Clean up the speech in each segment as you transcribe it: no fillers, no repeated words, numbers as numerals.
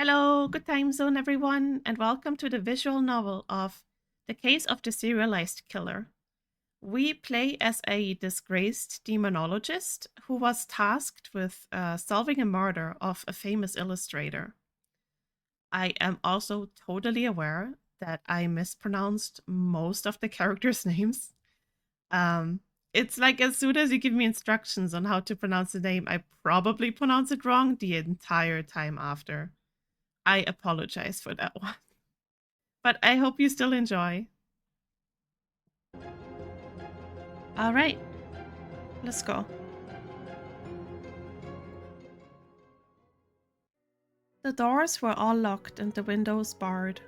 Hello, good time zone, everyone, and welcome to the visual novel of The Case of the Serialized Killer. We play as a disgraced demonologist who was tasked with solving a murder of a famous illustrator. I am also totally aware that I mispronounced most of the characters' names. Um, it's like as soon as you give me instructions on how to pronounce the name, I probably pronounce it wrong the entire time after. I apologize for that one. But I hope you still enjoy. All right, let's go. The doors were all locked and the windows barred.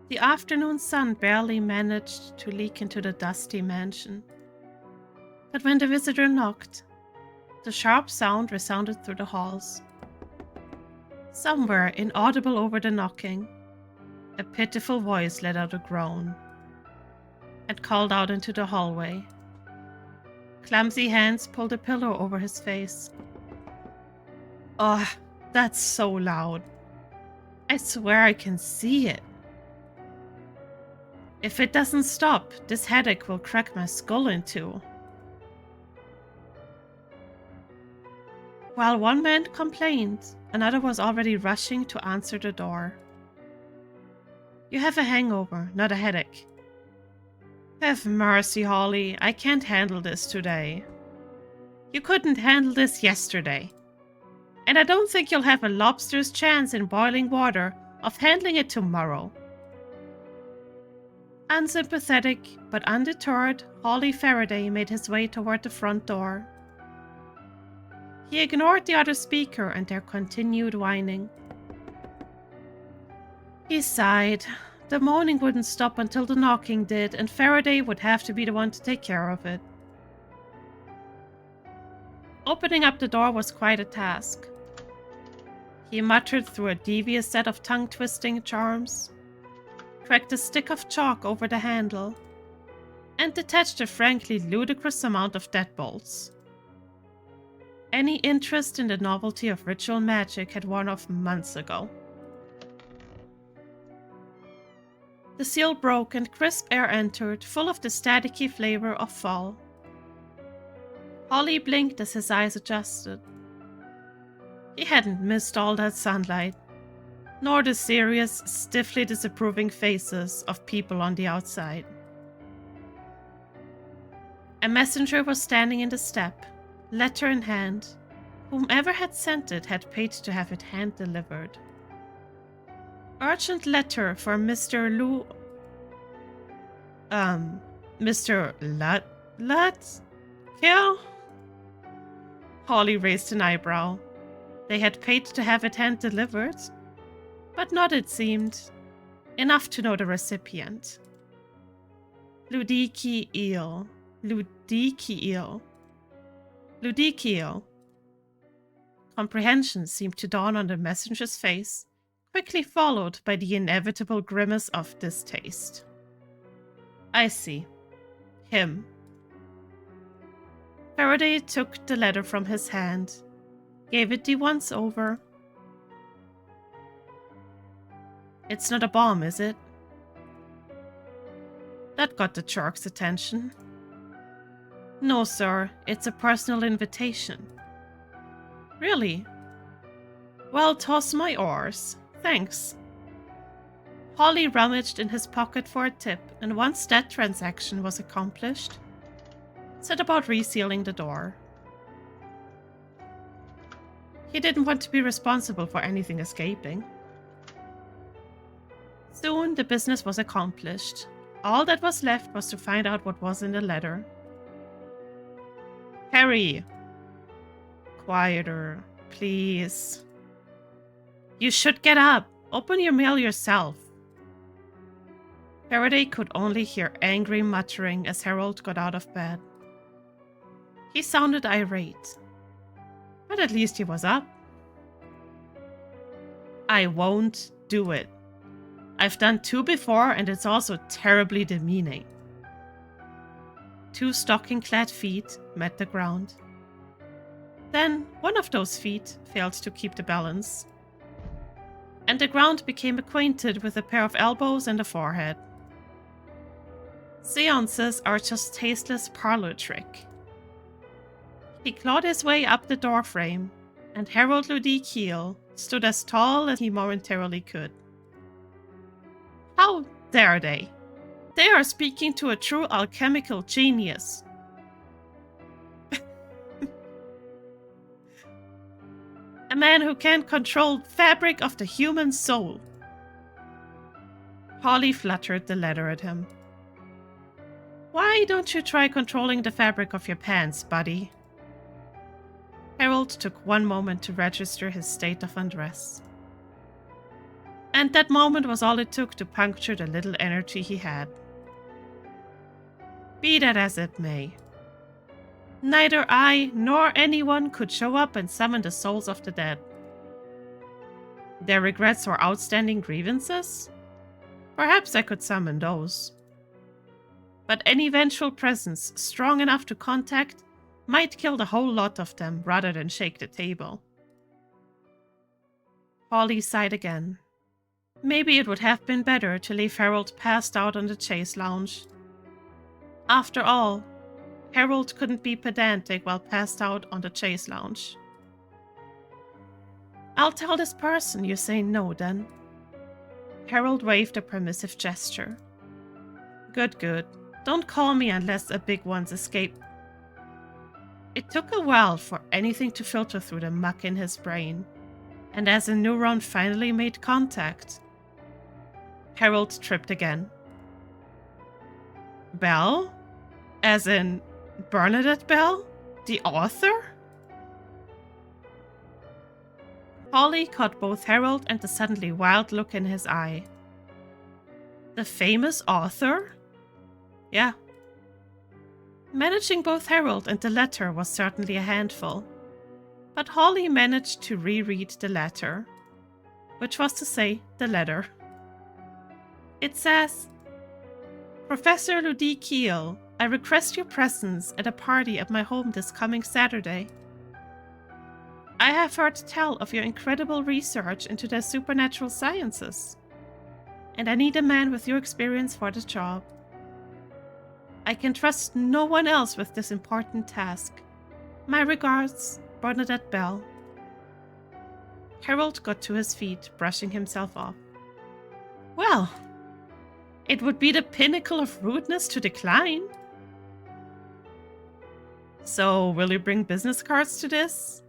The afternoon sun barely managed to leak into the dusty mansion. But when the visitor knocked, the sharp sound resounded through the halls. Somewhere, inaudible over the knocking, a pitiful voice let out a groan and called out into the hallway. Clumsy hands pulled a pillow over his face. Oh, that's so loud. I swear I can see it. If it doesn't stop, this headache will crack my skull in two. While one man complained, another was already rushing to answer the door. You have a hangover, not a headache. Have mercy, Holly. I can't handle this today. You couldn't handle this yesterday. And I don't think you'll have a lobster's chance in boiling water of handling it tomorrow. Unsympathetic but undeterred, Hawley Faraday made his way toward the front door. He ignored the other speaker and their continued whining. He sighed. The moaning wouldn't stop until the knocking did, and Faraday would have to be the one to take care of it. Opening up the door was quite a task. He muttered through a devious set of tongue-twisting charms, cracked a stick of chalk over the handle, and detached a frankly ludicrous amount of deadbolts. Any interest in the novelty of ritual magic had worn off months ago. The seal broke and crisp air entered, full of the staticky flavor of fall. Holly blinked as his eyes adjusted. He hadn't missed all that sunlight, nor the serious, stiffly disapproving faces of people on the outside. A messenger was standing in the step, letter in hand. Whomever had sent it had paid to have it hand-delivered. Urgent letter for Mr. Mr. Ludicael? Holly raised an eyebrow. They had paid to have it hand-delivered? But not, it seemed. Enough to know the recipient. Ludicael. Comprehension seemed to dawn on the messenger's face, quickly followed by the inevitable grimace of distaste. I see. Him. Faraday took the letter from his hand, gave it the once-over. It's not a bomb, is it? That got the jerk's attention. No, sir, it's a personal invitation. Really? Well, toss my oars. Thanks. Holly rummaged in his pocket for a tip, and once that transaction was accomplished, set about resealing the door. He didn't want to be responsible for anything escaping. Soon the business was accomplished. All that was left was to find out what was in the letter. Harry! Quieter, please. You should get up. Open your mail yourself. Faraday could only hear angry muttering as Harold got out of bed. He sounded irate, but at least he was up. I won't do it. I've done 2 before, and it's also terribly demeaning. 2 stocking-clad feet met the ground. Then one of those feet failed to keep the balance. and the ground became acquainted with a pair of elbows and a forehead. Seances are just tasteless parlor trick. He clawed his way up the doorframe, and Harold Ludicael stood as tall as he momentarily could. How dare they? They are speaking to a true alchemical genius. A man who can control fabric of the human soul. Holly fluttered the letter at him. Why don't you try controlling the fabric of your pants, buddy? Harold took one moment to register his state of undress. And that moment was all it took to puncture the little energy he had. Be that as it may. Neither I nor anyone could show up and summon the souls of the dead. Their regrets or outstanding grievances? Perhaps I could summon those. But any vengeful presence strong enough to contact might kill the whole lot of them rather than shake the table. Holly sighed again. Maybe it would have been better to leave Harold passed out on the chase lounge. After all, Harold couldn't be pedantic while passed out on the chase lounge. I'll tell this person you say no, then. Harold waved a permissive gesture. Good, good. Don't call me unless a big one's escape. It took a while for anything to filter through the muck in his brain, and as a neuron finally made contact, Harold tripped again. Bell? As in Bernadette Bell? The author? Holly caught both Harold and the suddenly wild look in his eye. The famous author? Yeah. Managing both Harold and the letter was certainly a handful, but Holly managed to reread the letter, which was to say, the letter. It says, Professor Ludicael, I request your presence at a party at my home this coming Saturday. I have heard tell of your incredible research into the supernatural sciences, and I need a man with your experience for the job. I can trust no one else with this important task. My regards, Bernadette Bell. Harold got to his feet, brushing himself off. Well, it would be the pinnacle of rudeness to decline. So, will you bring business cards to this?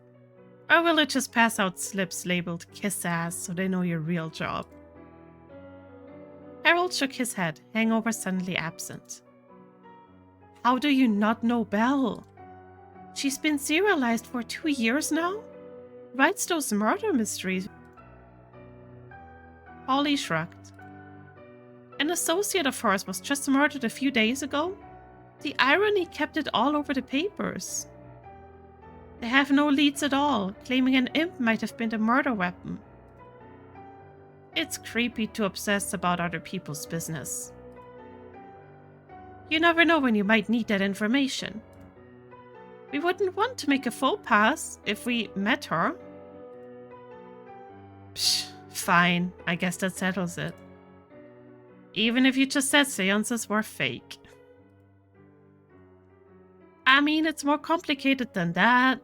Or will you just pass out slips labeled kiss ass so they know your real job? Harold shook his head, hangover suddenly absent. How do you not know Belle? She's been serialized for 2 years now? Writes those murder mysteries. Holly shrugged. An associate of hers was just murdered a few days ago. The irony kept it all over the papers. They have no leads at all, claiming an imp might have been the murder weapon. It's creepy to obsess about other people's business. You never know when you might need that information. We wouldn't want to make a faux pas if we met her. Psh, fine, I guess that settles it. Even if you just said seances were fake. I mean, it's more complicated than that.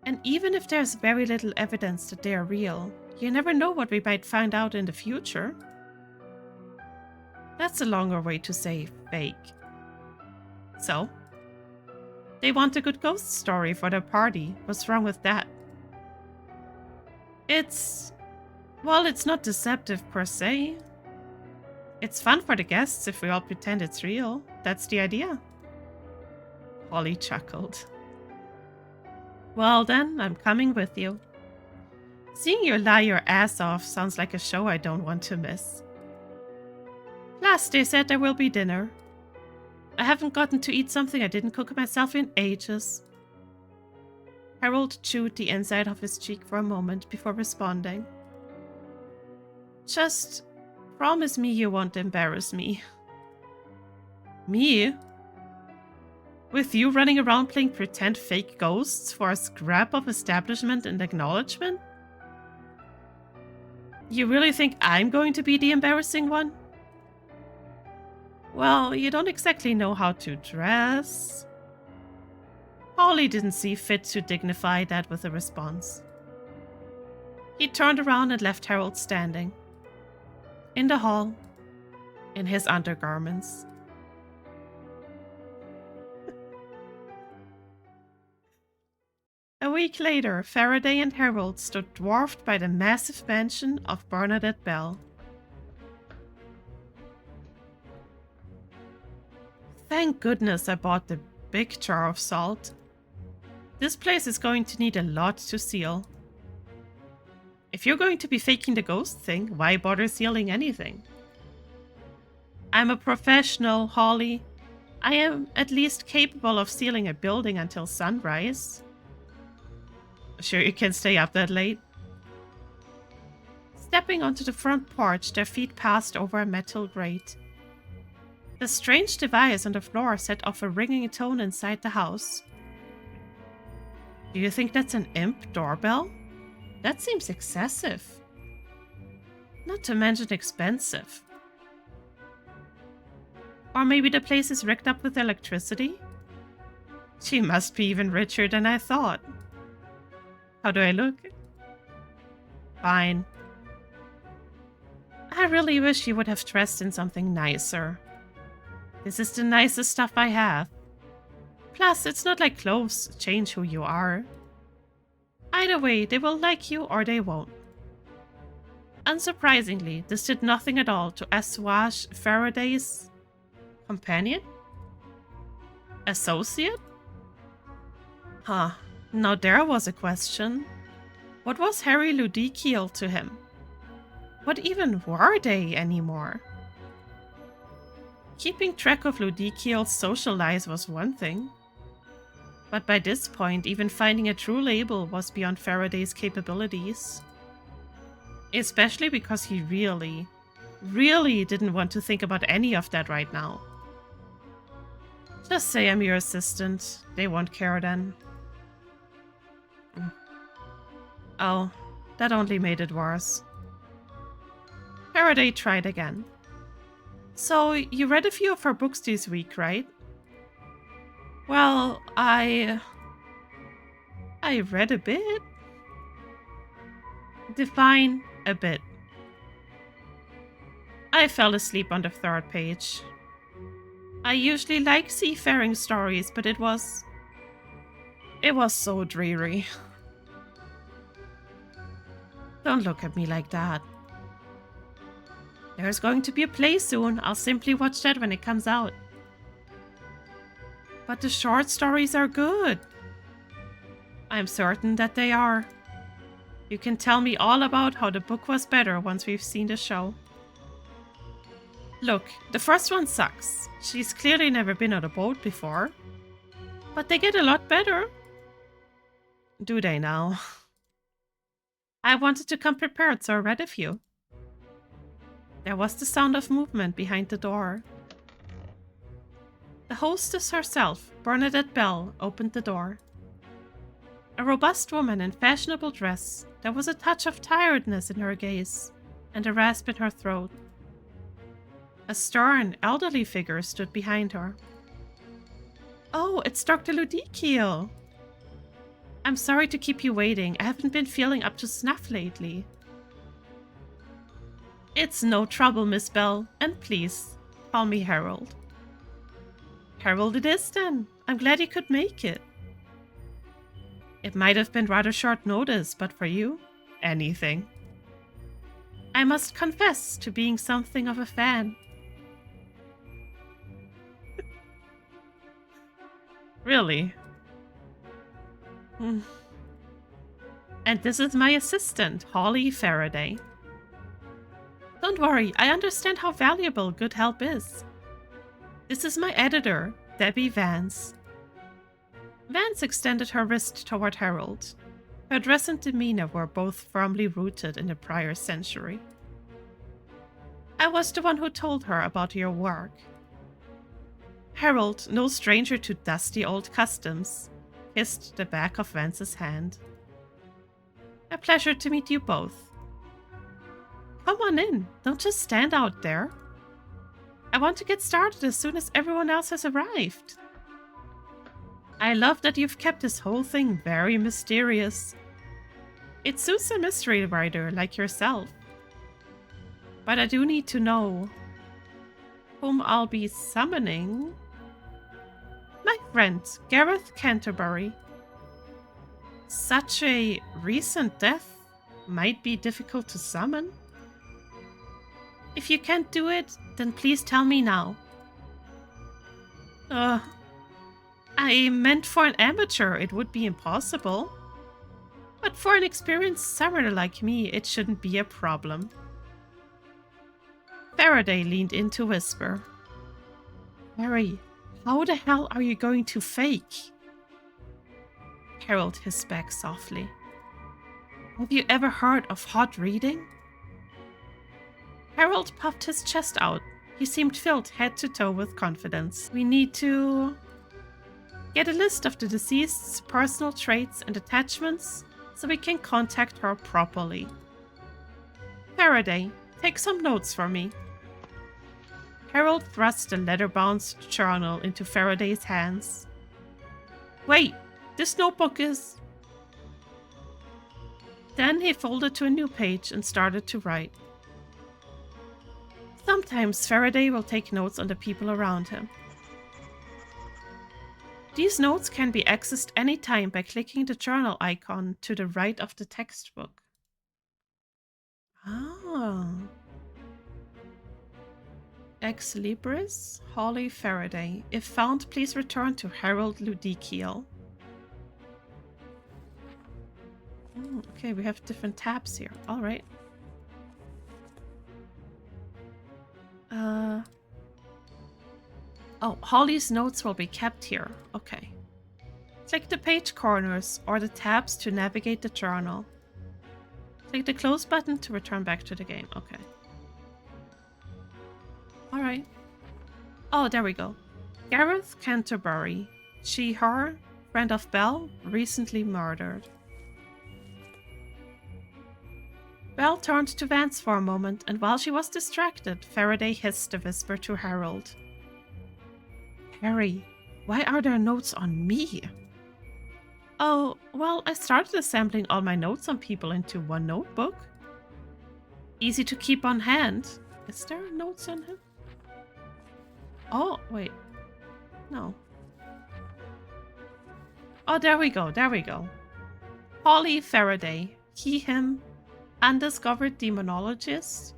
And even if there's very little evidence that they are real, you never know what we might find out in the future. That's a longer way to say fake. So, they want a good ghost story for their party. What's wrong with that? Well, it's not deceptive per se. It's fun for the guests if we all pretend it's real. That's the idea. Holly chuckled. Well then, I'm coming with you. Seeing you lie your ass off sounds like a show I don't want to miss. Last they said there will be dinner. I haven't gotten to eat something I didn't cook myself in ages. Harold chewed the inside of his cheek for a moment before responding. Just promise me you won't embarrass me. Me? With you running around playing pretend fake ghosts for a scrap of establishment and acknowledgement? You really think I'm going to be the embarrassing one? Well, you don't exactly know how to dress. Holly didn't see fit to dignify that with a response. He turned around and left Harold standing. In the hall, in his undergarments. A week later, Faraday and Harold stood dwarfed by the massive mansion of Bernadette Bell. Thank goodness I bought the big jar of salt. This place is going to need a lot to seal. If you're going to be faking the ghost thing, why bother sealing anything? I'm a professional, Holly. I am at least capable of sealing a building until sunrise. Sure you can stay up that late? Stepping onto the front porch, their feet passed over a metal grate. The strange device on the floor set off a ringing tone inside the house. Do you think that's an imp doorbell? That seems excessive. Not to mention expensive. Or maybe the place is rigged up with electricity? She must be even richer than I thought. How do I look? Fine. I really wish you would have dressed in something nicer. This is the nicest stuff I have. Plus, it's not like clothes change who you are. Either way, they will like you or they won't. Unsurprisingly, this did nothing at all to assuage Faraday's companion? Associate? Huh, now there was a question. What was Harry Ludicael to him? What even were they anymore? Keeping track of Ludicael's social lives was one thing. But by this point, even finding a true label was beyond Faraday's capabilities. Especially because he really didn't want to think about any of that right now. Just say I'm your assistant. They won't care then. Oh, that only made it worse. Faraday tried again. So, you read a few of her books this week, right? Well, I read a bit. Define a bit. I fell asleep on the third page. I usually like seafaring stories, but it was so dreary. Don't look at me like that. There's going to be a play soon. I'll simply watch that when it comes out. But the short stories are good. I'm certain that they are. You can tell me all about how the book was better once we've seen the show. Look, the first one sucks. She's clearly never been on a boat before. But they get a lot better. Do they now? I wanted to come prepared, so I read a few. There was the sound of movement behind the door. The hostess herself, Bernadette Bell, opened the door. A robust woman in fashionable dress, there was a touch of tiredness in her gaze and a rasp in her throat. A stern, elderly figure stood behind her. Oh, it's Dr. Ludicael. I'm sorry to keep you waiting. I haven't been feeling up to snuff lately. It's no trouble, Miss Bell, and please, call me Harold. Harold it is then. I'm glad you could make it. It might have been rather short notice, but for you, anything. I must confess to being something of a fan. Really? And this is my assistant, Holly Faraday. Don't worry, I understand how valuable good help is. This is my editor, Debbie Vance. Vance extended her wrist toward Harold. Her dress and demeanor were both firmly rooted in the prior century. I was the one who told her about your work. Harold, no stranger to dusty old customs, kissed the back of Vance's hand. A pleasure to meet you both. Come on in. Don't just stand out there. I want to get started as soon as everyone else has arrived. I love that you've kept this whole thing very mysterious. It suits a mystery writer like yourself. But I do need to know whom I'll be summoning. My friend, Gareth Canterbury. Such a recent death might be difficult to summon. If you can't do it, then please tell me now. I meant for an amateur it would be impossible. But for an experienced summoner like me, it shouldn't be a problem. Faraday leaned in to whisper. Harry, how the hell are you going to fake? Harold hissed back softly. Have you ever heard of hot reading? Harold puffed his chest out. He seemed filled head to toe with confidence. We need to get a list of the deceased's personal traits and attachments so we can contact her properly. Faraday, take some notes for me. Harold thrust the leather-bound journal into Faraday's hands. Wait, this notebook is... Then he folded to a new page and started to write. Sometimes Faraday will take notes on the people around him. These notes can be accessed anytime by clicking the journal icon to the right of the textbook. Ah. Ex Libris, Holly Faraday. If found, please return to Harold Ludicael. Okay, we have different tabs here. Alright. Oh, Holly's notes will be kept here. Okay. Click the page corners or the tabs to navigate the journal. Click the close button to return back to the game. Okay. Alright. Oh, there we go. Gareth Canterbury. She, her, friend of Belle, recently murdered. Belle turned to Vance for a moment, and while she was distracted, Faraday hissed a whisper to Harold. Harry, why are there notes on me? Oh, well, I started assembling all my notes on people into one notebook. Easy to keep on hand. Is there notes on him? Oh, wait. No. Oh, there we go, there we go. Holly Faraday. He, him. Undiscovered demonologist.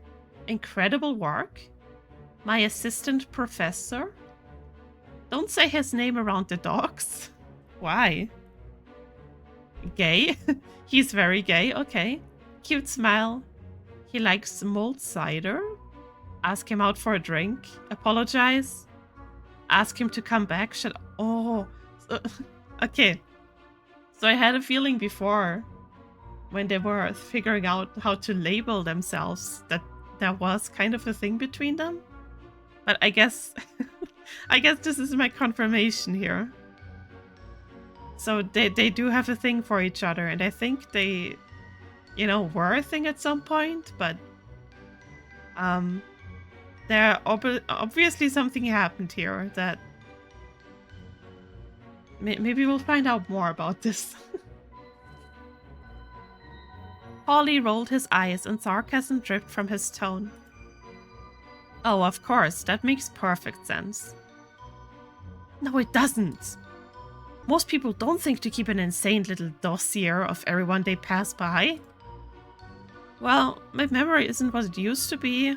Incredible work. My assistant professor. Don't say his name around the dogs. Why? Gay? He's very gay, okay. Cute smile. He likes mulled cider. Ask him out for a drink. Apologize. Ask him to come back. Oh. Okay. So I had a feeling before, when they were figuring out how to label themselves, that there was kind of a thing between them. But I guess I guess this is my confirmation here. So they do have a thing for each other, and I think they, you know, were a thing at some point, but there obviously something happened here that maybe we'll find out more about this. Holly rolled his eyes and sarcasm dripped from his tone. Oh, of course, that makes perfect sense. No, it doesn't. Most people don't think to keep an insane little dossier of everyone they pass by. Well, my memory isn't what it used to be.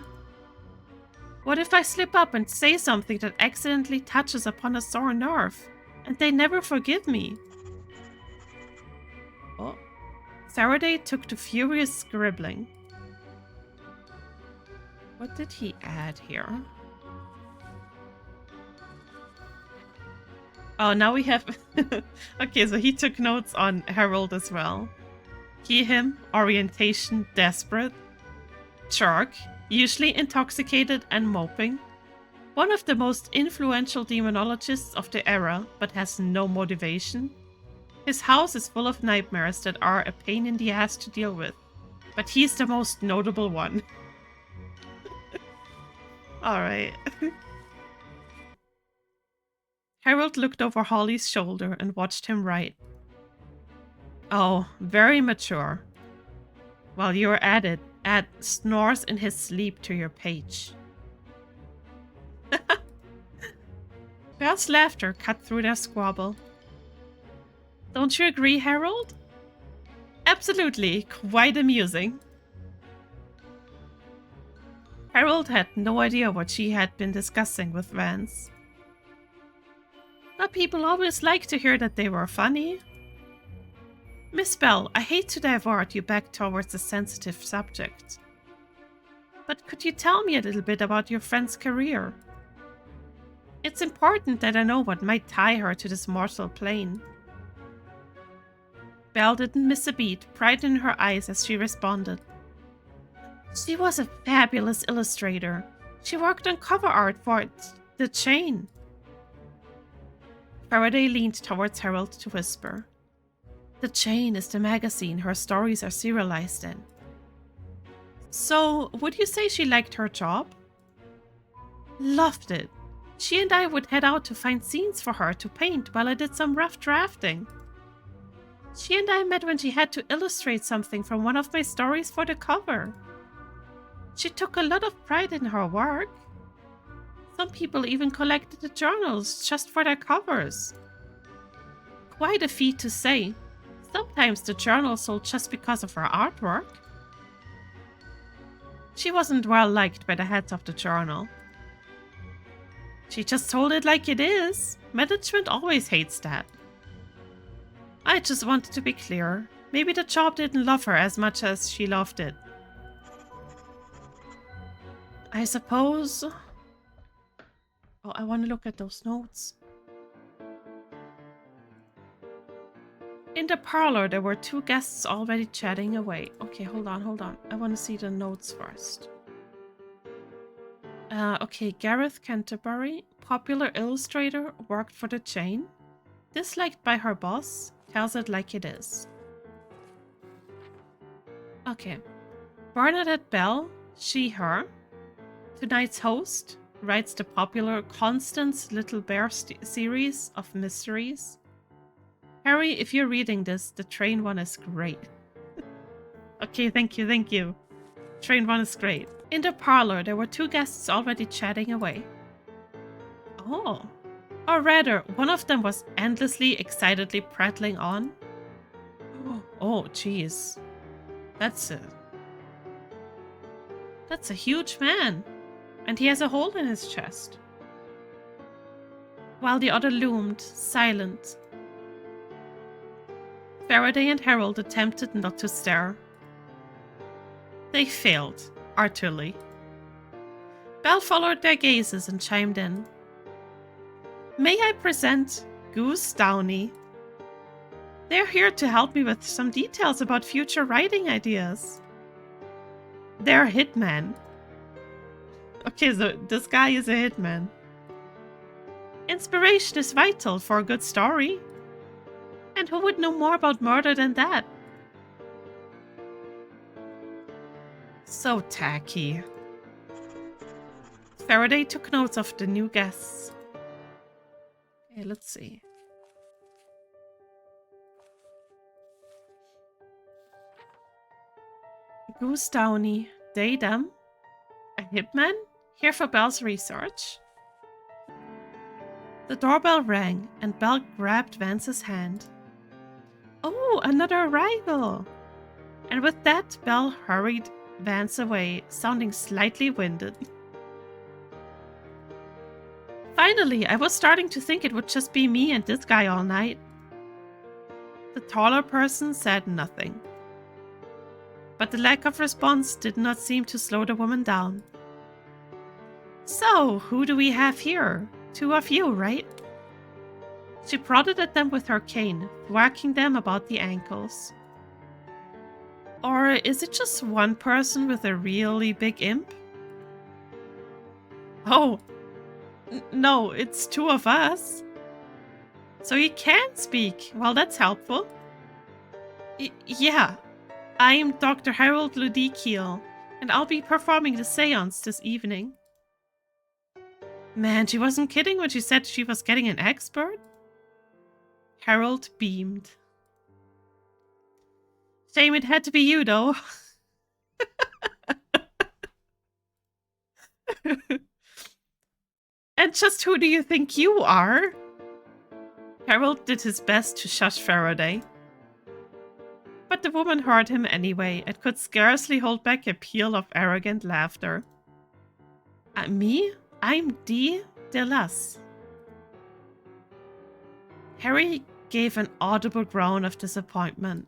What if I slip up and say something that accidentally touches upon a sore nerve, and they never forgive me? Oh. Faraday took to furious scribbling. What did he add here? Oh, now we have... Okay, so he took notes on Harold as well. He, him, orientation, desperate. Jerk, usually intoxicated and moping. One of the most influential demonologists of the era, but has no motivation. His house is full of nightmares that are a pain in the ass to deal with, but he's the most notable one. All right. Harold looked over Holly's shoulder and watched him write. Oh, very mature. While you're at it, add snores in his sleep to your page. Belle's laughter cut through their squabble. Don't you agree, Harold? Absolutely, quite amusing. Harold had no idea what she had been discussing with Vance. But people always like to hear that they were funny. Miss Belle, I hate to divert you back towards a sensitive subject. But could you tell me a little bit about your friend's career? It's important that I know what might tie her to this mortal plane. Belle didn't miss a beat, pride in her eyes as she responded. She was a fabulous illustrator. She worked on cover art for The Chain. Faraday leaned towards Harold to whisper. The Chain is the magazine her stories are serialized in. So, would you say she liked her job? Loved it. She and I would head out to find scenes for her to paint while I did some rough drafting. She and I met when she had to illustrate something from one of my stories for the cover. She took a lot of pride in her work. Some people even collected the journals just for their covers. Quite a feat to say. Sometimes the journal sold just because of her artwork. She wasn't well liked by the heads of the journal. She just told it like it is. Management always hates that. I just wanted to be clear. Maybe the job didn't love her as much as she loved it. I suppose... Oh, I want to look at those notes. In the parlor, there were two guests already chatting away. Okay, hold on. I want to see the notes first. Okay, Gareth Canterbury, popular illustrator, worked for The Chain. Disliked by her boss, tells it like it is. Okay. Bernadette Bell, she, her. Tonight's host, writes the popular Constance Little Bear series of mysteries. Harry, if you're reading this, the train one is great. Okay, thank you. Train one is great. In the parlor, there were two guests already chatting away. Oh. Or rather, one of them was endlessly, excitedly prattling on. Oh, jeez. That's a huge man. And he has a hole in his chest. While the other loomed, silent. Faraday and Harold attempted not to stare. They failed, utterly. Belle followed their gazes and chimed in. May I present Goose Downey? They're here to help me with some details about future writing ideas. They're a hitman. Okay, so this guy is a hitman. Inspiration is vital for a good story. And who would know more about murder than that? So tacky. Faraday took notes of the new guests. Okay, let's see. Goose Downey, Daydam, a hitman? Here for Belle's research. The doorbell rang and Belle grabbed Vance's hand. Oh, another arrival! And with that, Belle hurried Vance away, sounding slightly winded. Finally, I was starting to think it would just be me and this guy all night. The taller person said nothing. But the lack of response did not seem to slow the woman down. So, who do we have here? Two of you, right? She prodded at them with her cane, whacking them about the ankles. Or is it just one person with a really big imp? Oh, no, it's two of us. So you can speak. Well, that's helpful. Yeah, I'm Dr. Harold Ludicael, and I'll be performing the seance this evening. Man, she wasn't kidding when she said she was getting an expert. Harold beamed. Shame it had to be you, though. And just who do you think you are? Harold did his best to shush Faraday. But the woman heard him anyway and could scarcely hold back a peal of arrogant laughter. Me? I'm DeLus. Harry gave an audible groan of disappointment,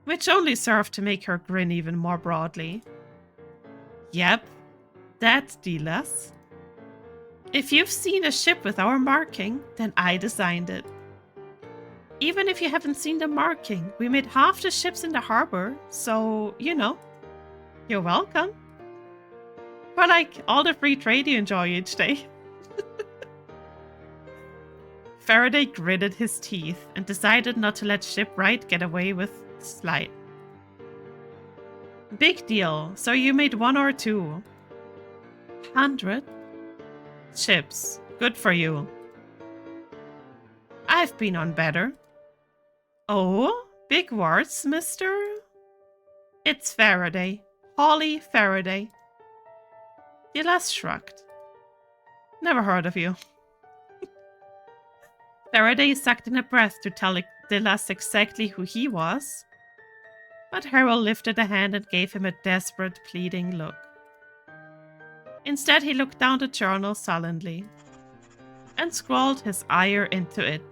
which only served to make her grin even more broadly. Yep, that's DeLus. If you've seen a ship with our marking, then I designed it. Even if you haven't seen the marking, we made half the ships in the harbor, so, you know, you're welcome. For like all the free trade you enjoy each day. Faraday gritted his teeth and decided not to let Shipwright get away with slight. Big deal, so you made 1 or 2? 100? Ships, good for you. I've been on better. Oh, big words, mister? It's Faraday. Holly Faraday. DeLus shrugged. Never heard of you. Faraday sucked in a breath to tell DeLus exactly who he was, but Harold lifted a hand and gave him a desperate, pleading look. Instead, he looked down the journal sullenly and scrawled his ire into it,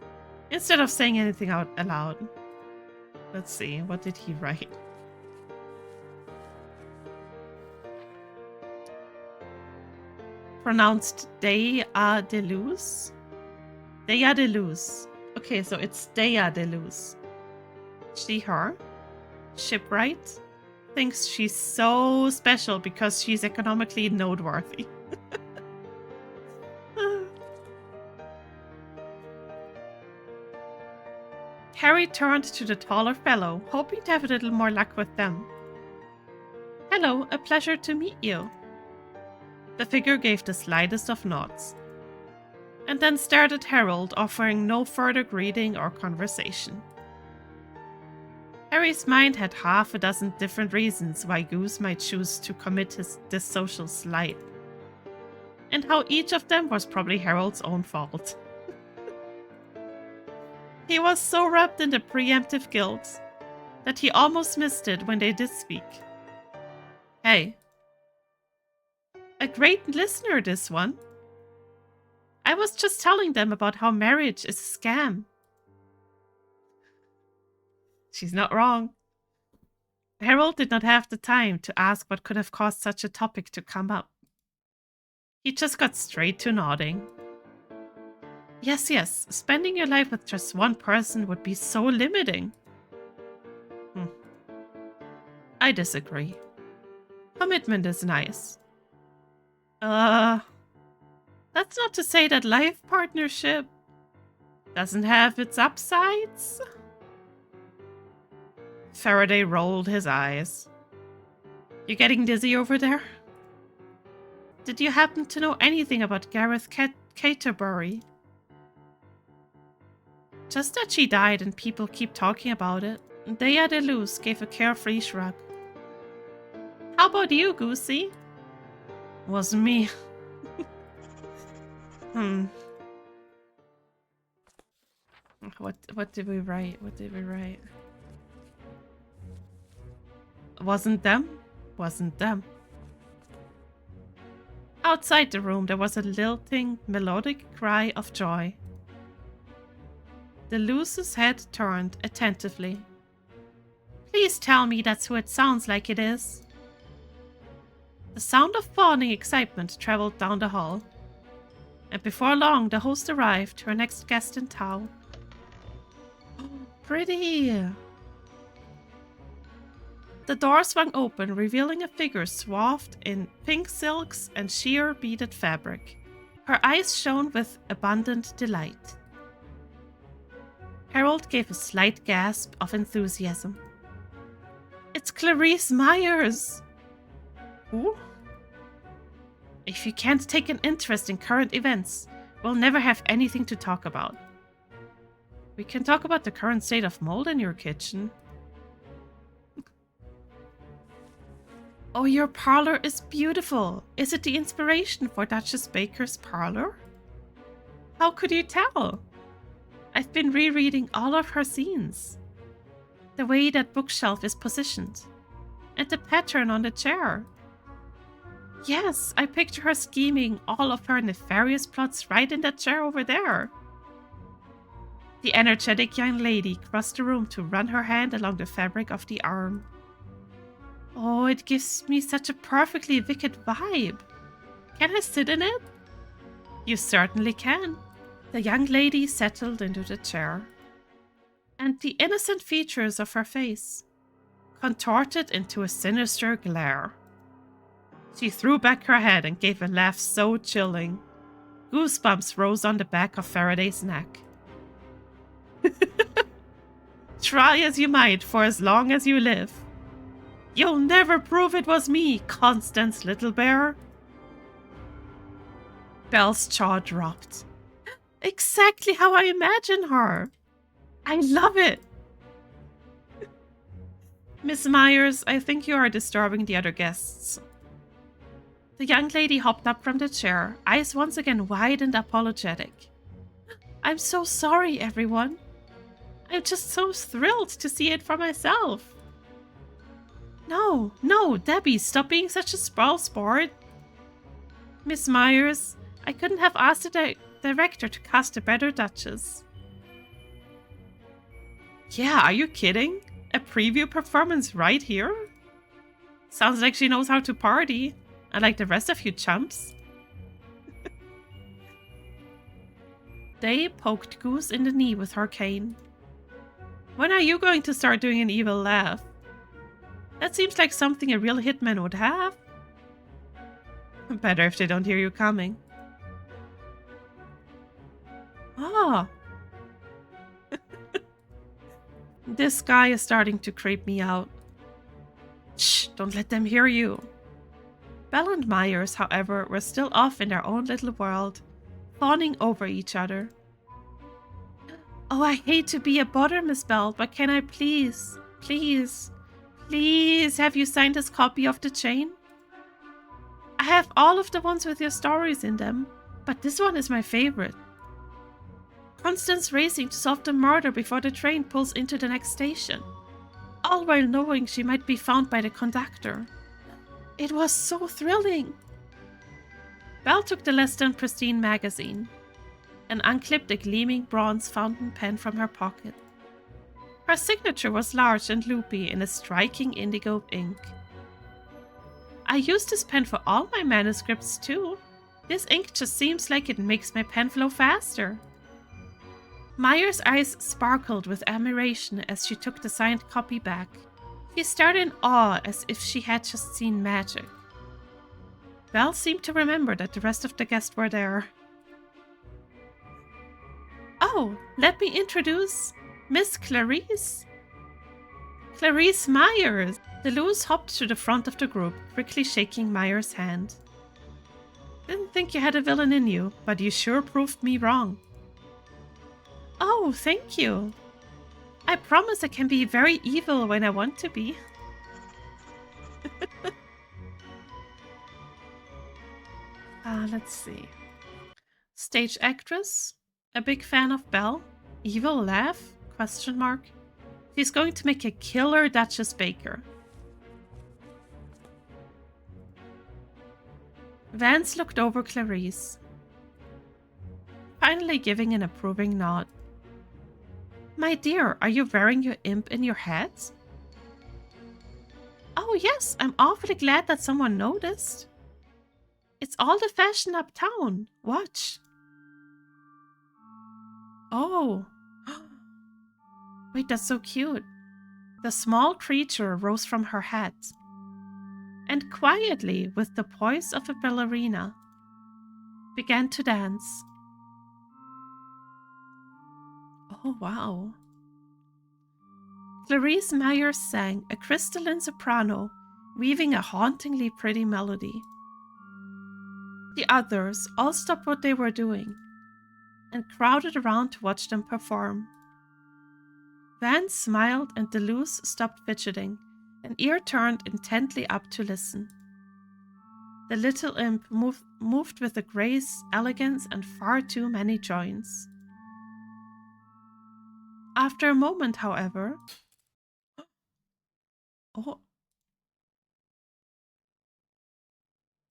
instead of saying anything out aloud. Let's see, what did he write? Pronounced Dea and Ludicael? Dea and Ludicael. Okay, so it's Dea and Ludicael. She, her. Shipwright thinks she's so special because she's economically noteworthy. Harry turned to the taller fellow, hoping to have a little more luck with them. Hello, a pleasure to meet you. The figure gave the slightest of nods, and then stared at Harold, offering no further greeting or conversation. Harry's mind had half a dozen different reasons why Goose might choose to commit this social slight, and how each of them was probably Harold's own fault. He was so wrapped in the preemptive guilt that he almost missed it when they did speak. Hey. A great listener, this one. I was just telling them about how marriage is a scam. She's not wrong. Harold did not have the time to ask what could have caused such a topic to come up. He just got straight to nodding. Yes, spending your life with just one person would be so limiting. I disagree. Commitment is nice. That's not to say that life partnership doesn't have its upsides. Faraday rolled his eyes. You getting dizzy over there? Did you happen to know anything about Gareth Caterbury? Just that she died and people keep talking about it. Dea and Ludicael gave a carefree shrug. How about you, Goosey? Wasn't me. What did we write? Wasn't them. Outside the room there was a lilting, melodic cry of joy. DeLus's head turned attentively. Please tell me that's who it sounds like it is. The sound of fawning excitement traveled down the hall, and before long the host arrived, her next guest in town. Oh, pretty! The door swung open, revealing a figure swathed in pink silks and sheer beaded fabric. Her eyes shone with abundant delight. Harold gave a slight gasp of enthusiasm. It's Clarice Myers! Who? If you can't take an interest in current events, we'll never have anything to talk about. We can talk about the current state of mold in your kitchen. Oh, your parlor is beautiful. Is it the inspiration for Duchess Baker's parlor? How could you tell? I've been rereading all of her scenes. The way that bookshelf is positioned. And the pattern on the chair. Yes, I picture her scheming all of her nefarious plots right in that chair over there. The energetic young lady crossed the room to run her hand along the fabric of the arm. Oh, it gives me such a perfectly wicked vibe. Can I sit in it? You certainly can. The young lady settled into the chair. And the innocent features of her face contorted into a sinister glare. She threw back her head and gave a laugh so chilling. Goosebumps rose on the back of Faraday's neck. Try as you might for as long as you live. You'll never prove it was me, Constance Little Bear. Belle's jaw dropped. Exactly how I imagine her. I love it. Miss Myers, I think you are disturbing the other guests. The young lady hopped up from the chair, eyes once again wide and apologetic. I'm so sorry, everyone. I'm just so thrilled to see it for myself. No, Debbie, stop being such a spoil sport. Miss Myers, I couldn't have asked the director to cast a better Duchess. Yeah, are you kidding? A preview performance right here? Sounds like she knows how to party, unlike the rest of you chumps. They poked Goose in the knee with her cane. When are you going to start doing an evil laugh? That seems like something a real hitman would have. Better if they don't hear you coming. Ah. This guy is starting to creep me out. Shh, don't let them hear you. Belle and Myers, however, were still off in their own little world, fawning over each other. Oh, I hate to be a bother, Miss Belle, but can I please have you signed this copy of the chain? I have all of the ones with your stories in them, but this one is my favorite. Constance racing to solve the murder before the train pulls into the next station, all while knowing she might be found by the conductor. It was so thrilling. Belle took the less than pristine magazine and unclipped a gleaming bronze fountain pen from her pocket. Her signature was large and loopy in a striking indigo ink. I use this pen for all my manuscripts too. This ink just seems like it makes my pen flow faster. Myers' eyes sparkled with admiration as she took the signed copy back. She stared in awe as if she had just seen magic. Belle seemed to remember that the rest of the guests were there. Oh, let me introduce Miss Clarice. Clarice Myers. DeLus hopped to the front of the group, quickly shaking Myers' hand. Didn't think you had a villain in you, but you sure proved me wrong. Oh, thank you. I promise I can be very evil when I want to be. Let's see. Stage actress? A big fan of Belle? Evil laugh? Question mark. She's going to make a killer Duchess Baker. Vance looked over Clarice, finally giving an approving nod. My dear, are you wearing your imp in your head? Oh yes, I'm awfully glad that someone noticed. It's all the fashion uptown. Watch. Oh. Wait, that's so cute. The small creature rose from her hat, and quietly, with the poise of a ballerina, began to dance. Oh, wow. Clarice Myers sang a crystalline soprano, weaving a hauntingly pretty melody. The others all stopped what they were doing and crowded around to watch them perform. Vance smiled and DeLus stopped fidgeting, an ear turned intently up to listen. The little imp moved with a grace, elegance, and far too many joints. After a moment, however,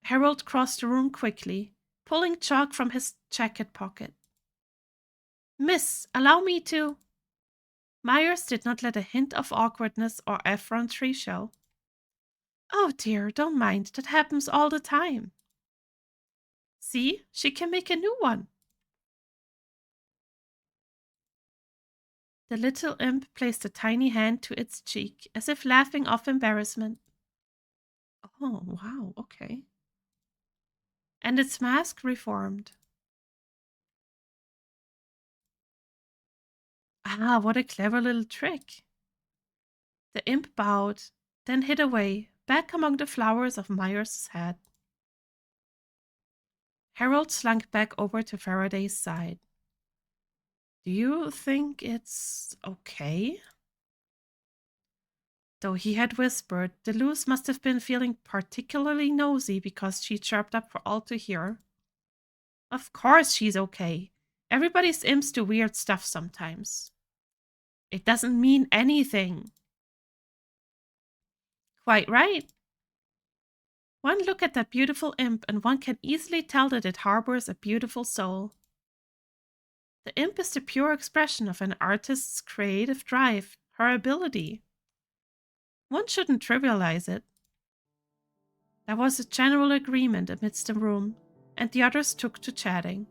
Harold crossed the room quickly, pulling chalk from his jacket pocket. Miss, allow me to... Myers did not let a hint of awkwardness or effrontery show. Oh dear, don't mind, that happens all the time. See, she can make a new one. The little imp placed a tiny hand to its cheek, as if laughing off embarrassment. Oh, wow, okay. And its mask reformed. Ah, what a clever little trick. The imp bowed, then hid away, back among the flowers of Myers' head. Harold slunk back over to Faraday's side. Do you think it's okay? Though he had whispered, DeLus must have been feeling particularly nosy because she chirped up for all to hear. Of course she's okay. Everybody's imps do weird stuff sometimes. It doesn't mean anything. Quite right. One look at that beautiful imp and one can easily tell that it harbors a beautiful soul. The imp is the pure expression of an artist's creative drive, her ability. One shouldn't trivialize it. There was a general agreement amidst the room, and the others took to chatting.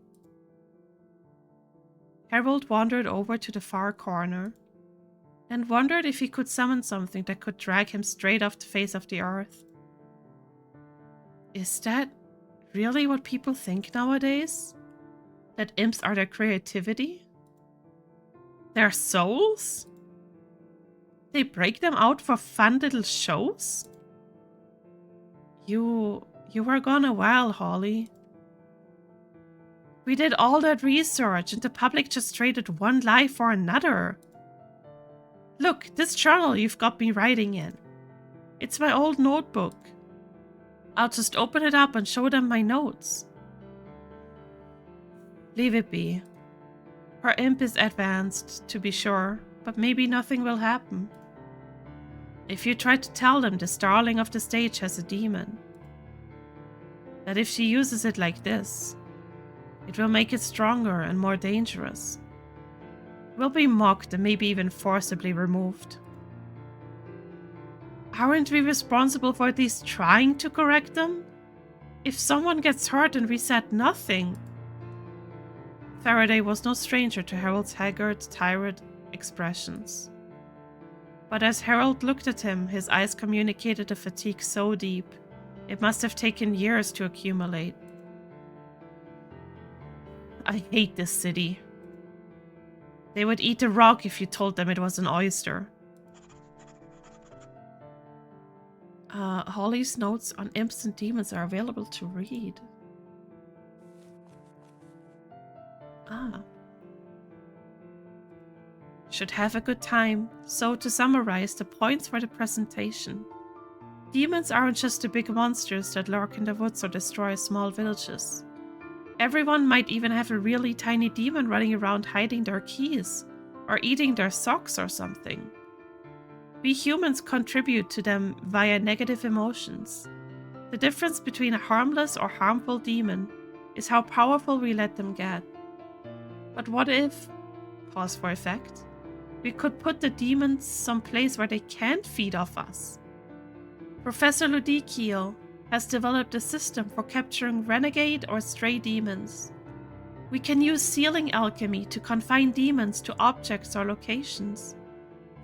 Harold wandered over to the far corner, and wondered if he could summon something that could drag him straight off the face of the earth. Is that really what people think nowadays? That imps are their creativity? Their souls? They break them out for fun little shows? You were gone a while, Holly. We did all that research and the public just traded one lie for another. Look, this journal you've got me writing in. It's my old notebook. I'll just open it up and show them my notes. Leave it be. Her imp is advanced, to be sure, but maybe nothing will happen. If you try to tell them this darling of the stage has a demon, that if she uses it like this, it will make it stronger and more dangerous. It will be mocked and maybe even forcibly removed. Aren't we responsible for at least trying to correct them? If someone gets hurt and we said nothing... Faraday was no stranger to Harold's haggard, tired expressions. But as Harold looked at him, his eyes communicated a fatigue so deep, it must have taken years to accumulate. I hate this city. They would eat a rock if you told them it was an oyster. Holly's notes on imps and demons are available to read. Should have a good time. So, to summarize the points for the presentation. Demons aren't just the big monsters that lurk in the woods or destroy small villages. Everyone might even have a really tiny demon running around hiding their keys, or eating their socks or something. We humans contribute to them via negative emotions. The difference between a harmless or harmful demon is how powerful we let them get. But what if, pause for effect, we could put the demons someplace where they can't feed off us? Professor Ludicael has developed a system for capturing renegade or stray demons. We can use sealing alchemy to confine demons to objects or locations.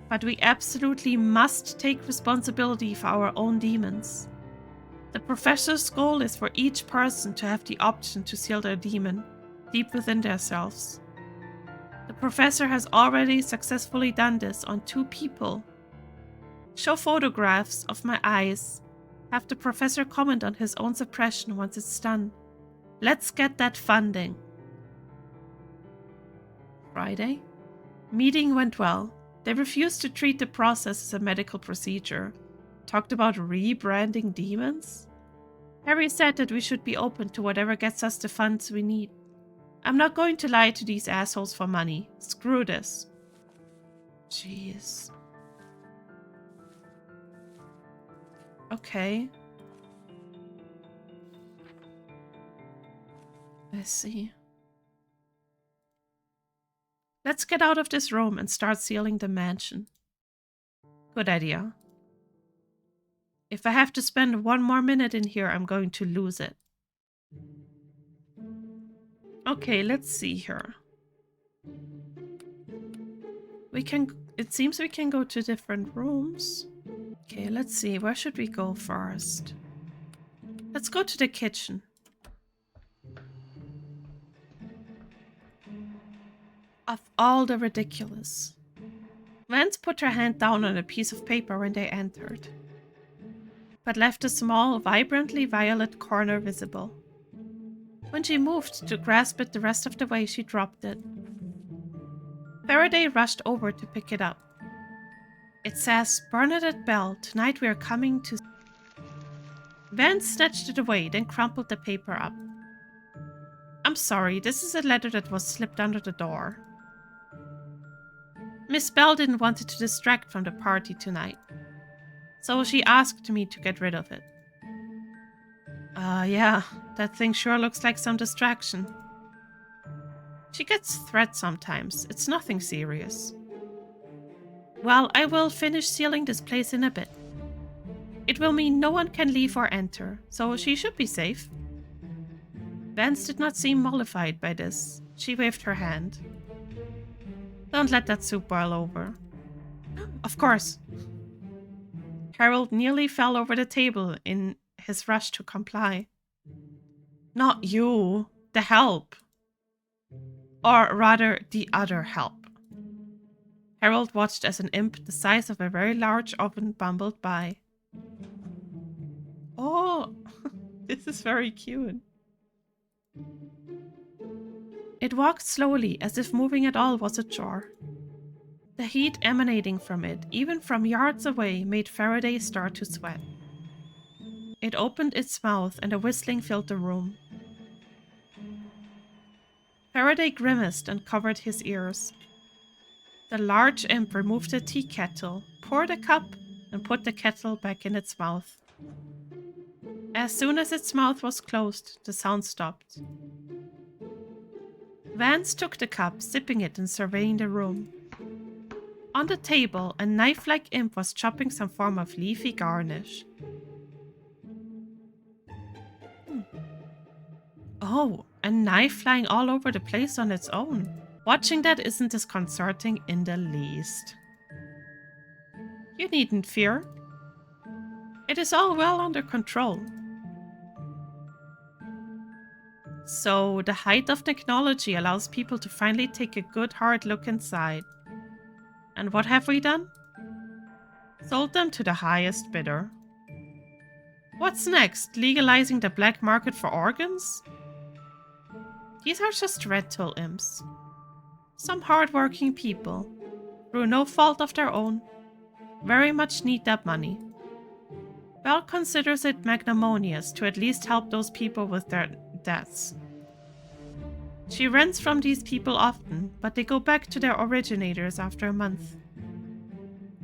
But we absolutely must take responsibility for our own demons. The professor's goal is for each person to have the option to seal their demon deep within themselves. The professor has already successfully done this on 2 people. Show photographs of my eyes. Have the professor comment on his own suppression once it's done. Let's get that funding. Friday. Meeting went well. They refused to treat the process as a medical procedure. Talked about rebranding demons. Harry said that we should be open to whatever gets us the funds we need. I'm not going to lie to these assholes for money. Screw this. Jeez. Okay. I see. Let's get out of this room and start sealing the mansion. Good idea. If I have to spend one more minute in here, I'm going to lose it. Okay, let's see here. It seems we can go to different rooms. Okay, let's see. Where should we go first? Let's go to the kitchen. Of all the ridiculous. Vance put her hand down on a piece of paper when they entered, but left a small, vibrantly violet corner visible. When she moved to grasp it the rest of the way, she dropped it. Faraday rushed over to pick it up. It says, Bernadette Bell, tonight we are coming to... Vance snatched it away, then crumpled the paper up. I'm sorry, this is a letter that was slipped under the door. Miss Bell didn't want it to distract from the party tonight, so she asked me to get rid of it. Yeah, that thing sure looks like some distraction. She gets threats sometimes, it's nothing serious. Well, I will finish sealing this place in a bit. It will mean no one can leave or enter, so she should be safe. Vance did not seem mollified by this. She waved her hand. Don't let that soup boil over. Of course. Harold nearly fell over the table in his rush to comply. Not you, the help. Or rather, the other help. Harold watched as an imp the size of a very large oven bumbled by. Oh, this is very cute. It walked slowly, as if moving at all was a chore. The heat emanating from it, even from yards away, made Faraday start to sweat. It opened its mouth and a whistling filled the room. Faraday grimaced and covered his ears. The large imp removed the tea kettle, poured a cup, and put the kettle back in its mouth. As soon as its mouth was closed, the sound stopped. Vance took the cup, sipping it and surveying the room. On the table, a knife-like imp was chopping some form of leafy garnish. Oh, a knife flying all over the place on its own. Watching that isn't disconcerting in the least. You needn't fear. It is all well under control. So, the height of technology allows people to finally take a good hard look inside. And what have we done? Sold them to the highest bidder. What's next? Legalizing the black market for organs? These are just red tool imps. Some hard-working people, through no fault of their own, very much need that money. Bell considers it magnanimous to at least help those people with their debts. She rents from these people often, but they go back to their originators after a month.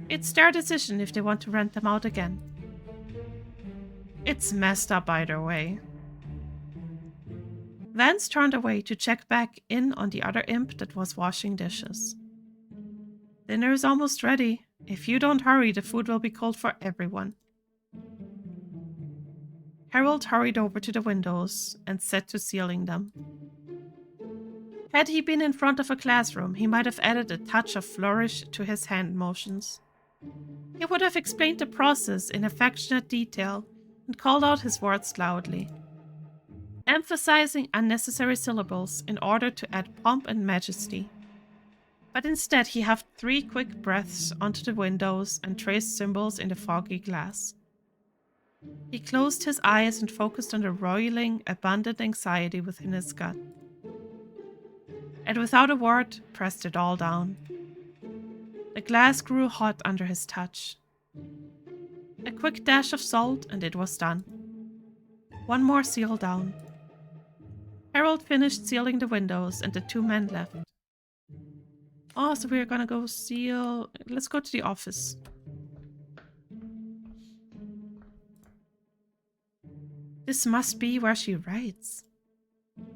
It's their decision if they want to rent them out again. It's messed up either way. Vance turned away to check back in on the other imp that was washing dishes. Dinner is almost ready. If you don't hurry, the food will be cold for everyone. Harold hurried over to the windows and set to sealing them. Had he been in front of a classroom, he might have added a touch of flourish to his hand motions. He would have explained the process in affectionate detail and called out his words loudly, emphasizing unnecessary syllables in order to add pomp and majesty. But instead he huffed 3 quick breaths onto the windows and traced symbols in the foggy glass. He closed his eyes and focused on the roiling, abundant anxiety within his gut. And without a word, pressed it all down. The glass grew hot under his touch. A quick dash of salt and it was done. One more seal down. Harold finished sealing the windows and the two men left. Oh, so we're gonna go seal... Let's go to the office. This must be where she writes.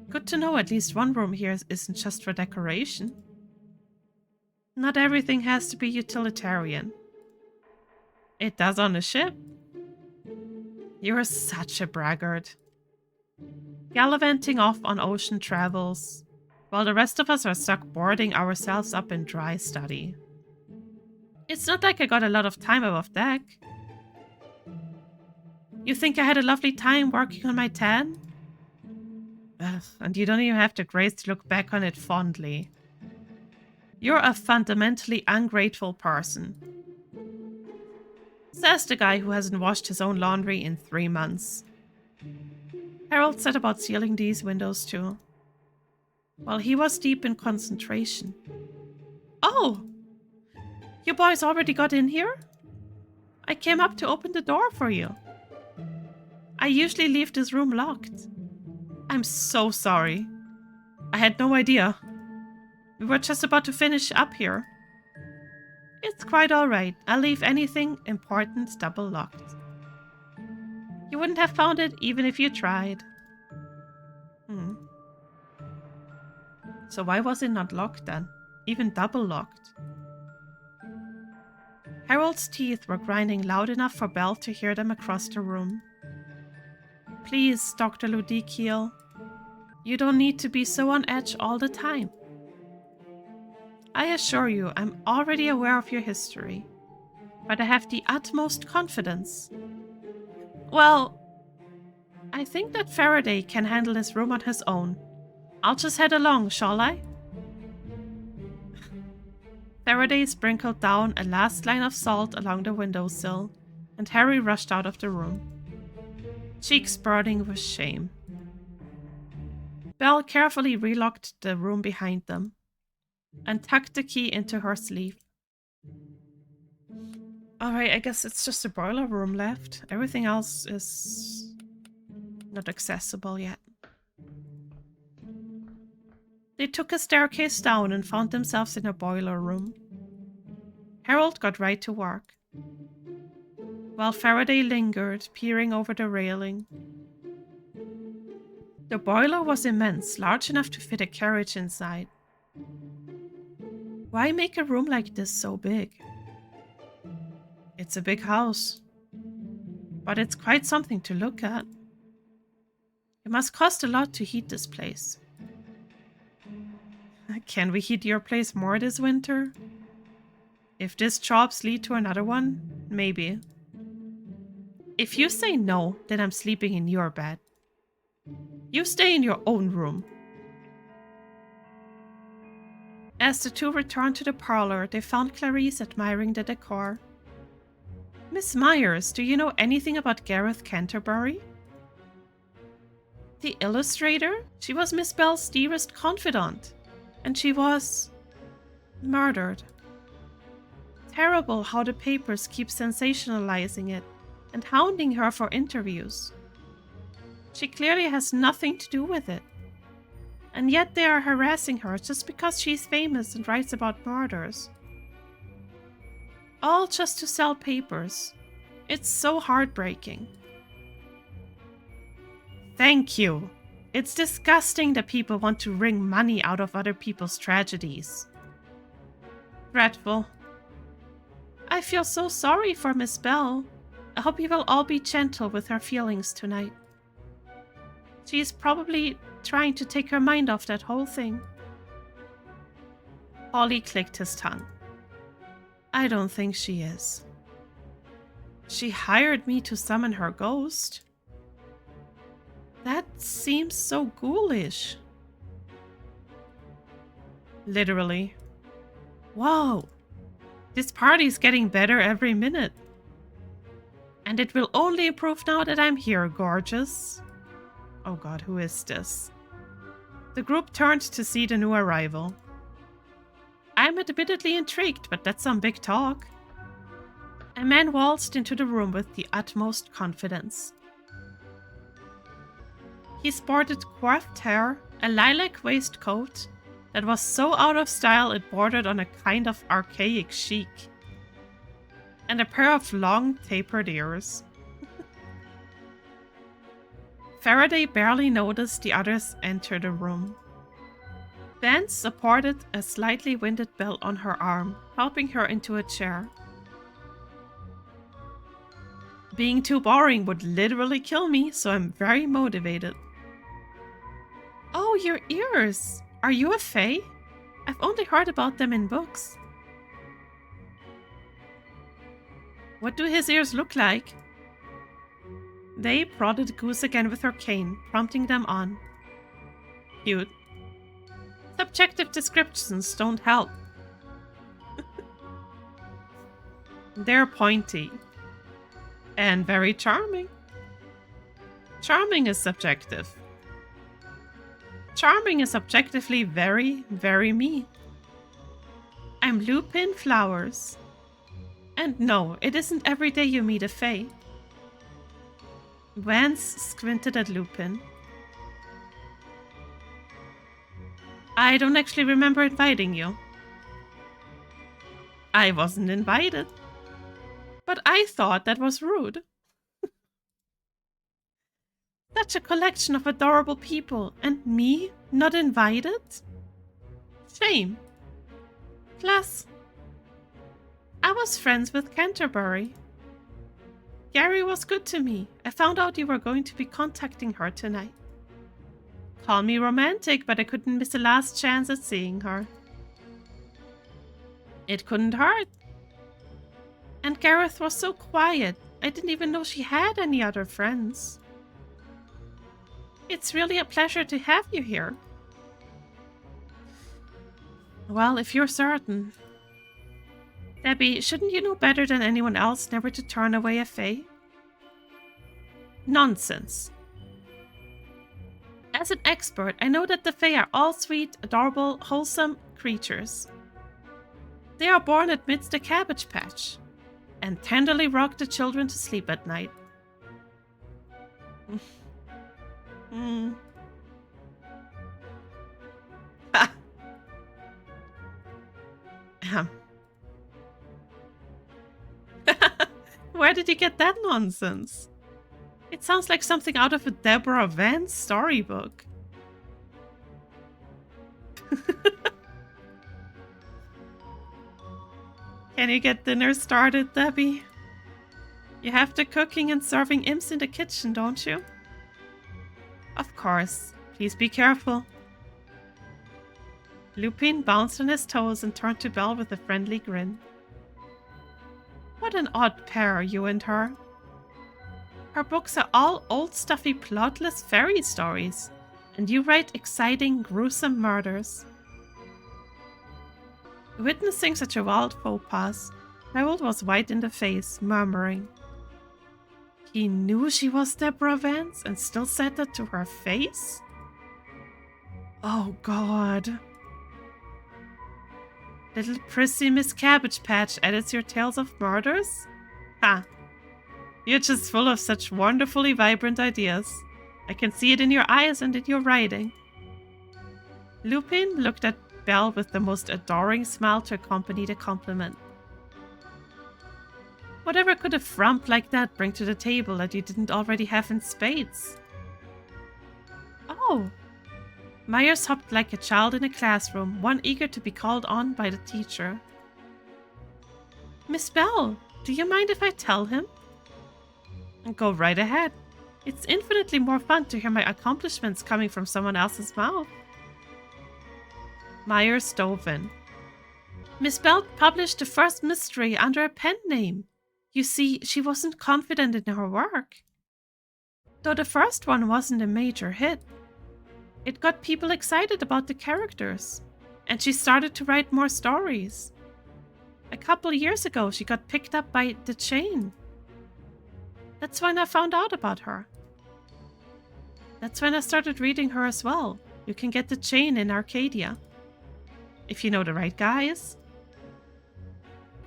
Good to know at least one room here isn't just for decoration. Not everything has to be utilitarian. It does on a ship. You're such a braggart. Gallivanting off on ocean travels, while the rest of us are stuck boarding ourselves up in dry study. It's not like I got a lot of time above deck. You think I had a lovely time working on my tan? Ugh, and you don't even have the grace to look back on it fondly. You're a fundamentally ungrateful person. Says the guy who hasn't washed his own laundry in 3 months. Harold set about sealing these windows too, while he was deep in concentration. Oh! You boys already got in here? I came up to open the door for you. I usually leave this room locked. I'm so sorry. I had no idea. We were just about to finish up here. It's quite alright. I'll leave anything important double locked. You wouldn't have found it even if you tried. So why was it not locked then? Even double locked? Harold's teeth were grinding loud enough for Belle to hear them across the room. Please, Dr. Ludicael. You don't need to be so on edge all the time. I assure you, I'm already aware of your history, but I have the utmost confidence. Well, I think that Faraday can handle this room on his own. I'll just head along, shall I? Faraday sprinkled down a last line of salt along the windowsill, and Harry rushed out of the room, cheeks burning with shame. Belle carefully relocked the room behind them and tucked the key into her sleeve. Alright, I guess it's just the boiler room left. Everything else is not accessible yet. They took a staircase down and found themselves in a boiler room. Harold got right to work, while Faraday lingered, peering over the railing. The boiler was immense, large enough to fit a carriage inside. Why make a room like this so big? It's a big house, but it's quite something to look at. It must cost a lot to heat this place. Can we heat your place more this winter? If these jobs lead to another one, maybe. If you say no, then I'm sleeping in your bed. You stay in your own room. As the two returned to the parlor, they found Clarice admiring the decor. Miss Myers, do you know anything about Gareth Canterbury? The illustrator? She was Miss Belle's dearest confidant, and she was murdered. Terrible how the papers keep sensationalizing it and hounding her for interviews. She clearly has nothing to do with it. And yet they are harassing her just because she's famous and writes about murders. All just to sell papers. It's so heartbreaking. Thank you. It's disgusting that people want to wring money out of other people's tragedies. Dreadful. I feel so sorry for Miss Belle. I hope you will all be gentle with her feelings tonight. She is probably trying to take her mind off that whole thing. Ollie clicked his tongue. I don't think she is. She hired me to summon her ghost. That seems so ghoulish. Literally. Whoa! This party's getting better every minute. And it will only improve now that I'm here, gorgeous. Oh god, who is this? The group turned to see the new arrival. I'm admittedly intrigued, but that's some big talk. A man waltzed into the room with the utmost confidence. He sported coiffed hair, a lilac waistcoat that was so out of style it bordered on a kind of archaic chic, and a pair of long, tapered ears. Faraday barely noticed the others enter the room. Vance supported a slightly winded belt on her arm, helping her into a chair. Being too boring would literally kill me, so I'm very motivated. Oh, your ears! Are you a fae? I've only heard about them in books. What do his ears look like? They prodded Goose again with her cane, prompting them on. Cute. Subjective descriptions don't help. They're pointy. And very charming. Charming is subjective. Charming is objectively very, very me. I'm Lupine Flowers. And no, it isn't every day you meet a fae. Vance squinted at Lupine. I don't actually remember inviting you. I wasn't invited. But I thought that was rude. Such a collection of adorable people, and me not invited? Shame. Plus, I was friends with Canterbury. Gary was good to me. I found out you were going to be contacting her tonight. Call me romantic, but I couldn't miss a last chance at seeing her. It couldn't hurt. And Gareth was so quiet. I didn't even know she had any other friends. It's really a pleasure to have you here. Well, if you're certain. Debbie, shouldn't you know better than anyone else never to turn away a fae? Nonsense. As an expert, I know that the fae are all sweet, adorable, wholesome creatures. They are born amidst the cabbage patch and tenderly rock the children to sleep at night. Where did you get that nonsense? It sounds like something out of a Deborah Vance storybook. Can you get dinner started, Debbie? You have the cooking and serving imps in the kitchen, don't you? Of course. Please be careful. Lupine bounced on his toes and turned to Belle with a friendly grin. What an odd pair, you and her. Her books are all old stuffy plotless fairy stories, and you write exciting, gruesome murders. Witnessing such a wild faux pas, Harold was white in the face, murmuring. He knew she was Deborah Vance and still said that to her face? Oh god. Little prissy Miss Cabbage Patch edits your tales of murders? Ha! You're just full of such wonderfully vibrant ideas. I can see it in your eyes and in your writing. Lupine looked at Belle with the most adoring smile to accompany the compliment. Whatever could a frump like that bring to the table that you didn't already have in spades? Oh! Myers hopped like a child in a classroom, one eager to be called on by the teacher. Miss Belle, do you mind if I tell him? Go right ahead. It's infinitely more fun to hear my accomplishments coming from someone else's mouth. Myers dove in. Miss Belle published the first mystery under a pen name. You see, she wasn't confident in her work. Though the first one wasn't a major hit. It got people excited about the characters, and she started to write more stories. A couple years ago, she got picked up by The Chain. That's when I found out about her. That's when I started reading her as well. You can get the chain in Arcadia. If you know the right guys.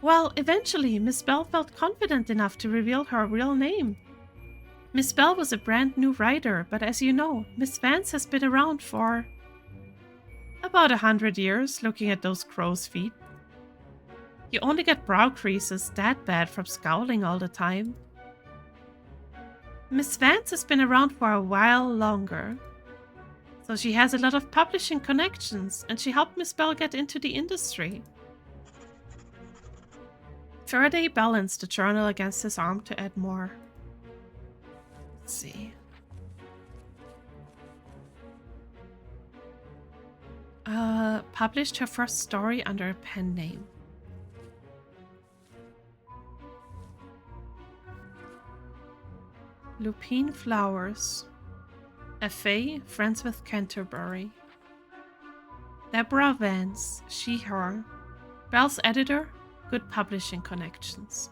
Well, eventually, Miss Bell felt confident enough to reveal her real name. Miss Bell was a brand new writer, but as you know, Miss Vance has been around for about 100 years, looking at those crow's feet. You only get brow creases that bad from scowling all the time. Miss Vance has been around for a while longer. So she has a lot of publishing connections, and she helped Miss Bell get into the industry. Faraday balanced the journal against his arm to add more. Let's see. Published her first story under a pen name. Lupine Flowers. F.A. Friends with Canterbury. Deborah Vance, she, her. Bell's editor, good publishing connections.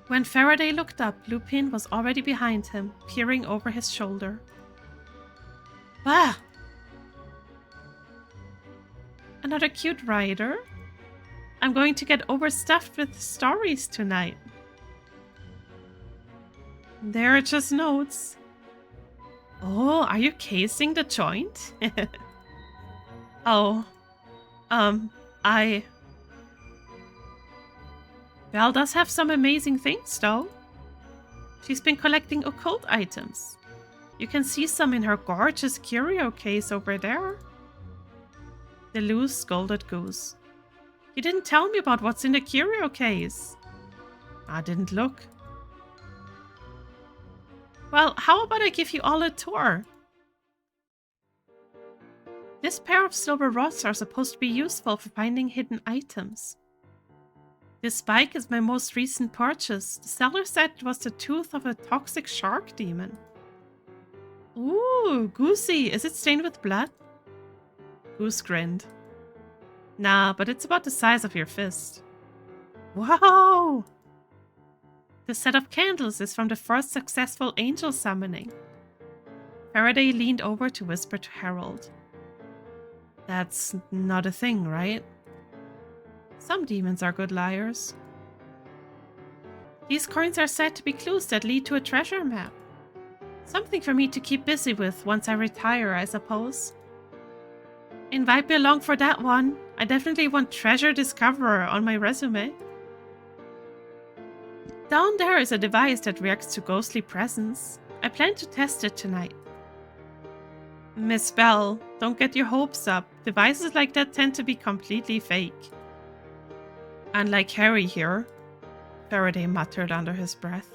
When Faraday looked up, Lupine was already behind him, peering over his shoulder. Bah! Another cute writer? I'm going to get overstuffed with stories tonight. They're just notes. Oh, are you casing the joint? Oh, Belle does have some amazing things, though. She's been collecting occult items. You can see some in her gorgeous curio case over there. DeLus scolded Goose. You didn't tell me about what's in the curio case. I didn't look. Well, how about I give you all a tour? This pair of silver rods are supposed to be useful for finding hidden items. This spike is my most recent purchase. The seller said it was the tooth of a toxic shark demon. Ooh, Goosey, is it stained with blood? Goose grinned. Nah, but it's about the size of your fist. Whoa! The set of candles is from the first successful angel summoning. Faraday leaned over to whisper to Harold. That's not a thing, right? Some demons are good liars. These coins are said to be clues that lead to a treasure map. Something for me to keep busy with once I retire, I suppose. Invite me along for that one. I definitely want treasure discoverer on my resume. Down there is a device that reacts to ghostly presence. I plan to test it tonight. Miss Bell, don't get your hopes up. Devices like that tend to be completely fake. Unlike Harry here, Faraday muttered under his breath.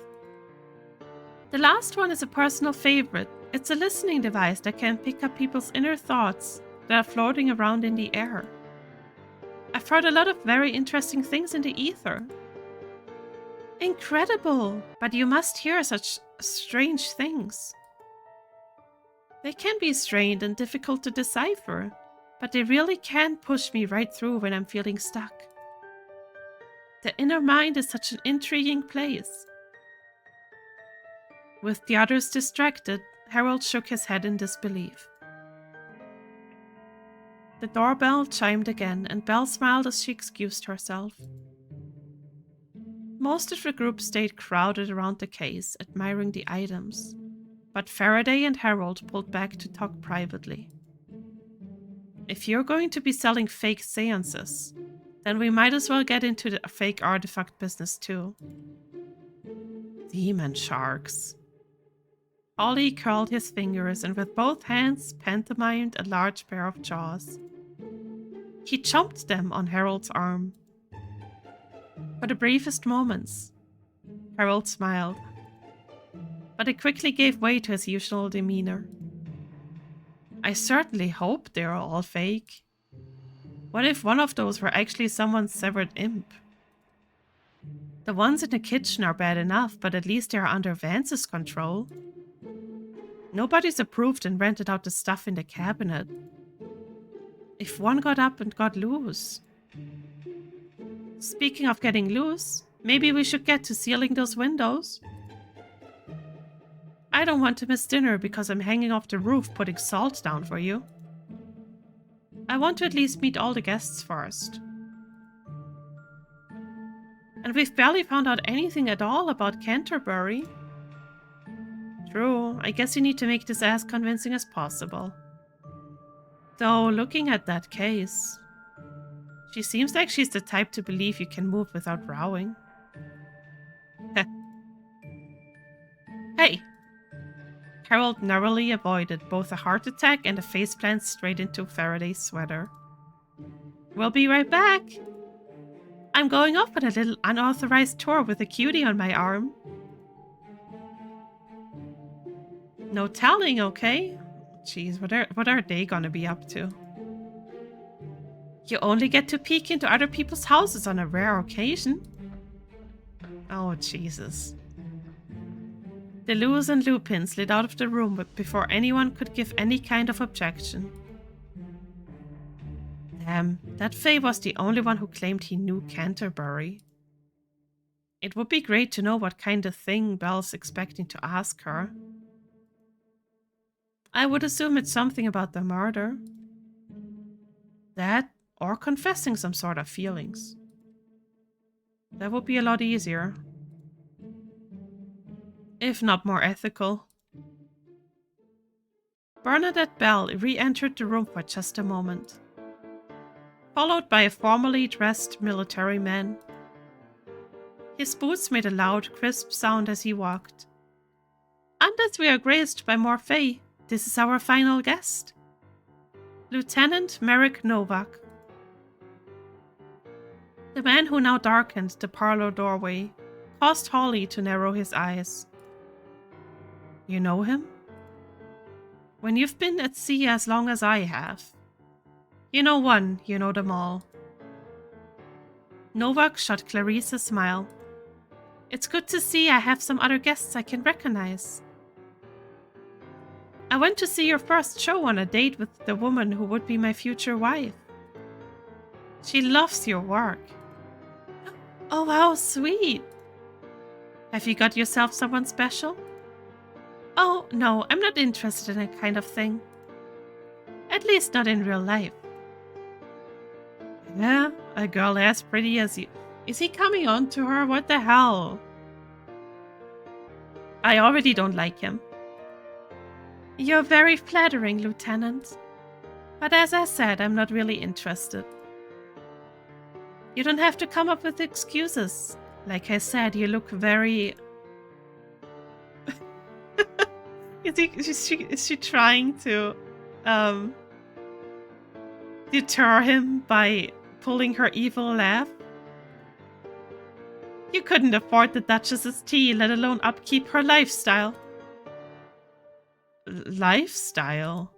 The last one is a personal favorite. It's a listening device that can pick up people's inner thoughts that are floating around in the air. I've heard a lot of very interesting things in the ether. Incredible! But you must hear such strange things. They can be strained and difficult to decipher, but they really can push me right through when I'm feeling stuck. The inner mind is such an intriguing place. With the others distracted, Harold shook his head in disbelief. The doorbell chimed again, and Belle smiled as she excused herself. Most of the group stayed crowded around the case, admiring the items, but Faraday and Harold pulled back to talk privately. If you're going to be selling fake seances, then we might as well get into the fake artifact business too. Demon sharks. Ollie curled his fingers and with both hands pantomimed a large pair of jaws. He chomped them on Harold's arm. For the briefest moments, Harold smiled, but it quickly gave way to his usual demeanor. I certainly hope they're all fake. What if one of those were actually someone's severed imp? The ones in the kitchen are bad enough, but at least they are under Vance's control. Nobody's approved and rented out the stuff in the cabinet. If one got up and got loose... Speaking of getting loose, maybe we should get to sealing those windows. I don't want to miss dinner because I'm hanging off the roof putting salt down for you. I want to at least meet all the guests first. And we've barely found out anything at all about Canterbury. True, I guess you need to make this as convincing as possible. Though, looking at that case, she seems like she's the type to believe you can move without rowing. Hey! Harold narrowly avoided both a heart attack and a faceplant straight into Faraday's sweater. We'll be right back! I'm going off on a little unauthorized tour with a cutie on my arm. No telling, okay? Jeez, what are they gonna be up to? You only get to peek into other people's houses on a rare occasion. Oh, Jesus. DeLus and Lupine slid out of the room before anyone could give any kind of objection. Damn, that Fae was the only one who claimed he knew Canterbury. It would be great to know what kind of thing Belle's expecting to ask her. I would assume it's something about the murder. That, or confessing some sort of feelings. That would be a lot easier. If not more ethical. Bernadette Bell re-entered the room for just a moment, followed by a formally dressed military man. His boots made a loud, crisp sound as he walked. Unless we are graced by more Fae, this is our final guest. Lieutenant Merrick Nowak. The man who now darkened the parlor doorway caused Holly to narrow his eyes. You know him? When you've been at sea as long as I have, you know one, you know them all. Nowak shot Clarice a smile. It's good to see I have some other guests I can recognize. I went to see your first show on a date with the woman who would be my future wife. She loves your work. Oh, how sweet. Have you got yourself someone special? Oh, no, I'm not interested in that kind of thing. At least not in real life. Yeah, a girl as pretty as you. Is he coming on to her? What the hell? I already don't like him. You're very flattering, Lieutenant. But as I said, I'm not really interested. You don't have to come up with excuses. Like I said, you look very... Is she trying to deter him by pulling her evil laugh? You couldn't afford the Duchess's tea, let alone upkeep her lifestyle. Lifestyle?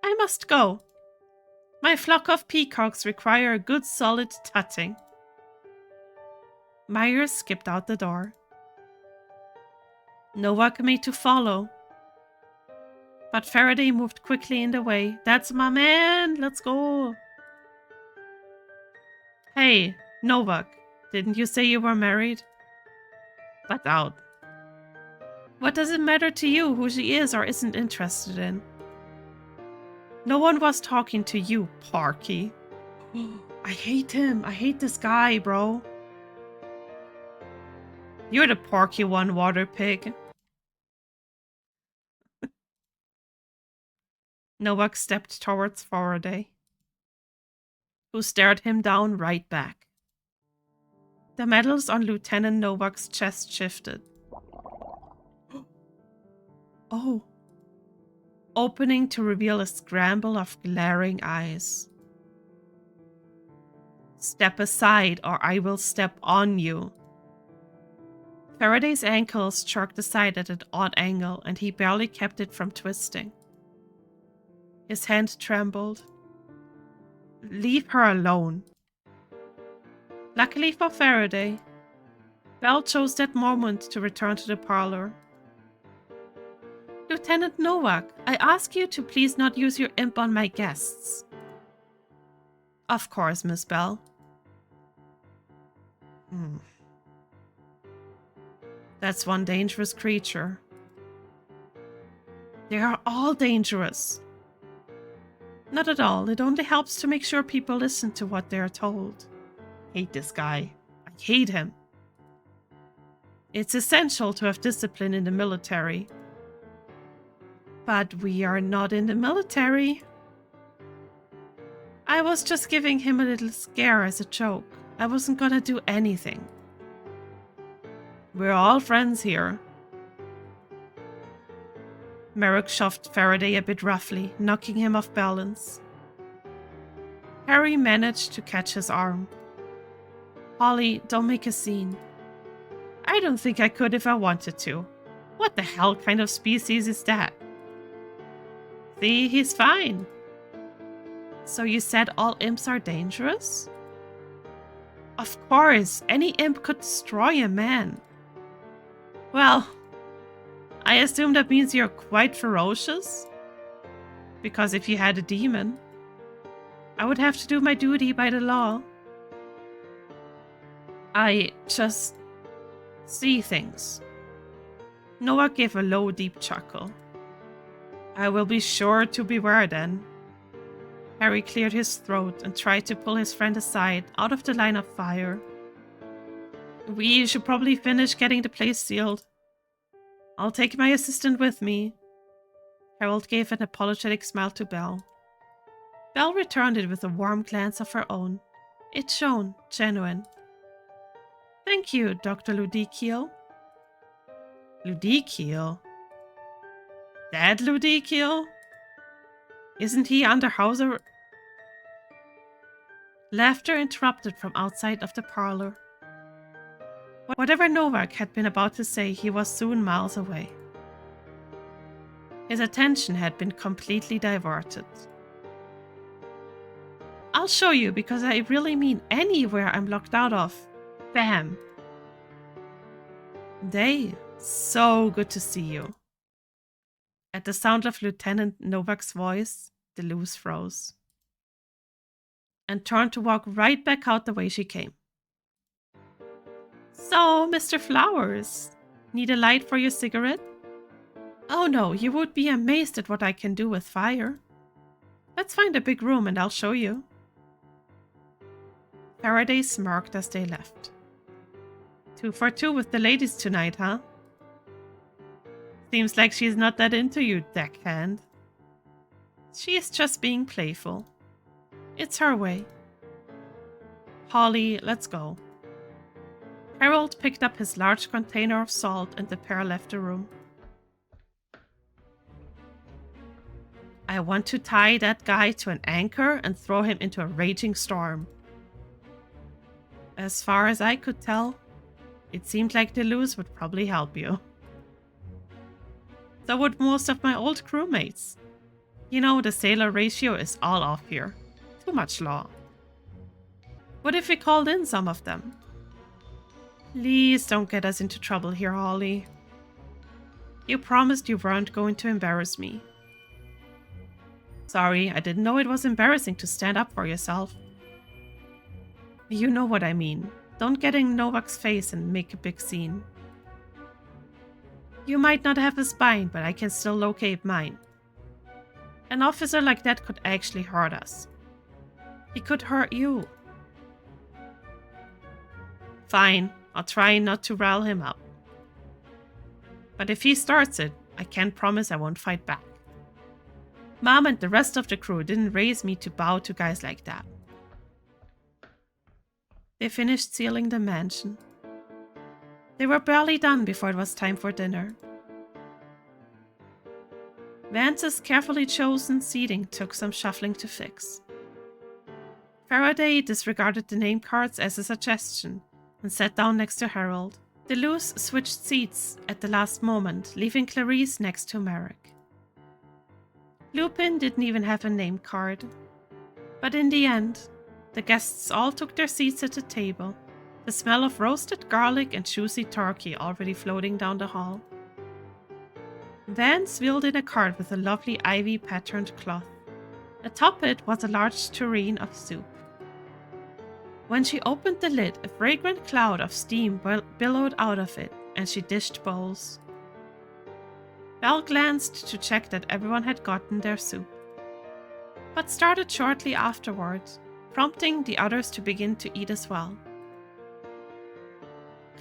I must go. My flock of peacocks require a good solid tutting. Myers skipped out the door. Nowak made to follow. But Faraday moved quickly in the way. That's my man! Let's go! Hey, Nowak, didn't you say you were married? Butt out. What does it matter to you who she is or isn't interested in? No one was talking to you, Parky. I hate him. I hate this guy, bro. You're the porky one, water pig. Nowak stepped towards Faraday, who stared him down right back. The medals on Lieutenant Nowak's chest shifted. Oh. Opening to reveal a scramble of glaring eyes. Step aside or I will step on you. Faraday's ankles jerked aside at an odd angle and he barely kept it from twisting. His hand trembled. Leave her alone. Luckily for Faraday, Belle chose that moment to return to the parlor. Lieutenant Nowak, I ask you to please not use your imp on my guests. Of course, Miss Belle. That's one dangerous creature. They are all dangerous. Not at all. It only helps to make sure people listen to what they are told. Hate this guy. I hate him. It's essential to have discipline in the military. But we are not in the military. I was just giving him a little scare as a joke. I wasn't gonna do anything. We're all friends here. Merrick shoved Faraday a bit roughly, knocking him off balance. Harry managed to catch his arm. Holly, don't make a scene. I don't think I could if I wanted to. What the hell kind of species is that? See, he's fine. So you said all imps are dangerous? Of course, any imp could destroy a man. Well, I assume that means you're quite ferocious? Because if you had a demon, I would have to do my duty by the law. I just see things. Nowak gave a low, deep chuckle. I will be sure to beware then. Harry cleared his throat and tried to pull his friend aside, out of the line of fire. We should probably finish getting the place sealed. I'll take my assistant with me. Harold gave an apologetic smile to Belle. Belle returned it with a warm glance of her own. It shone genuine. Thank you, Dr. Ludicael. Ludicael? That Ludicael? Isn't he under house arrest? Laughter interrupted from outside of the parlor. Whatever Nowak had been about to say, he was soon miles away. His attention had been completely diverted. I'll show you, because I really mean anywhere I'm locked out of. Bam! Dea, so good to see you. At the sound of Lieutenant Nowak's voice, DeLus froze and turned to walk right back out the way she came. So, Mr. Flowers, need a light for your cigarette? Oh no, you would be amazed at what I can do with fire. Let's find a big room and I'll show you. Faraday smirked as they left. 2 for 2 with the ladies tonight, huh? Seems like she's not that into you, deckhand. She is just being playful. It's her way. Holly, let's go. Harold picked up his large container of salt and the pair left the room. I want to tie that guy to an anchor and throw him into a raging storm. As far as I could tell, it seemed like DeLus would probably help you. So would most of my old crewmates. You know, the sailor ratio is all off here. Too much law. What if we called in some of them? Please don't get us into trouble here, Holly. You promised you weren't going to embarrass me. Sorry, I didn't know it was embarrassing to stand up for yourself. You know what I mean. Don't get in Nowak's face and make a big scene. You might not have a spine, but I can still locate mine. An officer like that could actually hurt us. He could hurt you. Fine, I'll try not to rile him up. But if he starts it, I can't promise I won't fight back. Mom and the rest of the crew didn't raise me to bow to guys like that. They finished sealing the mansion. They were barely done before it was time for dinner. Vance's carefully chosen seating took some shuffling to fix. Faraday disregarded the name cards as a suggestion and sat down next to Harold. DeLus switched seats at the last moment, leaving Clarice next to Merrick. Lupine didn't even have a name card. But in the end, the guests all took their seats at the table, the smell of roasted garlic and juicy turkey already floating down the hall. Vance wheeled in a cart with a lovely ivy-patterned cloth. Atop it was a large tureen of soup. When she opened the lid, a fragrant cloud of steam billowed out of it, and she dished bowls. Belle glanced to check that everyone had gotten their soup, but started shortly afterward, prompting the others to begin to eat as well.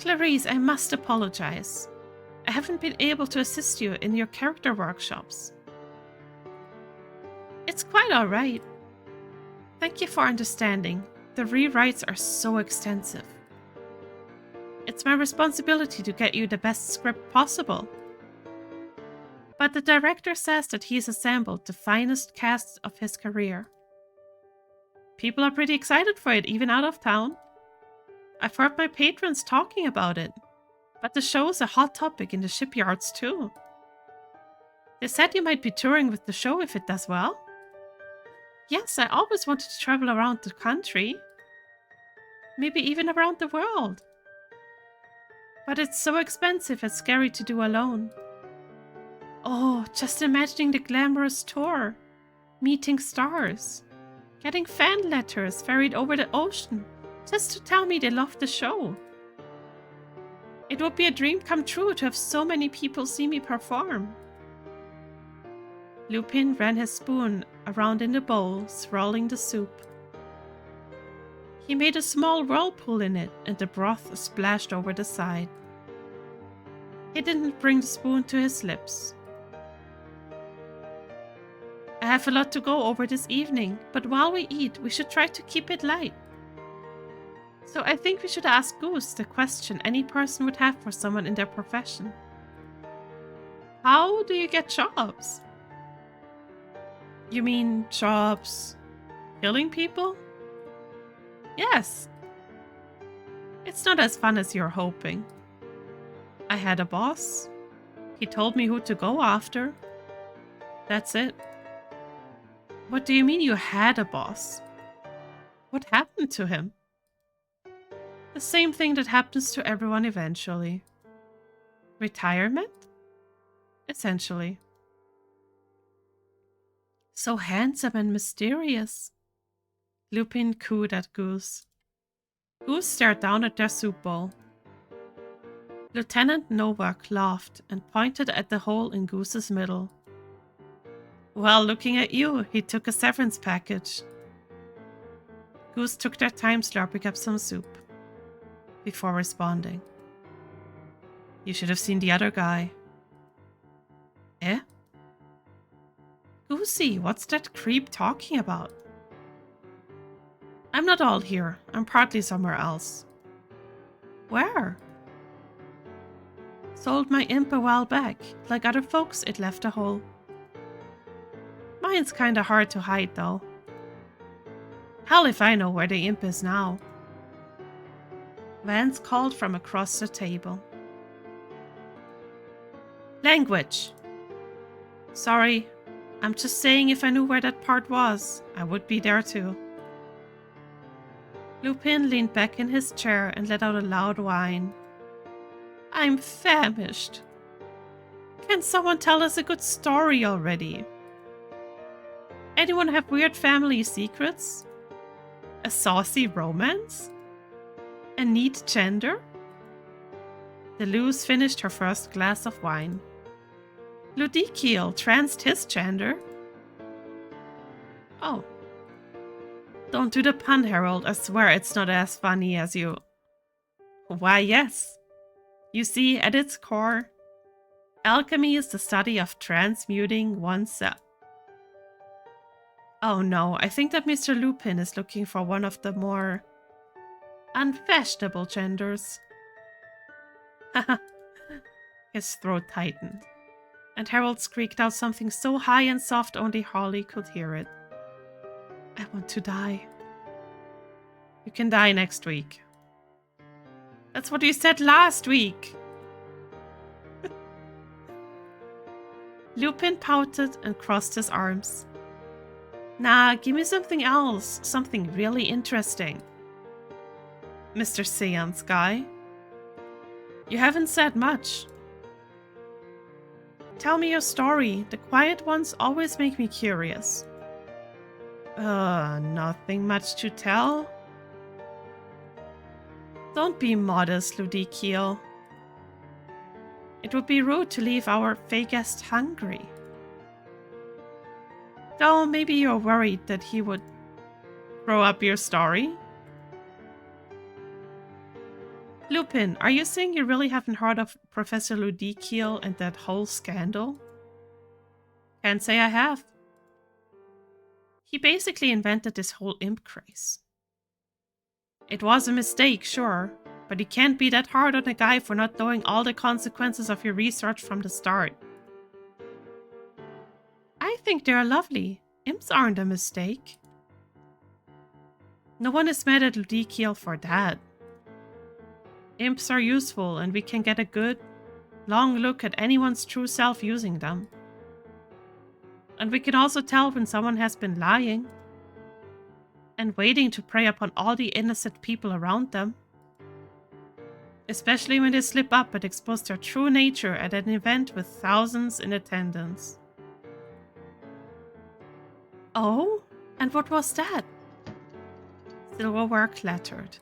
Clarice, I must apologize. I haven't been able to assist you in your character workshops. It's quite all right. Thank you for understanding. The rewrites are so extensive. It's my responsibility to get you the best script possible. But the director says that he's assembled the finest cast of his career. People are pretty excited for it, even out of town. I've heard my patrons talking about it, but the show is a hot topic in the shipyards too. They said you might be touring with the show if it does well. Yes, I always wanted to travel around the country. Maybe even around the world. But it's so expensive and scary to do alone. Oh, just imagining the glamorous tour. Meeting stars. Getting fan letters ferried over the ocean just to tell me they loved the show. It would be a dream come true to have so many people see me perform. Lupine ran his spoon around in the bowl, swirling the soup. He made a small whirlpool in it, and the broth splashed over the side. He didn't bring the spoon to his lips. I have a lot to go over this evening, but while we eat, we should try to keep it light. So I think we should ask Goose the question any person would have for someone in their profession. How do you get jobs? You mean jobs killing people? Yes. It's not as fun as you're hoping. I had a boss. He told me who to go after. That's it. What do you mean you had a boss? What happened to him? The same thing that happens to everyone eventually. Retirement? Essentially. So handsome and mysterious. Lupine cooed at Goose. Goose stared down at their soup bowl. Lieutenant Nowak laughed and pointed at the hole in Goose's middle. Well, looking at you, he took a severance package. Goose took their time slurping up some soup before responding. You should have seen the other guy. Eh? Goosey, what's that creep talking about? I'm not all here. I'm partly somewhere else. Where? Sold my imp a while back. Like other folks, it left a hole. Mine's kinda hard to hide, though. Hell if I know where the imp is now. Vance called from across the table. Language! Sorry, I'm just saying if I knew where that part was, I would be there too. Lupine leaned back in his chair and let out a loud whine. I'm famished. Can someone tell us a good story already? Anyone have weird family secrets? A saucy romance? A neat gender? DeLus finished her first glass of wine. Ludicael tranced his gender. Oh. Don't do the pun, Harold. I swear it's not as funny as you... Why, yes. You see, at its core, alchemy is the study of transmuting oneself. Oh no, I think that Mr. Lupine is looking for one of the more unfashionable genders. Haha. His throat tightened, and Harold squeaked out something so high and soft only Holly could hear it. I want to die. You can die next week. That's what you said last week. Lupine pouted and crossed his arms. Nah, give me something else. Something really interesting. Mr. Seance Guy. You haven't said much. Tell me your story. The quiet ones always make me curious. Nothing much to tell. Don't be modest, Ludicael. It would be rude to leave our fey guest hungry. Though maybe you're worried that he would throw up your story? Lupine, are you saying you really haven't heard of Professor Ludicael and that whole scandal? Can't say I have. He basically invented this whole imp craze. It was a mistake, sure, but you can't be that hard on a guy for not knowing all the consequences of your research from the start. I think they're lovely. Imps aren't a mistake. No one is mad at Ludicael for that. Imps are useful and we can get a good, long look at anyone's true self using them. And we can also tell when someone has been lying and waiting to prey upon all the innocent people around them. Especially when they slip up and expose their true nature at an event with thousands in attendance. Oh? And what was that? Silverware clattered.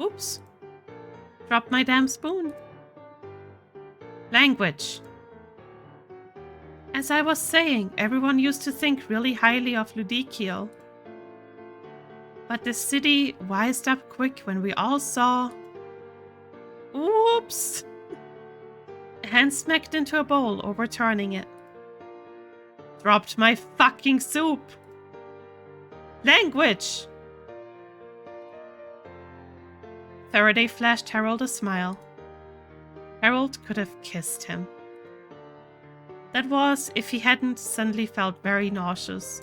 Oops. Dropped my damn spoon. Language. As I was saying, everyone used to think really highly of Ludicael. But the city wised up quick when we all saw... Oops! A hand smacked into a bowl, overturning it. Dropped my fucking soup! Language! Faraday flashed Harold a smile. Harold could have kissed him. That was, if he hadn't suddenly felt very nauseous.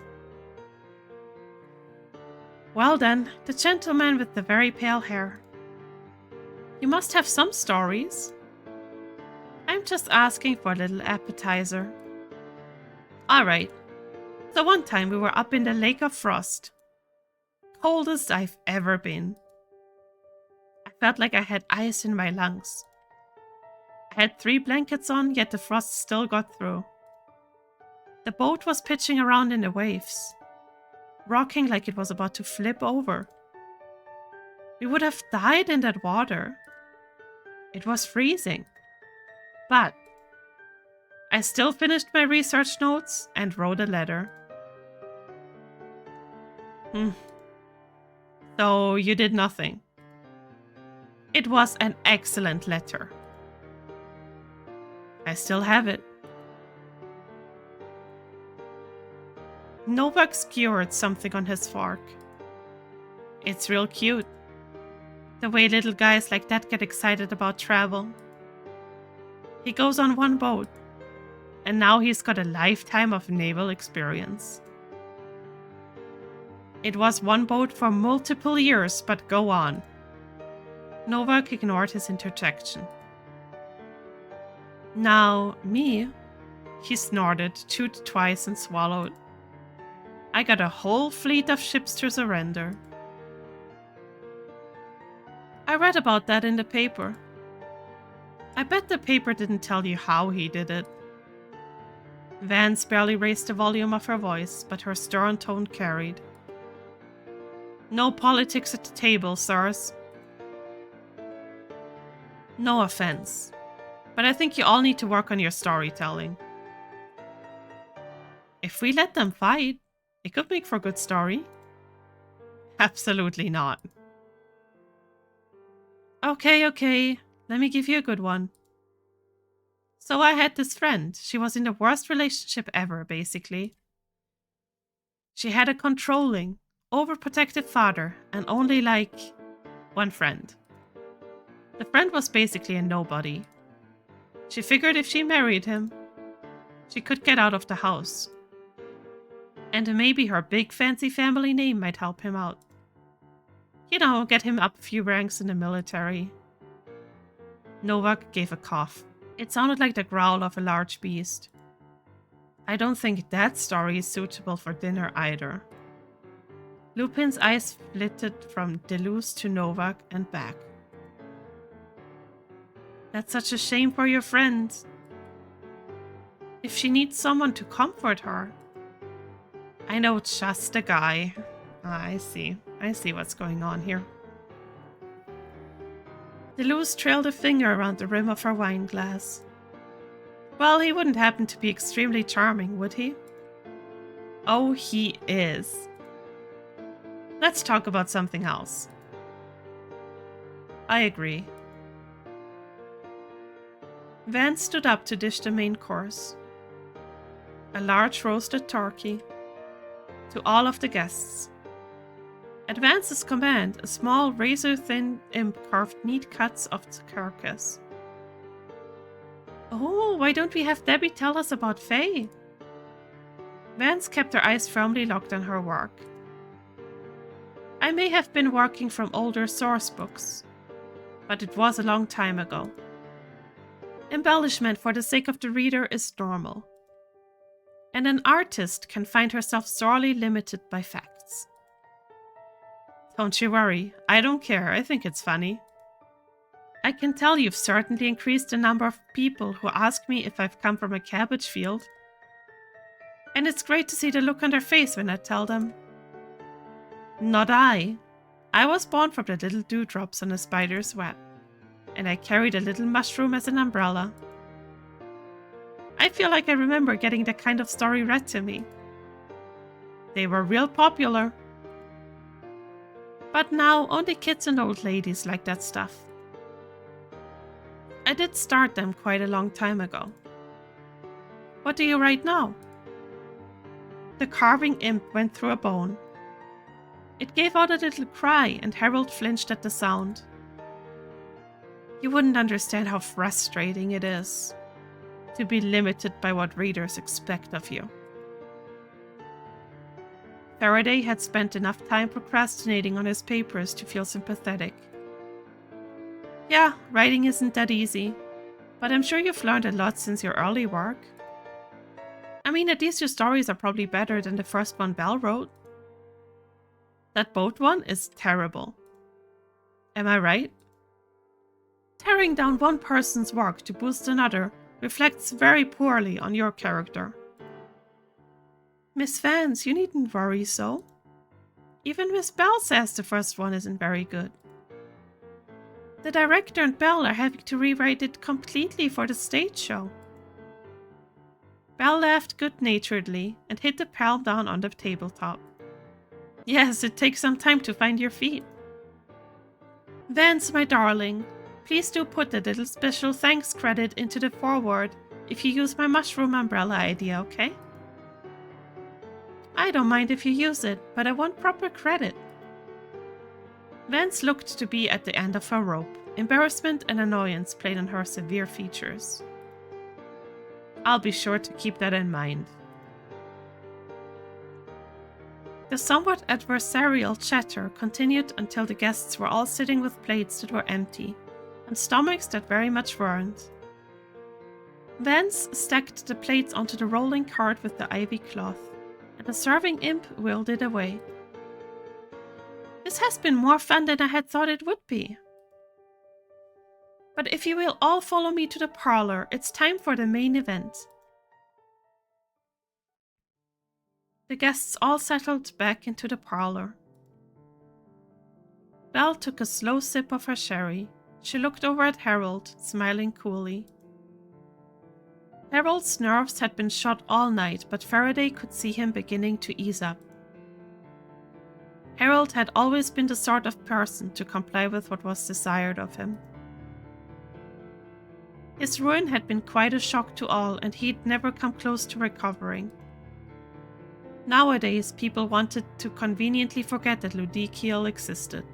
Well then, the gentleman with the very pale hair. You must have some stories. I'm just asking for a little appetizer. Alright. So one time we were up in the Lake of Frost. Coldest I've ever been. I felt like I had ice in my lungs. I had 3 blankets on, yet the frost still got through. The boat was pitching around in the waves, rocking like it was about to flip over. We would have died in that water. It was freezing. But I still finished my research notes and wrote a letter. So you did nothing. It was an excellent letter. I still have it. Nowak skewered something on his fork. It's real cute. The way little guys like that get excited about travel. He goes on one boat, and now he's got a lifetime of naval experience. It was one boat for multiple years, but go on. Nowak ignored his interjection. Now, me, he snorted, chewed twice and swallowed. I got a whole fleet of ships to surrender. I read about that in the paper. I bet the paper didn't tell you how he did it. Vance barely raised the volume of her voice, but her stern tone carried. No politics at the table, sirs. No offense, but I think you all need to work on your storytelling. If we let them fight, it could make for a good story. Absolutely not. Okay, let me give you a good one. So I had this friend. She was in the worst relationship ever, basically. She had a controlling, overprotective father and only, one friend. The friend was basically a nobody. She figured if she married him, she could get out of the house. And maybe her big fancy family name might help him out. You know, get him up a few ranks in the military. Nowak gave a cough. It sounded like the growl of a large beast. I don't think that story is suitable for dinner either. Lupine's eyes flitted from DeLus to Nowak and back. That's such a shame for your friend. If she needs someone to comfort her. I know just a guy. I see what's going on here. DeLus trailed a finger around the rim of her wine glass. Well, he wouldn't happen to be extremely charming, would he? Oh, he is. Let's talk about something else. I agree. Vance stood up to dish the main course. A large roasted turkey. To all of the guests. At Vance's command, a small razor-thin imp carved neat cuts of the carcass. Oh, why don't we have Debbie tell us about Faye? Vance kept her eyes firmly locked on her work. I may have been working from older source books, but it was a long time ago. Embellishment for the sake of the reader is normal, and an artist can find herself sorely limited by facts. Don't you worry, I don't care, I think it's funny. I can tell you've certainly increased the number of people who ask me if I've come from a cabbage field. And it's great to see the look on their face when I tell them. Not I. I was born from the little dewdrops on a spider's web, and I carried a little mushroom as an umbrella. I feel like I remember getting that kind of story read to me. They were real popular. But now only kids and old ladies like that stuff. I did start them quite a long time ago. What do you write now? The carving imp went through a bone. It gave out a little cry, and Harold flinched at the sound. You wouldn't understand how frustrating it is to be limited by what readers expect of you. Faraday had spent enough time procrastinating on his papers to feel sympathetic. Yeah, writing isn't that easy, but I'm sure you've learned a lot since your early work. I mean, at least your stories are probably better than the first one Belle wrote. That boat one is terrible. Am I right? Tearing down one person's work to boost another reflects very poorly on your character. Miss Vance, you needn't worry so. Even Miss Belle says the first one isn't very good. The director and Belle are having to rewrite it completely for the stage show. Belle laughed good-naturedly and hit the palm down on the tabletop. Yes, it takes some time to find your feet. Vance, my darling, please do put a little special thanks credit into the foreword if you use my mushroom umbrella idea, okay? I don't mind if you use it, but I want proper credit. Vance looked to be at the end of her rope. Embarrassment and annoyance played on her severe features. I'll be sure to keep that in mind. The somewhat adversarial chatter continued until the guests were all sitting with plates that were empty, and stomachs that very much weren't. Vance stacked the plates onto the rolling cart with the ivy cloth, and the serving imp wheeled it away. This has been more fun than I had thought it would be. But if you will all follow me to the parlor, it's time for the main event. The guests all settled back into the parlor. Belle took a slow sip of her sherry. She looked over at Harold, smiling coolly. Harold's nerves had been shot all night, but Faraday could see him beginning to ease up. Harold had always been the sort of person to comply with what was desired of him. His ruin had been quite a shock to all, and he'd never come close to recovering. Nowadays, people wanted to conveniently forget that Ludicael existed.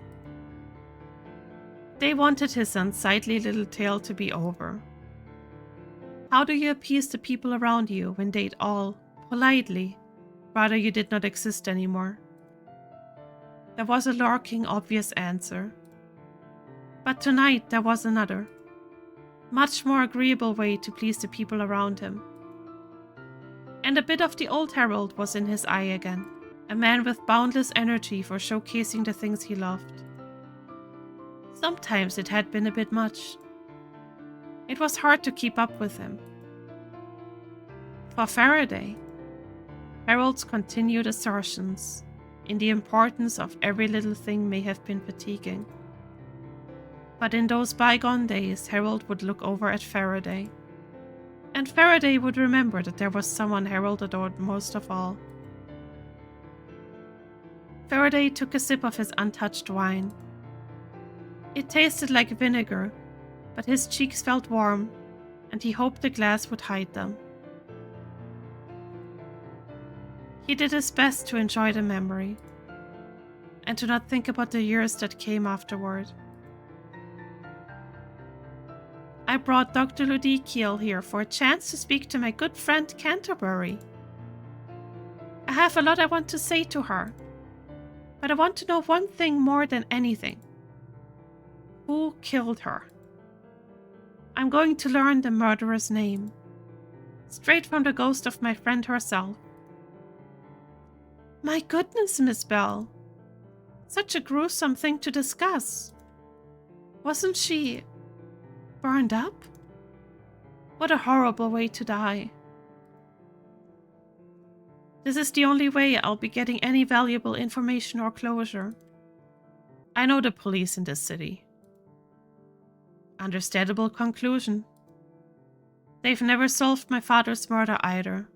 They wanted his unsightly little tale to be over. How do you appease the people around you when they'd all, politely, rather you did not exist anymore? There was a lurking, obvious answer. But tonight there was another, much more agreeable way to please the people around him. And a bit of the old Harold was in his eye again, a man with boundless energy for showcasing the things he loved. Sometimes it had been a bit much. It was hard to keep up with him. For Faraday, Harold's continued assertions in the importance of every little thing may have been fatiguing. But in those bygone days, Harold would look over at Faraday. And Faraday would remember that there was someone Harold adored most of all. Faraday took a sip of his untouched wine. It tasted like vinegar, but his cheeks felt warm, and he hoped the glass would hide them. He did his best to enjoy the memory, and to not think about the years that came afterward. I brought Dr. Ludicael here for a chance to speak to my good friend Canterbury. I have a lot I want to say to her, but I want to know one thing more than anything. Who killed her? I'm going to learn the murderer's name, straight from the ghost of my friend herself. My goodness, Miss Bell. Such a gruesome thing to discuss. Wasn't she burned up? What a horrible way to die. This is the only way I'll be getting any valuable information or closure. I know the police in this city. Understandable conclusion. They've never solved my father's murder either.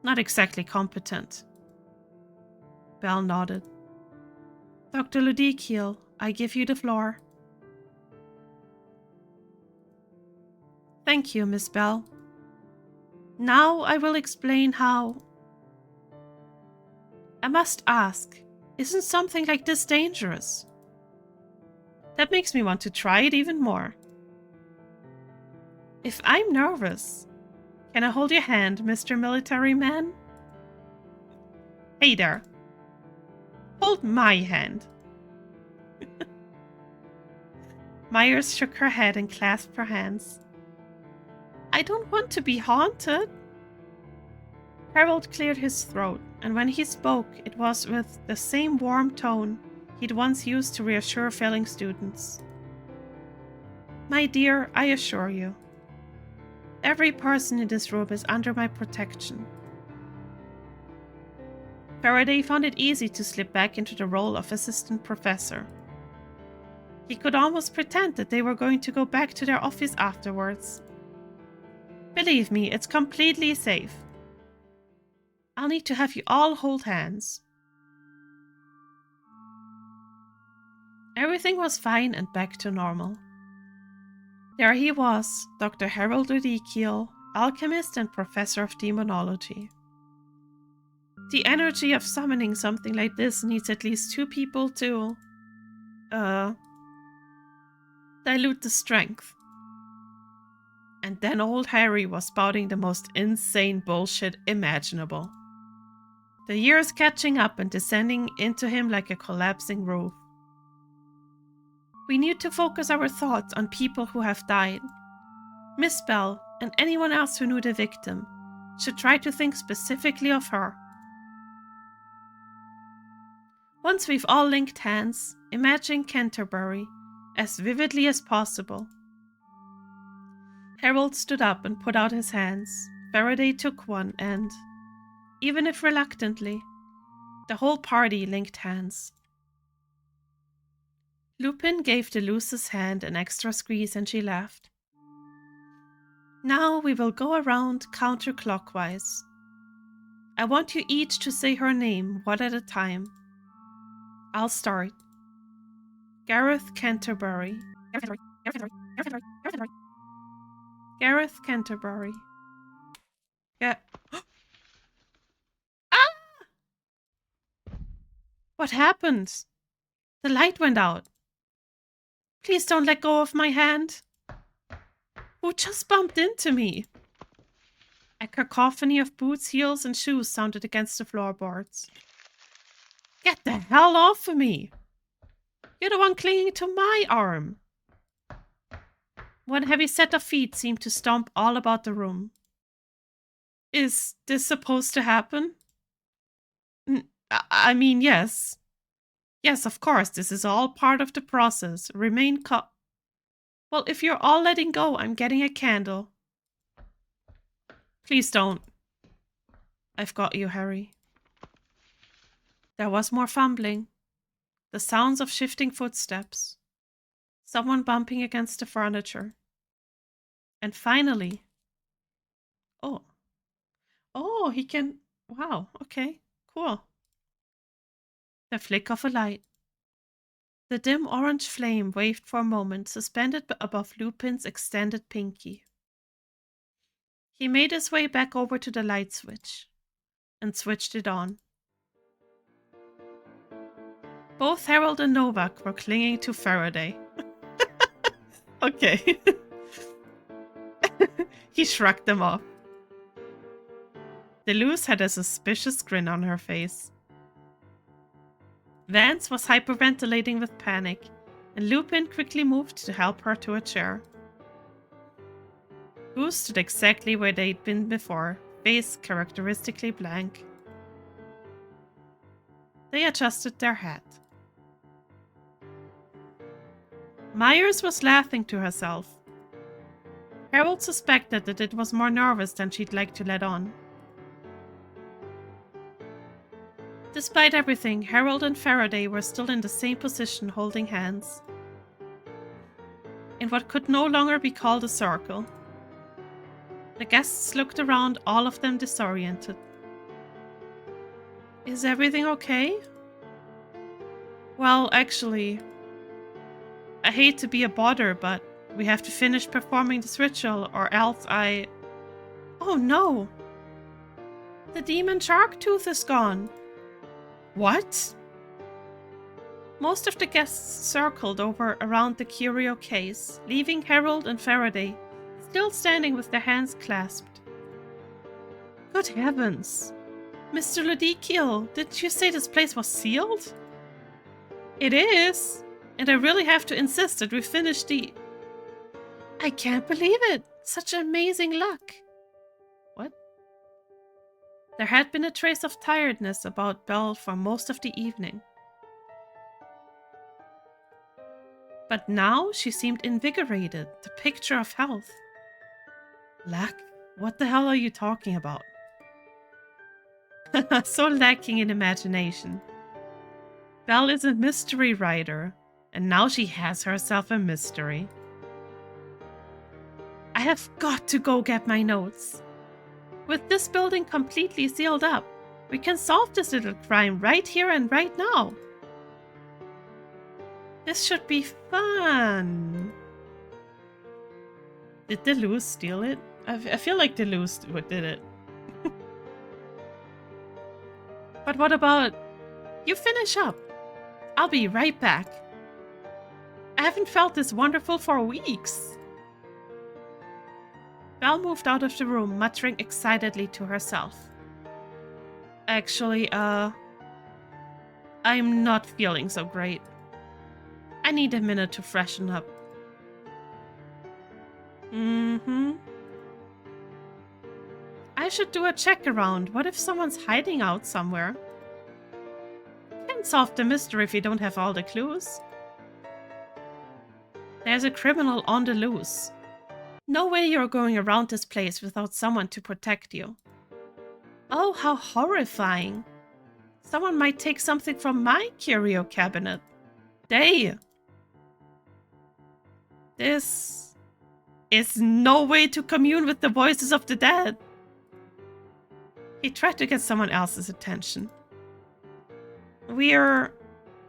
Not exactly competent. Bell nodded. Dr. Ludicael, I give you the floor. Thank you, Miss Bell. Now I will explain how. I must ask, isn't something like this dangerous? That makes me want to try it even more. If I'm nervous, can I hold your hand, Mr. Military Man? Hey there. Hold my hand. Myers shook her head and clasped her hands. I don't want to be haunted. Harold cleared his throat, and when he spoke, it was with the same warm tone he'd once used to reassure failing students. My dear, I assure you, every person in this room is under my protection. Faraday found it easy to slip back into the role of assistant professor. He could almost pretend that they were going to go back to their office afterwards. Believe me, it's completely safe. I'll need to have you all hold hands. Everything was fine and back to normal. There he was, Dr. Harold Ludicael, alchemist and professor of demonology. The energy of summoning something like this needs at least 2 people to dilute the strength. And then old Harry was spouting the most insane bullshit imaginable. The years catching up and descending into him like a collapsing roof. We need to focus our thoughts on people who have died. Miss Bell and anyone else who knew the victim should try to think specifically of her. Once we've all linked hands, imagine Canterbury as vividly as possible. Harold stood up and put out his hands. Faraday took one and, even if reluctantly, the whole party linked hands. Lupine gave DeLus's hand an extra squeeze and she laughed. Now we will go around counterclockwise. I want you each to say her name one at a time. I'll start. Gareth Canterbury. Gareth Canterbury. Yeah. Ah! What happened? The light went out. Please don't let go of my hand. Who just bumped into me? A cacophony of boots, heels, and shoes sounded against the floorboards. Get the hell off of me! You're the one clinging to my arm. One heavy set of feet seemed to stomp all about the room. Is this supposed to happen? I mean, yes. Yes, of course, this is all part of the process. Remain Well, if you're all letting go, I'm getting a candle. Please don't. I've got you, Harry. There was more fumbling. The sounds of shifting footsteps. Someone bumping against the furniture. And finally... Oh. Oh, he can... Wow, okay, cool. The flick of a light. The dim orange flame waved for a moment, suspended above Lupine's extended pinky. He made his way back over to the light switch and switched it on. Both Harold and Nowak were clinging to Faraday. Okay. He shrugged them off. DeLus had a suspicious grin on her face. Vance was hyperventilating with panic, and Lupine quickly moved to help her to a chair. Goose stood exactly where they'd been before, face characteristically blank. They adjusted their hat. Myers was laughing to herself. Harold suspected that it was more nervous than she'd like to let on. Despite everything, Harold and Faraday were still in the same position, holding hands. In what could no longer be called a circle. The guests looked around, all of them disoriented. Is everything okay? Well, actually, I hate to be a bother, but we have to finish performing this ritual, or else I... Oh no! The demon shark tooth is gone! What? Most of the guests circled over around the curio case, leaving Harold and Faraday still standing with their hands clasped. Good heavens! Mr. Ludicael, didn't you say this place was sealed? It is! And I really have to insist that we finish the... I can't believe it! Such amazing luck! What? There had been a trace of tiredness about Belle for most of the evening. But now she seemed invigorated, the picture of health. Luck? What the hell are you talking about? So lacking in imagination. Belle is a mystery writer, and now she has herself a mystery. I have got to go get my notes. With this building completely sealed up, we can solve this little crime right here and right now. This should be fun. Did DeLus steal it? I feel like DeLus did it. But what about... You finish up. I'll be right back. I haven't felt this wonderful for weeks. Belle moved out of the room, muttering excitedly to herself. Actually, I'm not feeling so great. I need a minute to freshen up. I should do a check around. What if someone's hiding out somewhere? Can't solve the mystery if you don't have all the clues. There's a criminal on the loose. No way you're going around this place without someone to protect you. Oh, how horrifying. Someone might take something from my curio cabinet. Dea! This is no way to commune with the voices of the dead. He tried to get someone else's attention. We're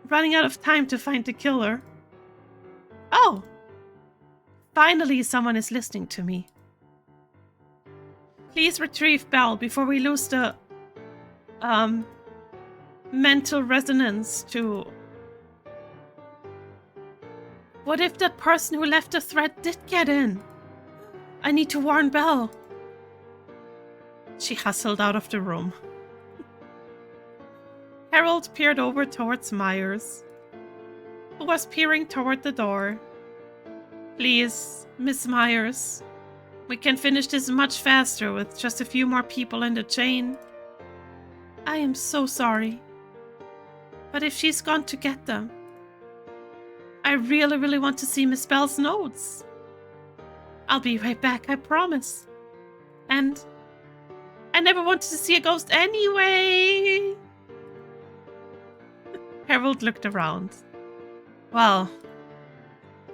running out of time to find the killer. Oh! Finally, someone is listening to me. Please retrieve Belle before we lose the... mental resonance to... What if that person who left the threat did get in? I need to warn Belle. She hustled out of the room. Harold peered over towards Myers, who was peering toward the door. Please, Miss Myers, we can finish this much faster with just a few more people in the chain. I am so sorry. But if she's gone to get them, I really want to see Miss Belle's notes. I'll be right back, I promise. And I never wanted to see a ghost anyway. Harold looked around. Well,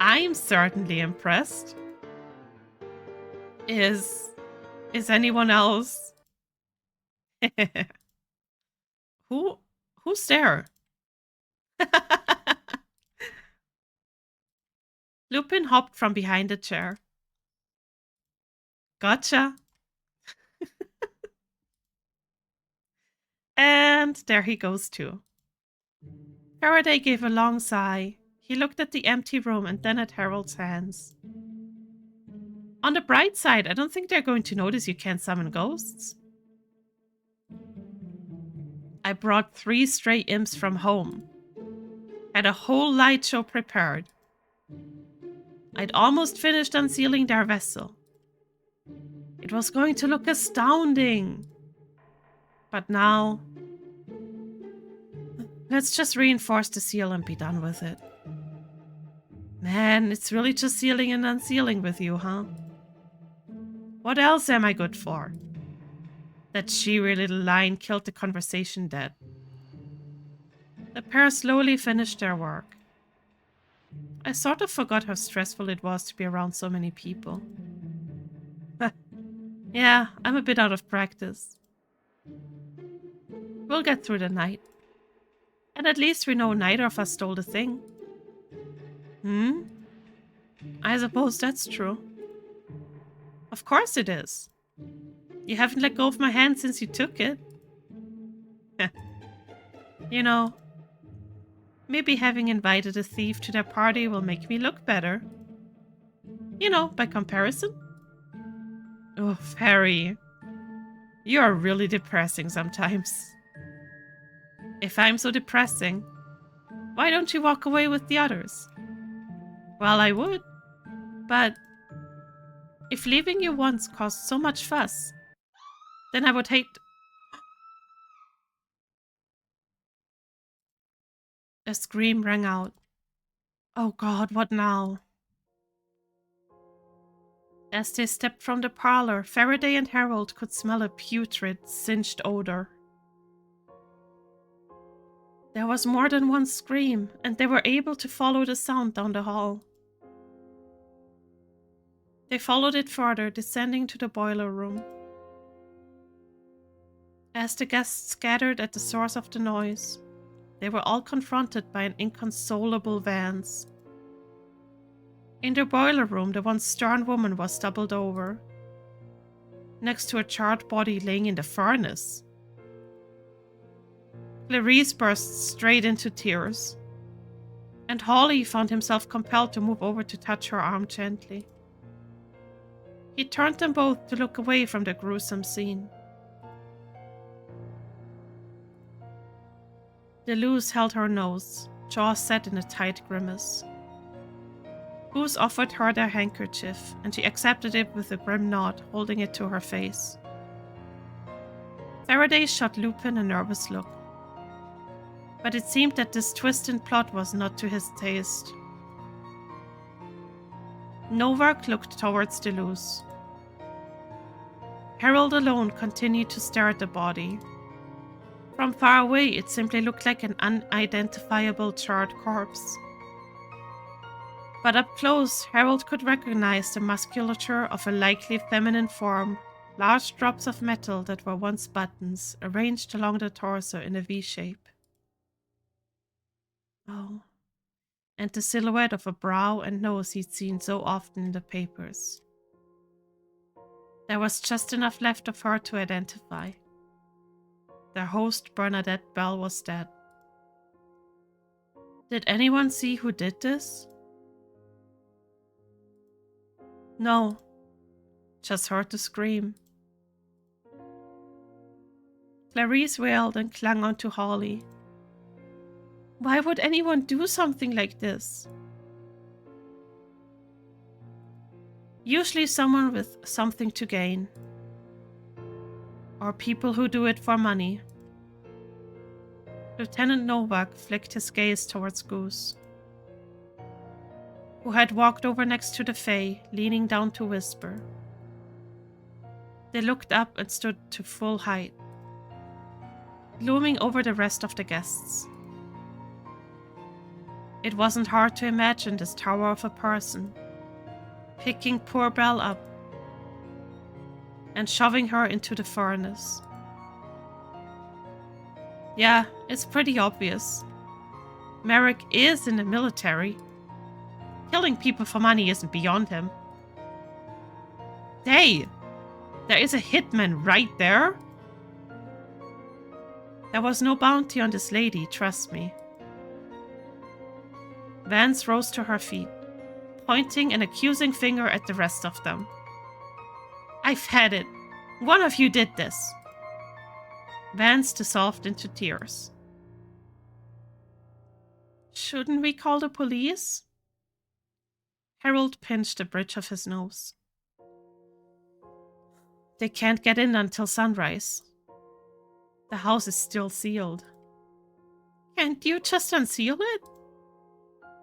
I'm certainly impressed. Is anyone else? Who's there? Lupin hopped from behind the chair. Gotcha. And there he goes too. Faraday gave a long sigh. He looked at the empty room and then at Harold's hands. On the bright side, I don't think they're going to notice you can't summon ghosts. I brought 3 stray imps from home. Had a whole light show prepared. I'd almost finished unsealing their vessel. It was going to look astounding. But now, let's just reinforce the seal and be done with it. Man, it's really just sealing and unsealing with you, huh? What else am I good for? That cheery little line killed the conversation dead. The pair slowly finished their work. I sort of forgot how stressful it was to be around so many people. Yeah, I'm a bit out of practice. We'll get through the night. And at least we know neither of us stole the thing. I suppose that's true. Of course it is. You haven't let go of my hand since you took it. You know, maybe having invited a thief to their party will make me look better. You know, by comparison. Oh, Harry. You are really depressing sometimes. If I'm so depressing, why don't you walk away with the others? Well, I would. But if leaving you once caused so much fuss, then I would hate... A scream rang out. Oh God, what now? As they stepped from the parlor, Faraday and Harold could smell a putrid, singed odor. There was more than one scream, and they were able to follow the sound down the hall. They followed it further, descending to the boiler room. As the guests gathered at the source of the noise, they were all confronted by an inconsolable Vance. In the boiler room, the once stern woman was doubled over, next to a charred body laying in the furnace. Clarice burst straight into tears, and Hawley found himself compelled to move over to touch her arm gently. He turned them both to look away from the gruesome scene. DeLus held her nose, jaw set in a tight grimace. Goose offered her their handkerchief, and she accepted it with a grim nod, holding it to her face. Faraday shot Lupin a nervous look. But it seemed that this twist in plot was not to his taste. Nowak looked towards DeLus. Harold alone continued to stare at the body. From far away, it simply looked like an unidentifiable charred corpse. But up close, Harold could recognize the musculature of a likely feminine form, large drops of metal that were once buttons, arranged along the torso in a V shape. Oh, and the silhouette of a brow and nose he'd seen so often in the papers. There was just enough left of her to identify. Their host, Bernadette Bell, was dead. Did anyone see who did this? No, just heard the scream. Clarice wailed and clung onto Hawley. Why would anyone do something like this? Usually someone with something to gain. Or people who do it for money. Lieutenant Nowak flicked his gaze towards Goose, who had walked over next to the Fae, leaning down to whisper. They looked up and stood to full height, looming over the rest of the guests. It wasn't hard to imagine this tower of a person picking poor Belle up and shoving her into the furnace. Yeah, it's pretty obvious. Merrick is in the military. Killing people for money isn't beyond him. Hey! There is a hitman right there! There was no bounty on this lady, trust me. Vance rose to her feet, pointing an accusing finger at the rest of them. I've had it. One of you did this. Vance dissolved into tears. Shouldn't we call the police? Harold pinched the bridge of his nose. They can't get in until sunrise. The house is still sealed. Can't you just unseal it?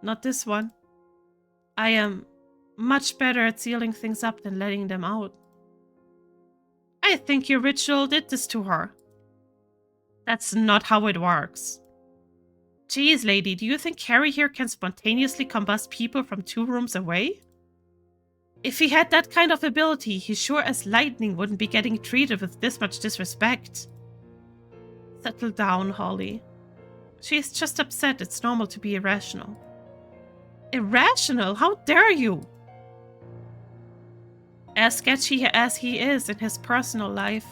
Not this one. I am much better at sealing things up than letting them out. I think your ritual did this to her. That's not how it works. Geez, lady, do you think Harry here can spontaneously combust people from 2 rooms away? If he had that kind of ability, he sure as lightning wouldn't be getting treated with this much disrespect. Settle down, Holly. She's just upset. It's normal to be irrational. Irrational? How dare you? As sketchy as he is in his personal life,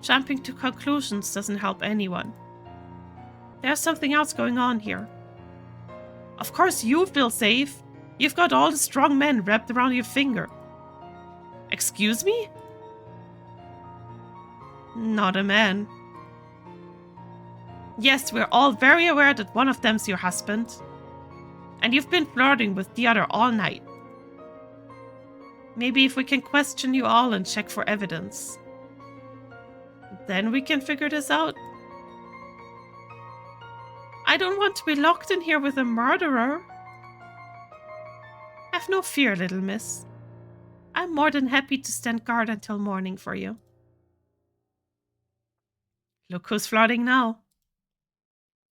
jumping to conclusions doesn't help anyone. There's something else going on here. Of course you feel safe. You've got all the strong men wrapped around your finger. Excuse me? Not a man. Yes, we're all very aware that one of them's your husband. And you've been flirting with the other all night. Maybe if we can question you all and check for evidence. Then we can figure this out. I don't want to be locked in here with a murderer. Have no fear, little miss. I'm more than happy to stand guard until morning for you. Look who's flirting now.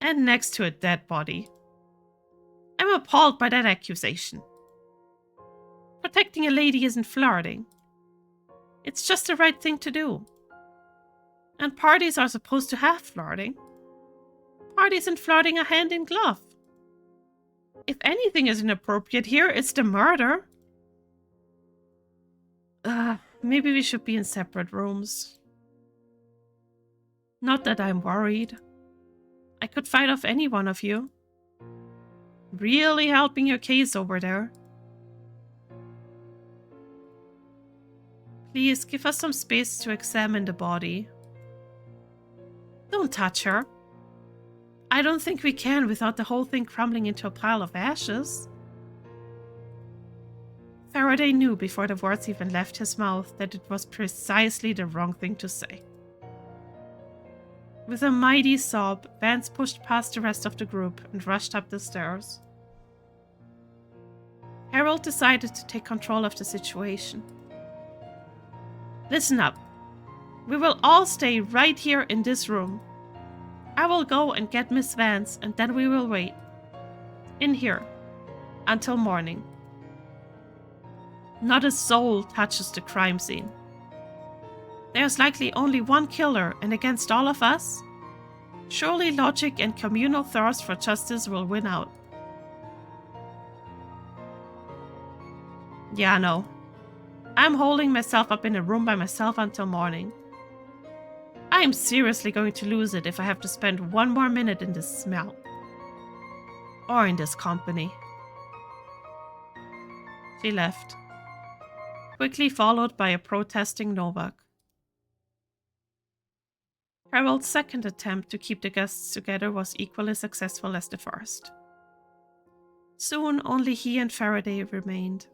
And next to a dead body. I'm appalled by that accusation. Protecting a lady isn't flirting. It's just the right thing to do. And parties are supposed to have flirting. Parties and flirting are hand in glove. If anything is inappropriate here, it's the murder. Maybe we should be in separate rooms. Not that I'm worried. I could fight off any one of you. Really helping your case over there. Please give us some space to examine the body. Don't touch her. I don't think we can without the whole thing crumbling into a pile of ashes. Faraday knew before the words even left his mouth that it was precisely the wrong thing to say. With a mighty sob, Vance pushed past the rest of the group and rushed up the stairs. Harold decided to take control of the situation. Listen up. We will all stay right here in this room. I will go and get Miss Vance, and then we will wait. In here. Until morning. Not a soul touches the crime scene. There's likely only one killer, and against all of us, surely logic and communal thirst for justice will win out. Yeah, no. I'm holding myself up in a room by myself until morning. I'm seriously going to lose it if I have to spend one more minute in this smell. Or in this company. She left, quickly followed by a protesting Nowak. Harold's second attempt to keep the guests together was equally successful as the first. Soon only he and Faraday remained.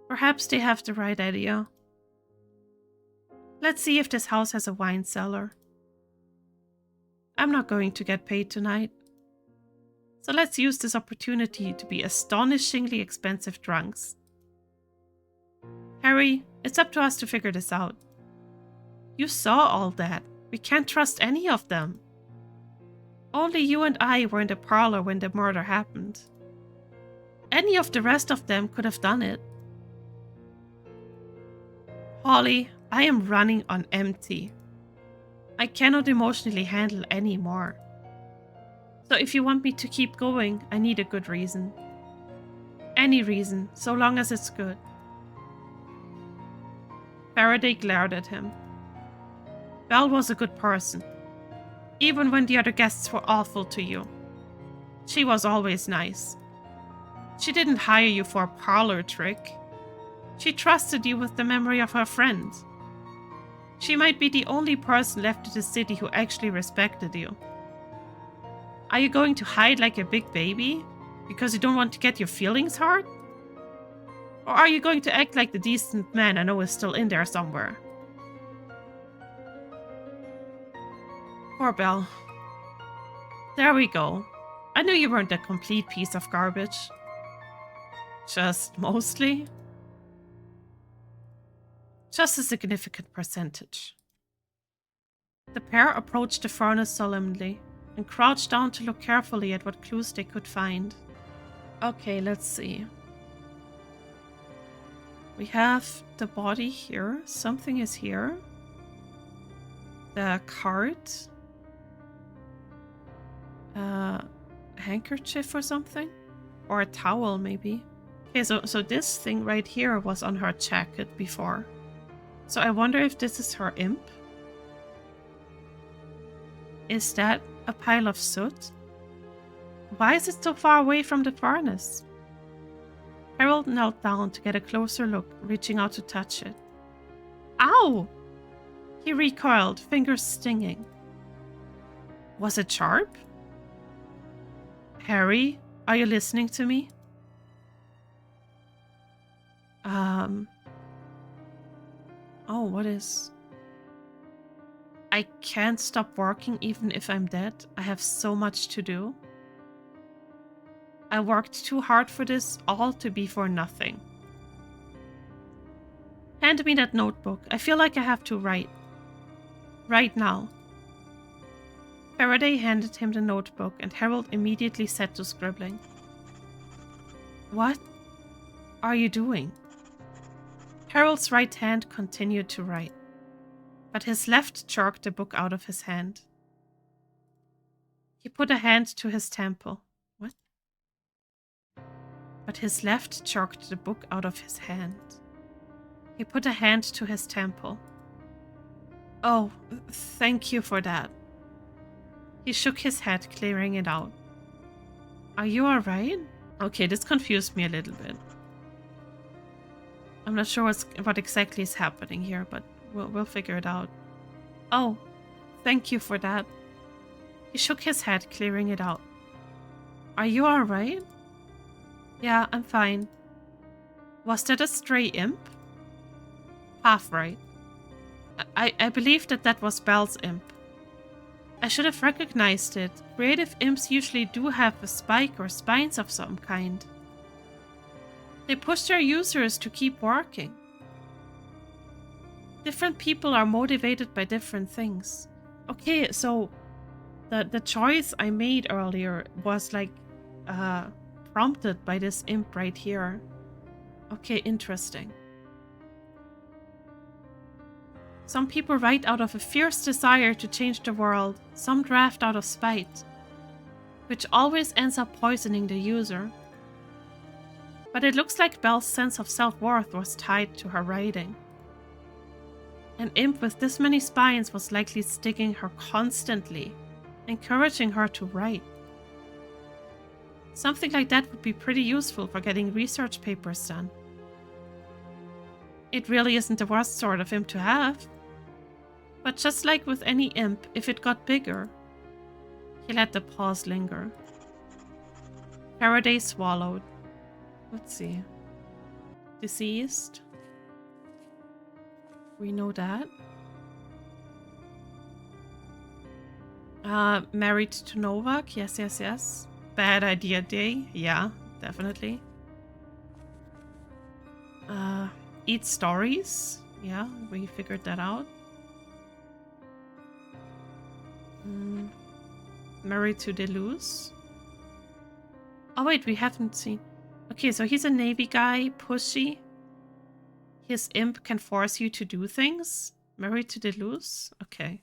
Perhaps they have the right idea. Let's see if this house has a wine cellar. I'm not going to get paid tonight. So let's use this opportunity to be astonishingly expensive drunks. Harry, it's up to us to figure this out. You saw all that. We can't trust any of them. Only you and I were in the parlor when the murder happened. Any of the rest of them could have done it. Holly, I am running on empty. I cannot emotionally handle any more. So if you want me to keep going, I need a good reason. Any reason, so long as it's good. Faraday glared at him. Belle was a good person. Even when the other guests were awful to you. She was always nice. She didn't hire you for a parlor trick. She trusted you with the memory of her friend. She might be the only person left in the city who actually respected you. Are you going to hide like a big baby? Because you don't want to get your feelings hurt? Or are you going to act like the decent man I know is still in there somewhere? Poor Belle. There we go. I knew you weren't a complete piece of garbage. Just mostly? Just a significant percentage. The pair approached the furnace solemnly and crouched down to look carefully at what clues they could find. Okay, let's see. We have the body here. Something is here. The cart. A handkerchief or something? Or a towel, maybe. Okay, so this thing right here was on her jacket before. So I wonder if this is her imp? Is that a pile of soot? Why is it so far away from the furnace? Harold knelt down to get a closer look, reaching out to touch it. Ow! He recoiled, fingers stinging. Was it sharp? Harry, are you listening to me? Oh, what is... I can't stop working even if I'm dead. I have so much to do. I worked too hard for this, all to be for nothing. Hand me that notebook. I feel like I have to write. Right now. Faraday handed him the notebook and Harold immediately set to scribbling. What are you doing? Harold's right hand continued to write, but his left jerked the book out of his hand. He put a hand to his temple. What? But his left jerked the book out of his hand. He put a hand to his temple. Oh, thank you for that. He shook his head, clearing it out. Are you alright? Okay, this confused me a little bit. I'm not sure what exactly is happening here, but we'll figure it out. Oh, thank you for that. He shook his head, clearing it out. Are you alright? Yeah, I'm fine. Was that a stray imp? Half right. I believe that was Belle's imp. I should have recognized it. Creative imps usually do have a spike or spines of some kind. They push their users to keep working. Different people are motivated by different things. Okay, so the choice I made earlier was like prompted by this imp right here. Okay, interesting. Some people write out of a fierce desire to change the world, some draft out of spite, which always ends up poisoning the user. But it looks like Belle's sense of self-worth was tied to her writing. An imp with this many spines was likely stinging her constantly, encouraging her to write. Something like that would be pretty useful for getting research papers done. It really isn't the worst sort of imp to have. But just like with any imp, if it got bigger... He let the pause linger. Faraday swallowed. Let's see. Deceased. We know that. Married to Nowak. Yes. Bad idea day. Yeah, definitely. Eat stories. Yeah, we figured that out. Married to DeLus. Oh wait, we haven't seen. Okay, so he's a Navy guy, pushy. His imp can force you to do things. Married to DeLus? Okay.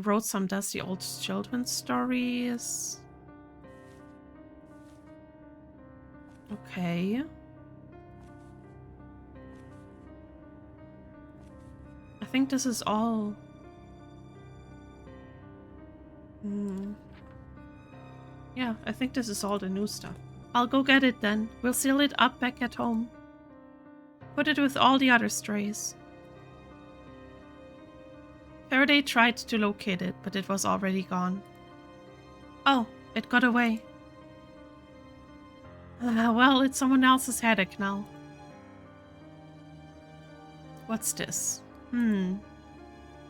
Wrote some dusty old children's stories. Okay. I think this is all. Yeah, I think this is all the new stuff. I'll go get it then. We'll seal it up back at home. Put it with all the other strays. Faraday tried to locate it, but it was already gone. Oh, it got away. Well, it's someone else's headache now. What's this?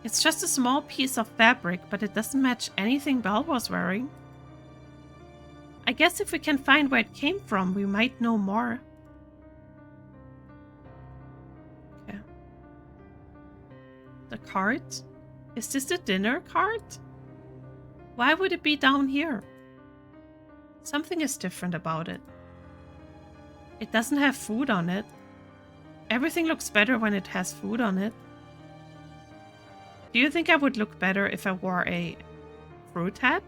It's just a small piece of fabric, but it doesn't match anything Belle was wearing. I guess if we can find where it came from, we might know more. Okay. The cart? Is this the dinner cart? Why would it be down here? Something is different about it. It doesn't have food on it. Everything looks better when it has food on it. Do you think I would look better if I wore a fruit hat?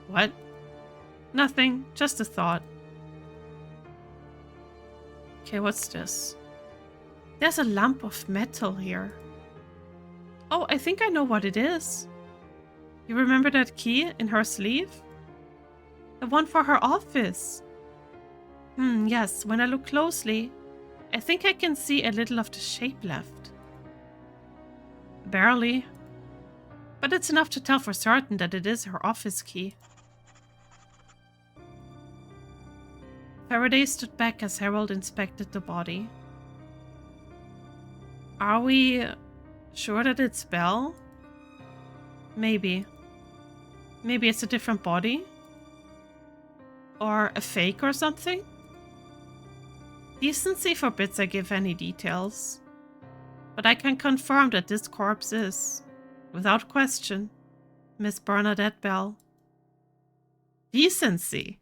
What? Nothing, just a thought. Okay, what's this? There's a lump of metal here. Oh, I think I know what it is. You remember that key in her sleeve? The one for her office. Yes, when I look closely, I think I can see a little of the shape left. Barely. But it's enough to tell for certain that it is her office key. Faraday stood back as Harold inspected the body. Are we sure that it's Belle? Maybe. Maybe it's a different body? Or a fake or something? Decency forbids I give any details. But I can confirm that this corpse is, without question, Miss Bernadette Belle. Decency?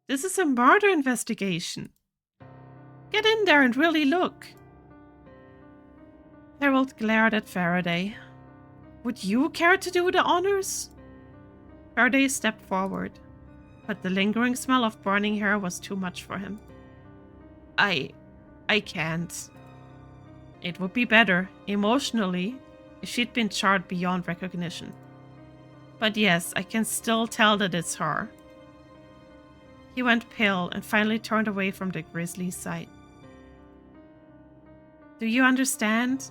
This is a murder investigation. Get in there and really look. Harold glared at Faraday. Would you care to do the honors? Faraday stepped forward, but the lingering smell of burning hair was too much for him. I can't. It would be better, emotionally, if she'd been charred beyond recognition. But yes, I can still tell that it's her. He went pale and finally turned away from the grisly sight. Do you understand?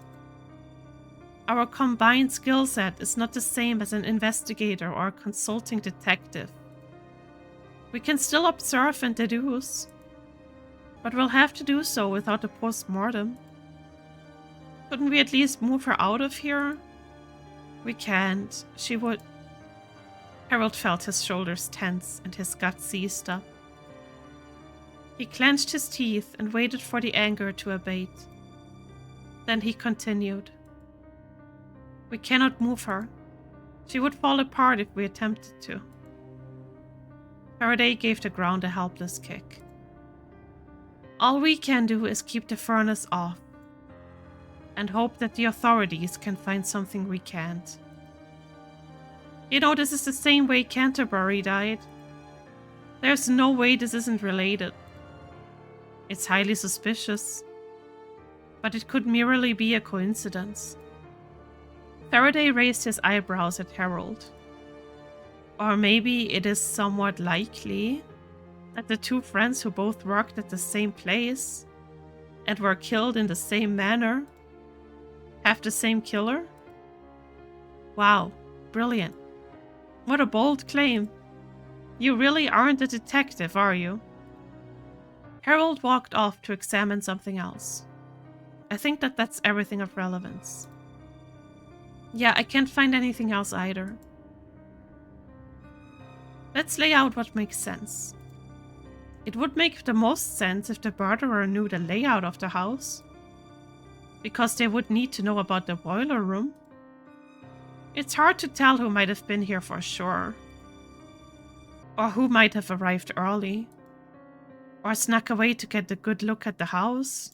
Our combined skill set is not the same as an investigator or a consulting detective. We can still observe and deduce, but we'll have to do so without a post-mortem. Couldn't we at least move her out of here? We can't. She would... Harold felt his shoulders tense and his gut seized up. He clenched his teeth and waited for the anger to abate. Then he continued. We cannot move her. She would fall apart if we attempted to. Faraday gave the ground a helpless kick. All we can do is keep the furnace off and hope that the authorities can find something we can't. You know, this is the same way Canterbury died. There's no way this isn't related. It's highly suspicious, but it could merely be a coincidence. Faraday raised his eyebrows at Harold. Or maybe it is somewhat likely that the two friends who both worked at the same place and were killed in the same manner have the same killer? Wow, brilliant. What a bold claim. You really aren't a detective, are you? Harold walked off to examine something else. I think that's everything of relevance. Yeah, I can't find anything else either. Let's lay out what makes sense. It would make the most sense if the murderer knew the layout of the house, because they would need to know about the boiler room. It's hard to tell who might have been here for sure. Or who might have arrived early. Or snuck away to get a good look at the house.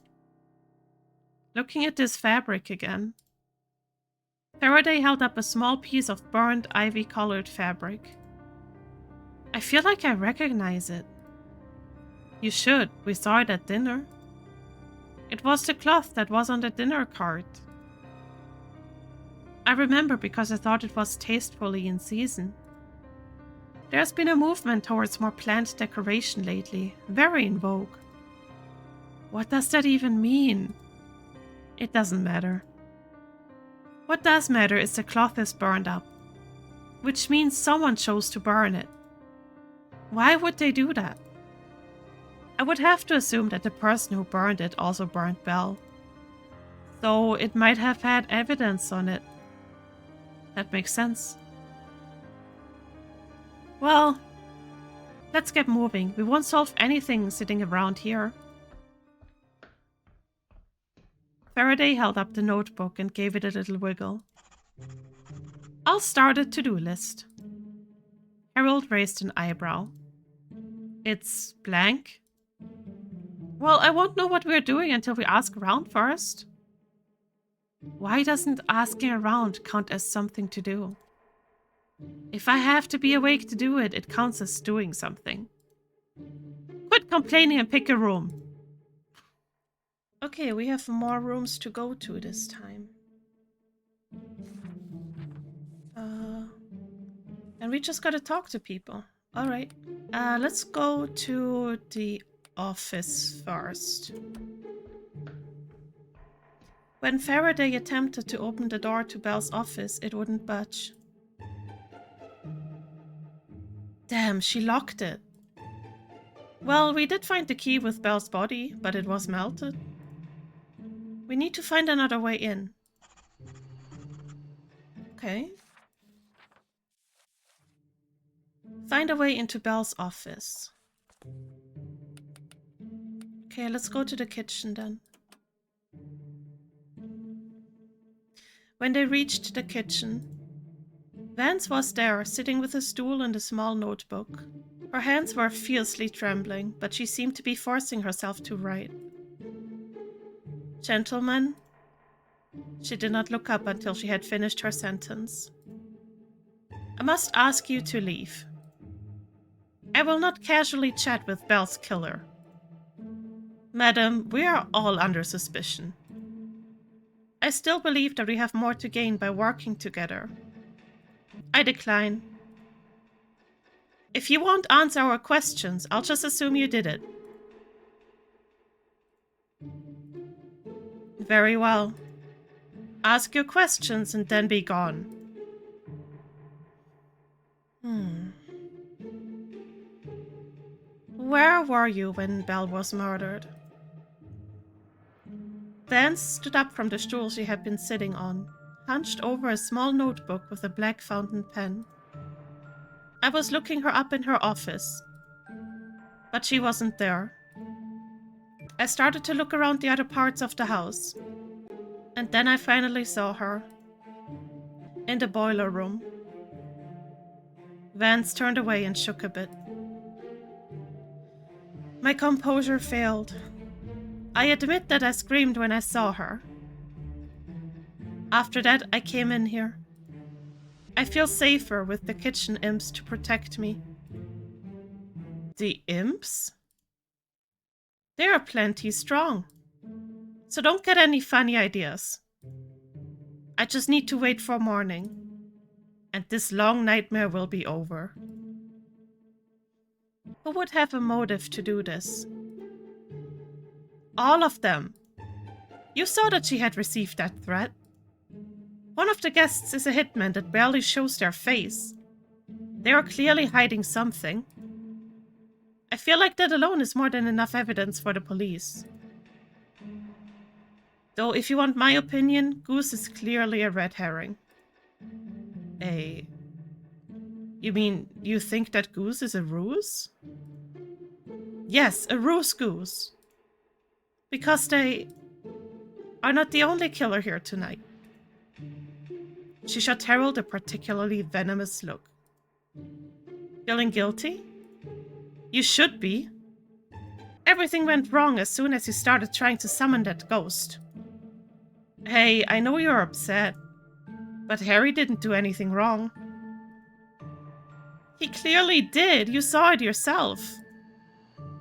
Looking at this fabric again. Faraday held up a small piece of burnt ivy-colored fabric. I feel like I recognize it. You should. We saw it at dinner. It was the cloth that was on the dinner card. I remember because I thought it was tastefully in season. There's been a movement towards more plant decoration lately, very in vogue. What does that even mean? It doesn't matter. What does matter is the cloth is burned up, which means someone chose to burn it. Why would they do that? I would have to assume that the person who burned it also burned Belle. Though it might have had evidence on it. That makes sense. Well, let's get moving. We won't solve anything sitting around here. Faraday held up the notebook and gave it a little wiggle. I'll start a to-do list. Harold raised an eyebrow. It's blank? Well, I won't know what we're doing until we ask around first. Why doesn't asking around count as something to do? If I have to be awake to do it, it counts as doing something. Quit complaining and pick a room. Okay, we have more rooms to go to this time. And we just gotta talk to people. Alright, let's go to the office first. When Faraday attempted to open the door to Belle's office, it wouldn't budge. Damn, she locked it. Well, we did find the key with Belle's body, but it was melted. We need to find another way in. Okay. Find a way into Belle's office. Okay, let's go to the kitchen then. When they reached the kitchen, Vance was there, sitting with a stool and a small notebook. Her hands were fiercely trembling, but she seemed to be forcing herself to write. Gentlemen, she did not look up until she had finished her sentence. I must ask you to leave. I will not casually chat with Belle's killer. Madam, we are all under suspicion. I still believe that we have more to gain by working together. I decline. If you won't answer our questions, I'll just assume you did it. Very well. Ask your questions and then be gone. Where were you when Belle was murdered? Vance stood up from the stool she had been sitting on, hunched over a small notebook with a black fountain pen. I was looking her up in her office, but she wasn't there. I started to look around the other parts of the house, and then I finally saw her. In the boiler room. Vance turned away and shook a bit. My composure failed. I admit that I screamed when I saw her. After that, I came in here. I feel safer with the kitchen imps to protect me. The imps? They are plenty strong. So don't get any funny ideas. I just need to wait for morning. And this long nightmare will be over. Who would have a motive to do this? All of them. You saw that she had received that threat. One of the guests is a hitman that barely shows their face. They are clearly hiding something. I feel like that alone is more than enough evidence for the police. Though, if you want my opinion, Goose is clearly a red herring. You mean, you think that Goose is a ruse? Yes, a ruse Goose. Because they are not the only killer here tonight. She shot Harold a particularly venomous look. Feeling guilty? You should be. Everything went wrong as soon as you started trying to summon that ghost. Hey, I know you're upset, but Harry didn't do anything wrong. He clearly did. You saw it yourself.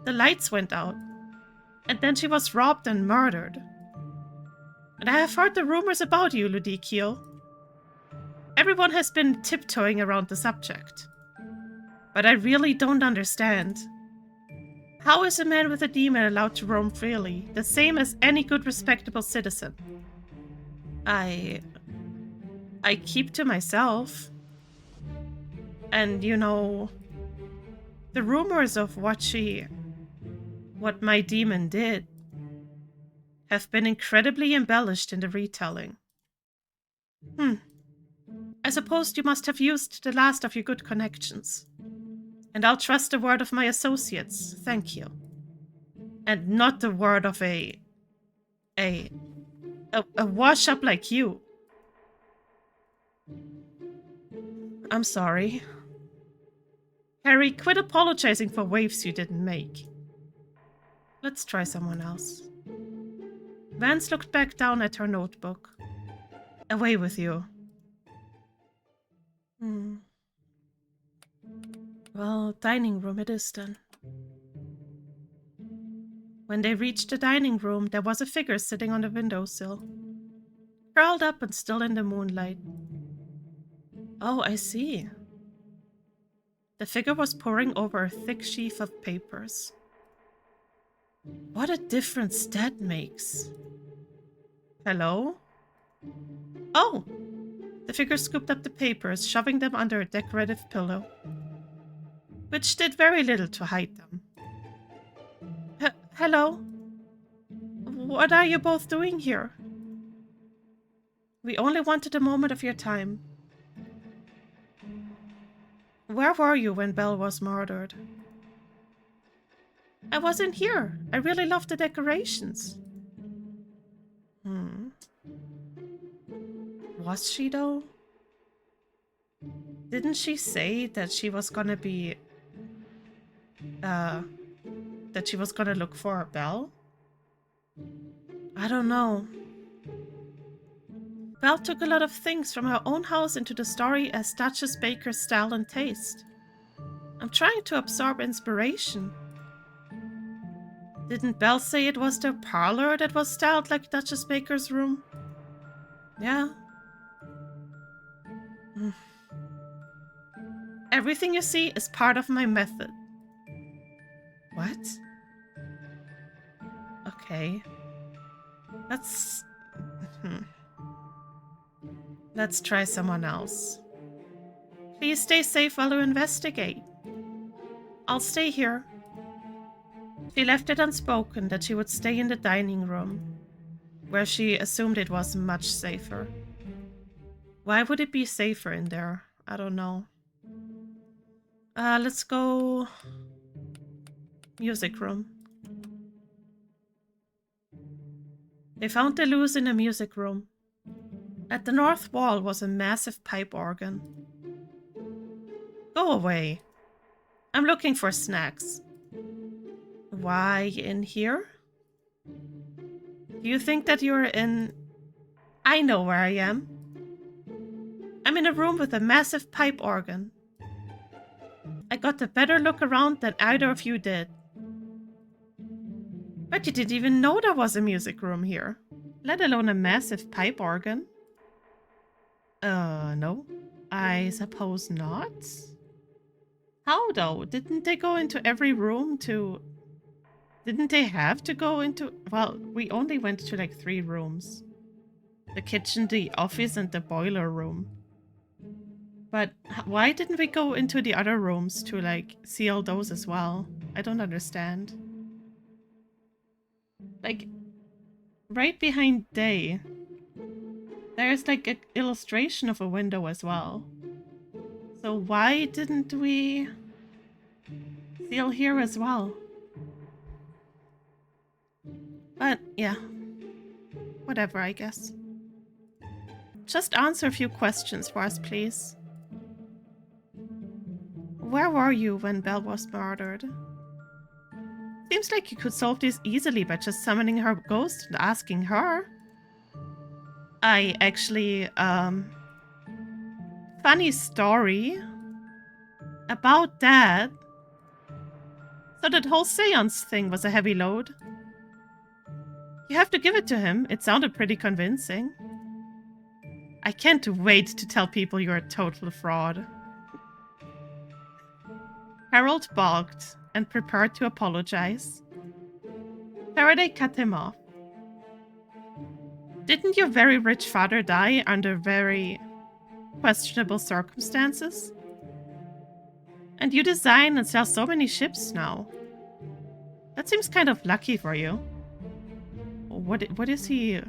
The lights went out, and then she was robbed and murdered. And I have heard the rumors about you, Ludicael. Everyone has been tiptoeing around the subject. But I really don't understand. How is a man with a demon allowed to roam freely, the same as any good respectable citizen? I keep to myself. And, you know, the rumors of what my demon did have been incredibly embellished in the retelling. I suppose you must have used the last of your good connections. And I'll trust the word of my associates, thank you. And not the word of a wash-up like you. I'm sorry. Harry, quit apologizing for waves you didn't make. Let's try someone else. Vance looked back down at her notebook. Away with you. Well, dining room it is then. When they reached the dining room, there was a figure sitting on the windowsill, curled up and still in the moonlight. Oh, I see. The figure was poring over a thick sheaf of papers. What a difference that makes. Hello? Oh! The figure scooped up the papers, shoving them under a decorative pillow, which did very little to hide them. Hello? What are you both doing here? We only wanted a moment of your time. Where were you when Belle was murdered? I wasn't here. I really loved the decorations. Was she though? Didn't she say that she was gonna be... that she was gonna look for Belle? I don't know. Belle took a lot of things from her own house into the story as Duchess Baker's style and taste. I'm trying to absorb inspiration. Didn't Belle say it was their parlor that was styled like Duchess Baker's room? Yeah. Everything you see is part of my method. What? Okay. Let's try someone else. Please stay safe while you investigate. I'll stay here. She left it unspoken that she would stay in the dining room, where she assumed it was much safer. Why would it be safer in there? I don't know. Let's go... music room. They found DeLus in the music room. At the north wall was a massive pipe organ. Go away. I'm looking for snacks. Why in here? Do you think that you're in... I know where I am. I'm in a room with a massive pipe organ. I got a better look around than either of you did. But you didn't even know there was a music room here, let alone a massive pipe organ. No. I suppose not. How though? Didn't they go into every room to... Didn't they have to go into... Well, we only went to like 3 rooms. The kitchen, the office, and the boiler room. But why didn't we go into the other rooms to like see all those as well? I don't understand. Like, right behind Dea, there's like an illustration of a window as well. So why didn't we seal here as well? But yeah, whatever, I guess. Just answer a few questions for us, please. Where were you when Belle was murdered? Seems like you could solve this easily by just summoning her ghost and asking her. I actually, funny story about that. So that whole seance thing was a heavy load. You have to give it to him. It sounded pretty convincing. I can't wait to tell people you're a total fraud. Harold balked and prepared to apologize. Faraday cut him off. Didn't your very rich father die under very questionable circumstances? And you design and sell so many ships now. That seems kind of lucky for you. What is he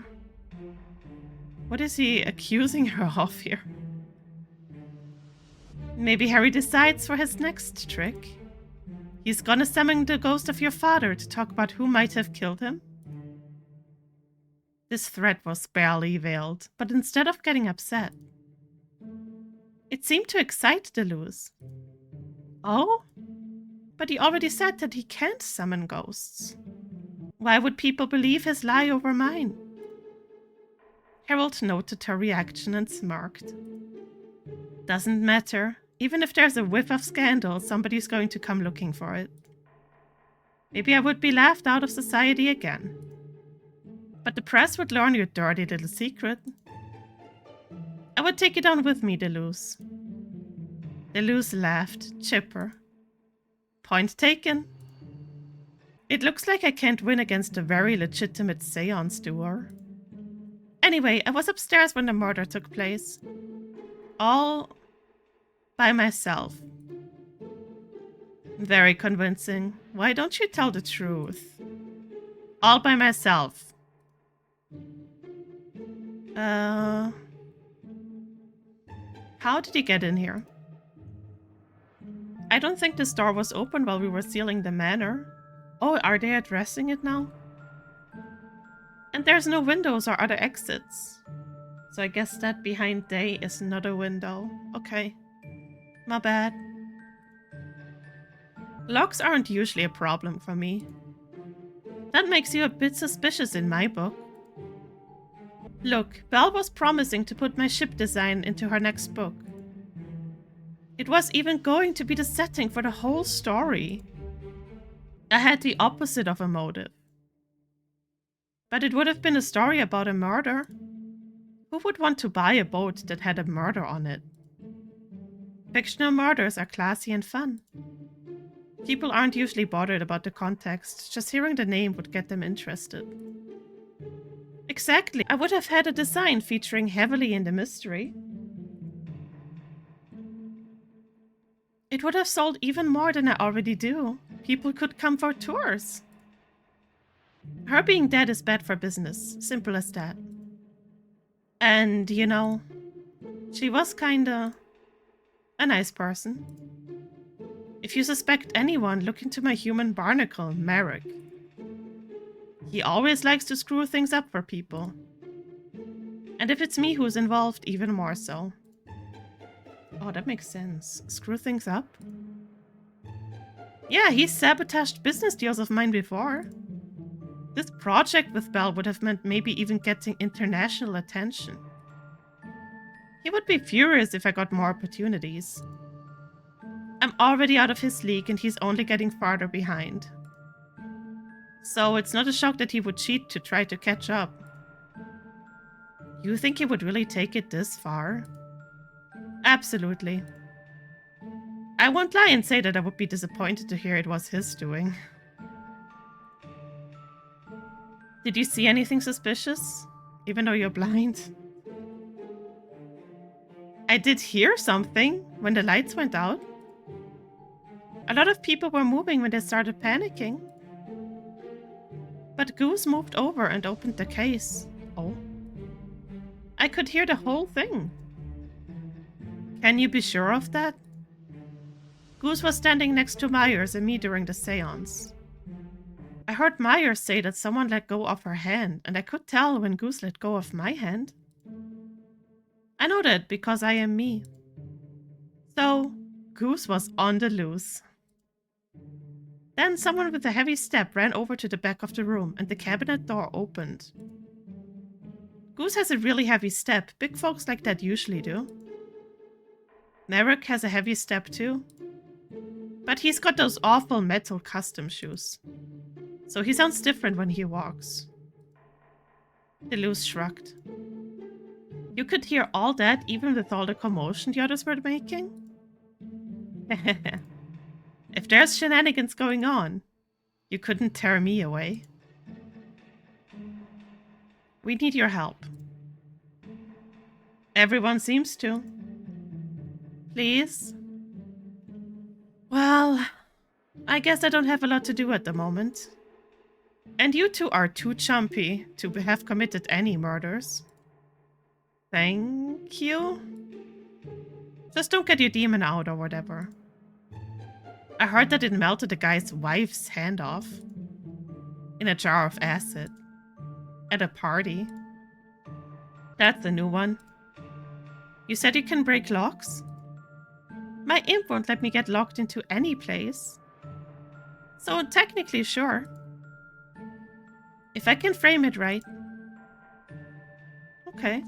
accusing her of here? Maybe Harry decides for his next trick. He's gonna summon the ghost of your father to talk about who might have killed him. This threat was barely veiled, but instead of getting upset, it seemed to excite DeLus. Oh? But he already said that he can't summon ghosts. Why would people believe his lie over mine? Harold noted her reaction and smirked. Doesn't matter. Even if there's a whiff of scandal, somebody's going to come looking for it. Maybe I would be laughed out of society again. But the press would learn your dirty little secret. I would take it on with me, DeLus. DeLus laughed, chipper. Point taken. It looks like I can't win against a very legitimate seance doer. Anyway, I was upstairs when the murder took place. All by myself. Very convincing. Why don't you tell the truth? All by myself. How did he get in here? I don't think this door was open while we were sealing the manor. Oh, are they addressing it now? And there's no windows or other exits. So I guess that behind Dea is not a window. Okay. My bad. Locks aren't usually a problem for me. That makes you a bit suspicious in my book. Look, Belle was promising to put my ship design into her next book. It was even going to be the setting for the whole story. I had the opposite of a motive. But it would have been a story about a murder. Who would want to buy a boat that had a murder on it? Fictional murders are classy and fun. People aren't usually bothered about the context, just hearing the name would get them interested. Exactly, I would have had a design featuring heavily in the mystery. It would have sold even more than I already do. People could come for tours. Her being dead is bad for business, simple as that. And, you know, she was kinda a nice person. If you suspect anyone, look into my human barnacle, Merrick. He always likes to screw things up for people. And if it's me who's involved, even more so. Oh, that makes sense. Screw things up? Yeah, he's sabotaged business deals of mine before. This project with Belle would have meant maybe even getting international attention. He would be furious if I got more opportunities. I'm already out of his league and he's only getting farther behind. So it's not a shock that he would cheat to try to catch up. You think he would really take it this far? Absolutely. I won't lie and say that I would be disappointed to hear it was his doing. Did you see anything suspicious? Even though you're blind? I did hear something when the lights went out. A lot of people were moving when they started panicking. But Goose moved over and opened the case. Oh. I could hear the whole thing. Can you be sure of that? Goose was standing next to Myers and me during the seance. I heard Myers say that someone let go of her hand, and I could tell when Goose let go of my hand. I know that because I am me. So, Goose was on the loose. Then someone with a heavy step ran over to the back of the room and the cabinet door opened. Goose has a really heavy step. Big folks like that usually do. Nowak has a heavy step too. But he's got those awful metal custom shoes. So he sounds different when he walks. DeLus shrugged. You could hear all that even with all the commotion the others were making? If there's shenanigans going on, you couldn't tear me away. We need your help. Everyone seems to. Please? Well, I guess I don't have a lot to do at the moment. And you two are too chumpy to have committed any murders. Thank you? Just don't get your demon out or whatever. I heard that it melted a guy's wife's hand off. In a jar of acid. At a party. That's a new one. You said you can break locks? My imp won't let me get locked into any place. So technically, sure. If I can frame it right. Okay.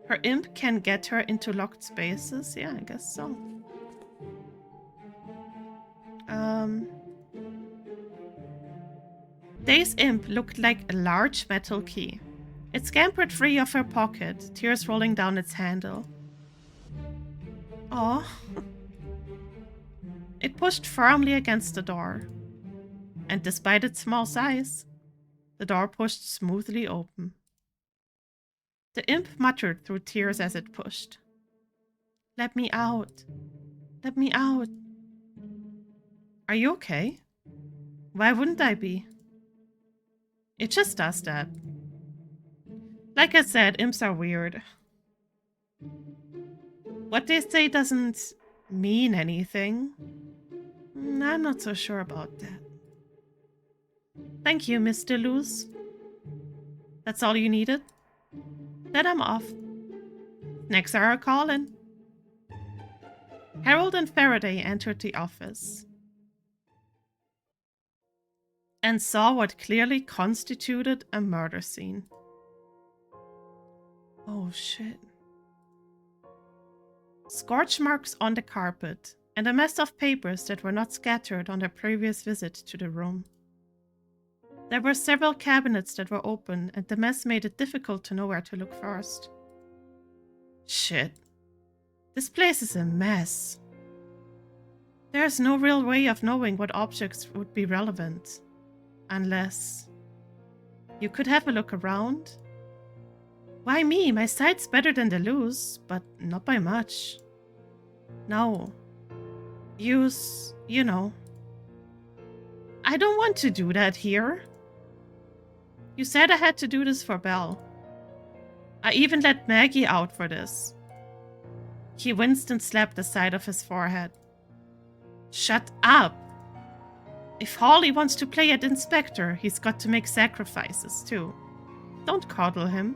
Her imp can get her into locked spaces? Yeah, I guess so. Dea's imp looked like a large metal key. It scampered free of her pocket, tears rolling down its handle. Aw. It pushed firmly against the door. And despite its small size, the door pushed smoothly open. The imp muttered through tears as it pushed. Let me out. Let me out. Are you okay? Why wouldn't I be? It just does that. Like I said, imps are weird. What they say doesn't mean anything. I'm not so sure about that. Thank you, Miss DeLus. That's all you needed? Then I'm off. Snacks are a-callin'. Harold and Faraday entered the office and saw what clearly constituted a murder scene. Oh shit. Scorch marks on the carpet and a mess of papers that were not scattered on their previous visit to the room. There were several cabinets that were open, and the mess made it difficult to know where to look first. Shit. This place is a mess. There's no real way of knowing what objects would be relevant. Unless... You could have a look around? Why me? My sight's better than DeLus, but not by much. No. Use... you know. I don't want to do that here. You said I had to do this for Belle. I even let Maggie out for this. He winced and slapped the side of his forehead. Shut up! If Holly wants to play at Inspector, he's got to make sacrifices too. Don't coddle him.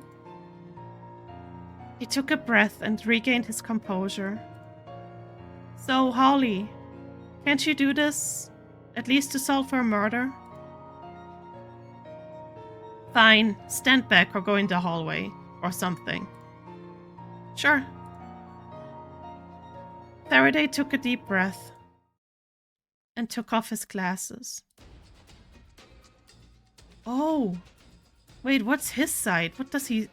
He took a breath and regained his composure. So, Holly, can't you do this? At least to solve her murder? Fine, stand back or go in the hallway, or something. Sure. Faraday took a deep breath and took off his glasses. Oh! Wait, what's his side? What does he...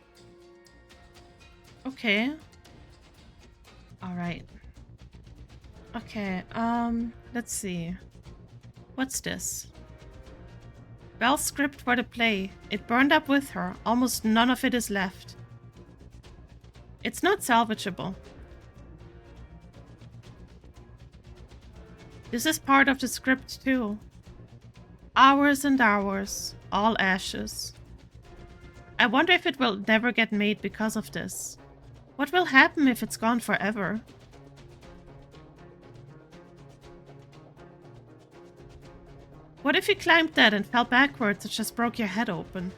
Okay. Alright. Okay, let's see. What's this? Belle's script for the play. It burned up with her. Almost none of it is left. It's not salvageable. This is part of the script too. Hours and hours, all ashes. I wonder if it will never get made because of this. What will happen if it's gone forever? What if you climbed that and fell backwards and just broke your head open?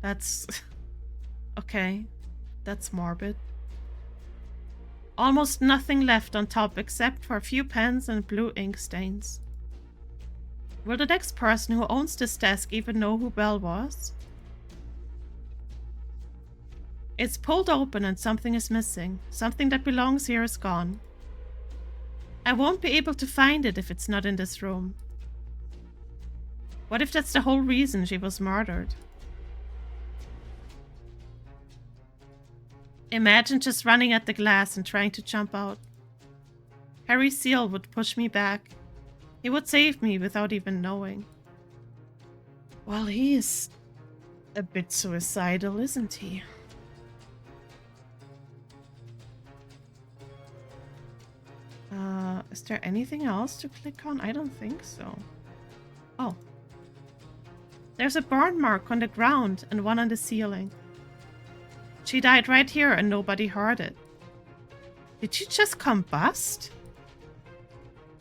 That's... okay. That's morbid. Almost nothing left on top except for a few pens and blue ink stains. Will the next person who owns this desk even know who Belle was? It's pulled open and something is missing. Something that belongs here is gone. I won't be able to find it if it's not in this room. What if that's the whole reason she was murdered? Imagine just running at the glass and trying to jump out. Harry Seal would push me back. He would save me without even knowing. Well, he's a bit suicidal, isn't he? Is there anything else to click on? I don't think so. Oh. There's a burn mark on the ground and one on the ceiling. She died right here and nobody heard it. Did she just combust?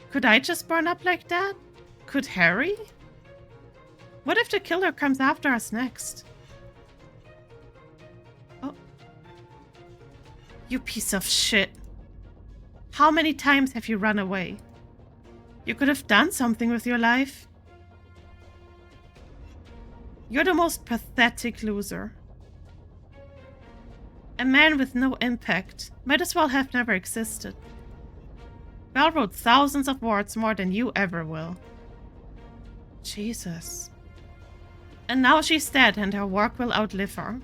Could I just burn up like that? Could Harry? What if the killer comes after us next? Oh. You piece of shit. How many times have you run away? You could have done something with your life. You're the most pathetic loser. A man with no impact might as well have never existed. Belle wrote thousands of words more than you ever will. Jesus. And now she's dead and her work will outlive her.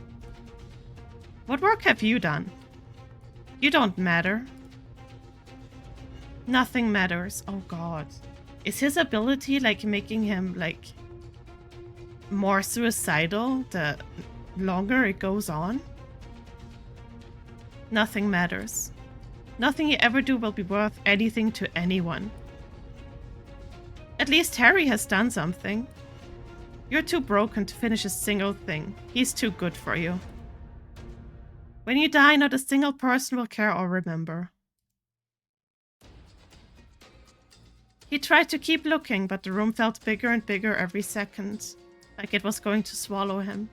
What work have you done? You don't matter. Nothing matters. Oh god. Is his ability like making him like more suicidal the longer it goes on? Nothing matters. Nothing you ever do will be worth anything to anyone. At least Harry has done something. You're too broken to finish a single thing. He's too good for you. When you die, not a single person will care or remember. He tried to keep looking, but the room felt bigger and bigger every second, like it was going to swallow him.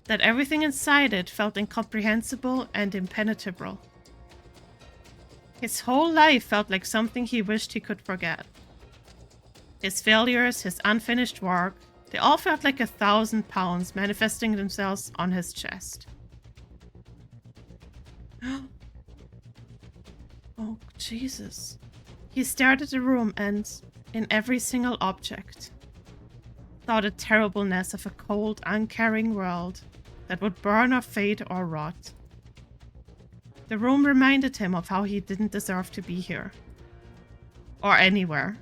That everything inside it felt incomprehensible and impenetrable. His whole life felt like something he wished he could forget. His failures, his unfinished work, they all felt like 1,000 pounds manifesting themselves on his chest. Oh, Jesus. He stared at the room and, in every single object, saw the terribleness of a cold, uncaring world that would burn or fade or rot. The room reminded him of how he didn't deserve to be here. Or anywhere.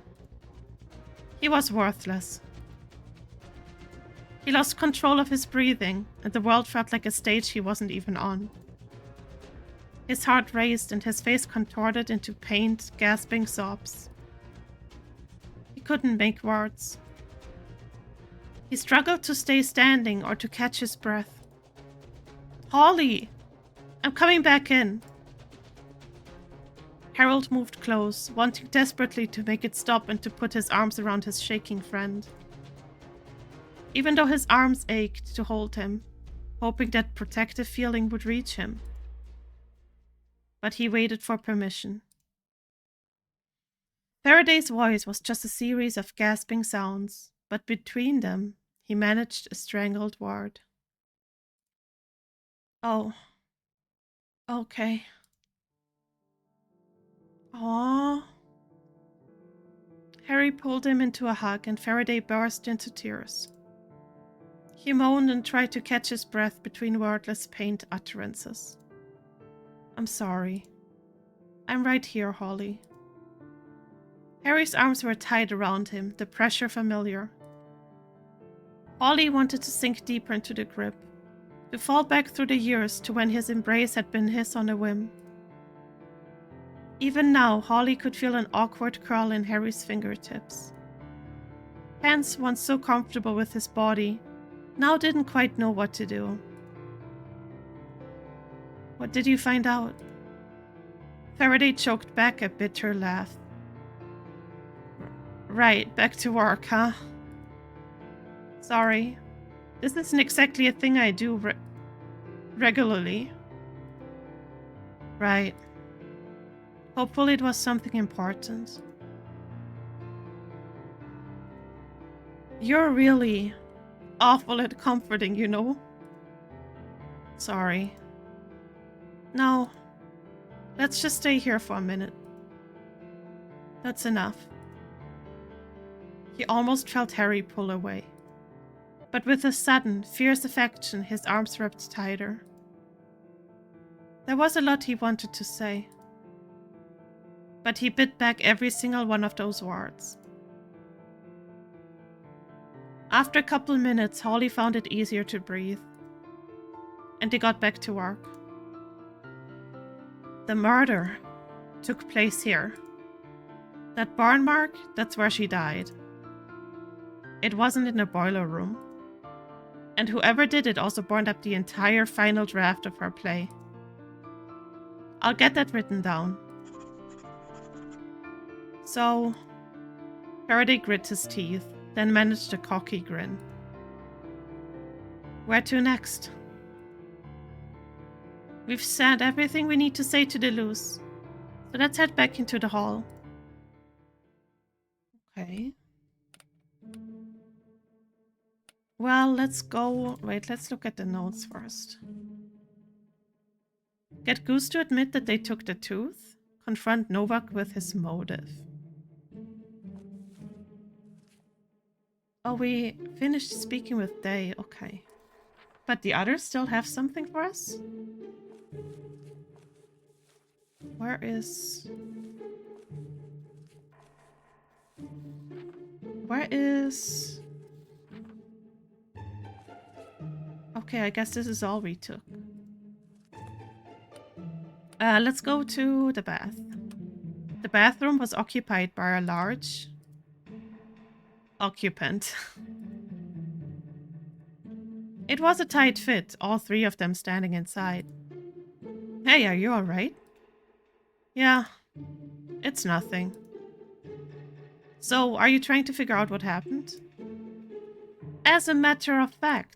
He was worthless. He lost control of his breathing, and the world felt like a stage he wasn't even on. His heart raced and his face contorted into pained, gasping sobs. He couldn't make words. He struggled to stay standing or to catch his breath. Holly! I'm coming back in. Harold moved close, wanting desperately to make it stop and to put his arms around his shaking friend. Even though his arms ached to hold him, hoping that protective feeling would reach him. But he waited for permission. Faraday's voice was just a series of gasping sounds, but between them, he managed a strangled word. Oh. Okay. Aww. Harry pulled him into a hug and Faraday burst into tears. He moaned and tried to catch his breath between wordless, pained utterances. I'm sorry. I'm right here, Holly. Harry's arms were tight around him, the pressure familiar. Holly wanted to sink deeper into the grip, to fall back through the years to when his embrace had been his on a whim. Even now, Holly could feel an awkward curl in Harry's fingertips. Vance, once so comfortable with his body, now didn't quite know what to do. What did you find out? Faraday choked back a bitter laugh. Right, back to work, huh? Sorry. This isn't exactly a thing I do regularly. Right. Hopefully it was something important. You're really awful at comforting, you know? Sorry. No. Let's just stay here for a minute. That's enough. He almost felt Harry pull away. But with a sudden, fierce affection, his arms wrapped tighter. There was a lot he wanted to say. But he bit back every single one of those words. After a couple minutes, Holly found it easier to breathe. And they got back to work. The murder took place here. That burn mark, that's where she died. It wasn't in a boiler room. And whoever did it also burned up the entire final draft of her play. I'll get that written down. So, Faraday grit his teeth, then managed a cocky grin. Where to next? We've said everything we need to say to DeLus, so let's head back into the hall. Okay. Well, let's go... Wait, let's look at the notes first. Get Goose to admit that they took the tooth. Confront Nowak with his motive. Oh, we finished speaking with Dea. Okay. But the others still have something for us? Where is... Okay, I guess this is all we took. Let's go to the bath. The bathroom was occupied by a large occupant. It was a tight fit, all three of them standing inside. Hey, are you alright? Yeah, it's nothing. So, are you trying to figure out what happened? As a matter of fact.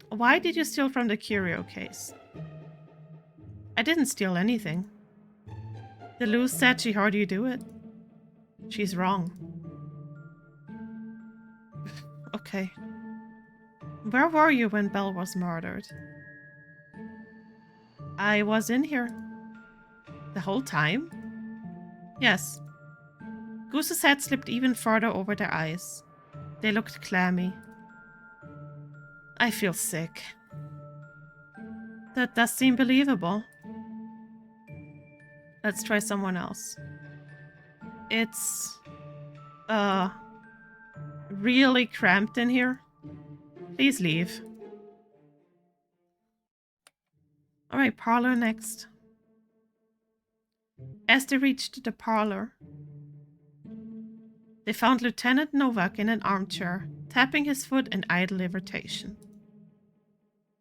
Why did you steal from the curio case? I didn't steal anything. DeLus said she heard you do it. She's wrong. Okay. Where were you when Belle was murdered? I was in here. The whole time? Yes. Goose's head slipped even further over their eyes. They looked clammy. I feel sick. That does seem believable. Let's try someone else. It's... really cramped in here. Please leave. Alright, parlor next. As they reached the parlor, they found Lieutenant Nowak in an armchair, tapping his foot in idle irritation.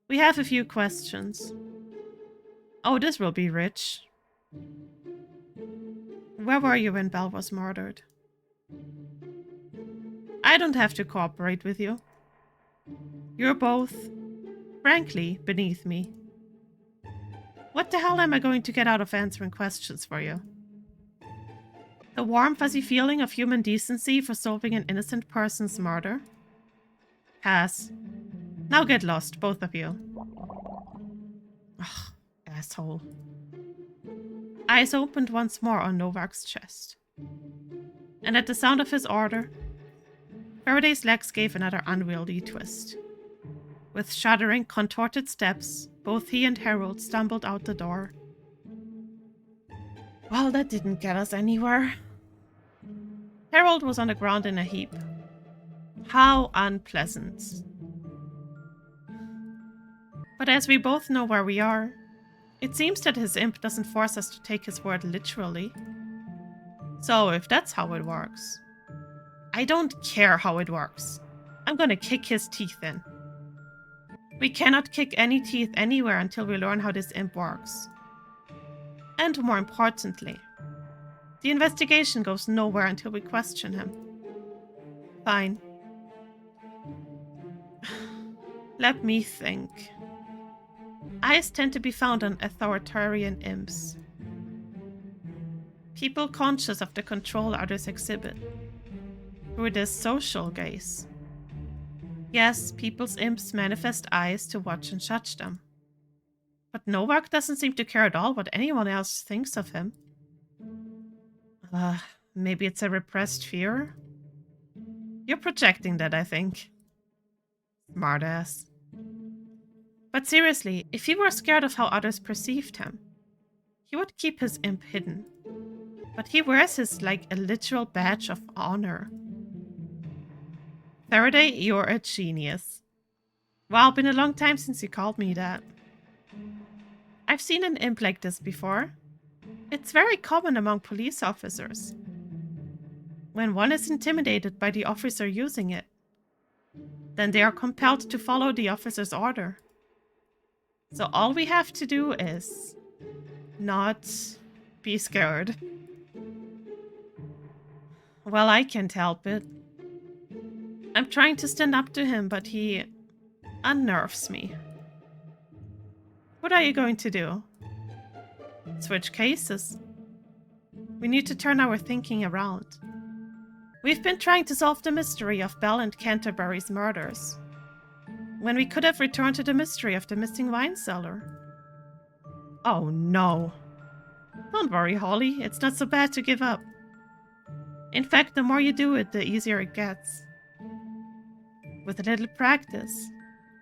We have a few questions. Oh, this will be rich. Where were you when Belle was murdered? I don't have to cooperate with you. You're both, frankly, beneath me. What the hell am I going to get out of answering questions for you? The warm, fuzzy feeling of human decency for solving an innocent person's murder? Pass. Now get lost, both of you. Ugh, asshole. Eyes opened once more on Nowak's chest. And at the sound of his order, Faraday's legs gave another unwieldy twist. With shuddering, contorted steps, both he and Harold stumbled out the door. Well, that didn't get us anywhere. Harold was on the ground in a heap. How unpleasant. But as we both know where we are, it seems that his imp doesn't force us to take his word literally. So, if that's how it works... I don't care how it works. I'm gonna kick his teeth in. We cannot kick any teeth anywhere until we learn how this imp works. And more importantly, The investigation goes nowhere until we question him. Fine. Let me think. Eyes tend to be found on authoritarian imps. People conscious of the control others exhibit. Through this social gaze. Yes, people's imps manifest eyes to watch and judge them. But Nowak doesn't seem to care at all what anyone else thinks of him. Maybe it's a repressed fear? You're projecting that, I think. Smartass. But seriously, if he were scared of how others perceived him, he would keep his imp hidden. But he wears his like a literal badge of honor. Faraday, you're a genius. Wow, been a long time since you called me that. I've seen an imp like this before. It's very common among police officers. When one is intimidated by the officer using it, then they are compelled to follow the officer's order. So all we have to do is not be scared. Well, I can't help it. I'm trying to stand up to him, but he unnerves me. What are you going to do? Switch cases. We need to turn our thinking around. We've been trying to solve the mystery of Bell and Canterbury's murders, when we could have returned to the mystery of the missing wine cellar. Oh no. Don't worry, Holly, it's not so bad to give up. In fact, the more you do it, the easier it gets. With a little practice,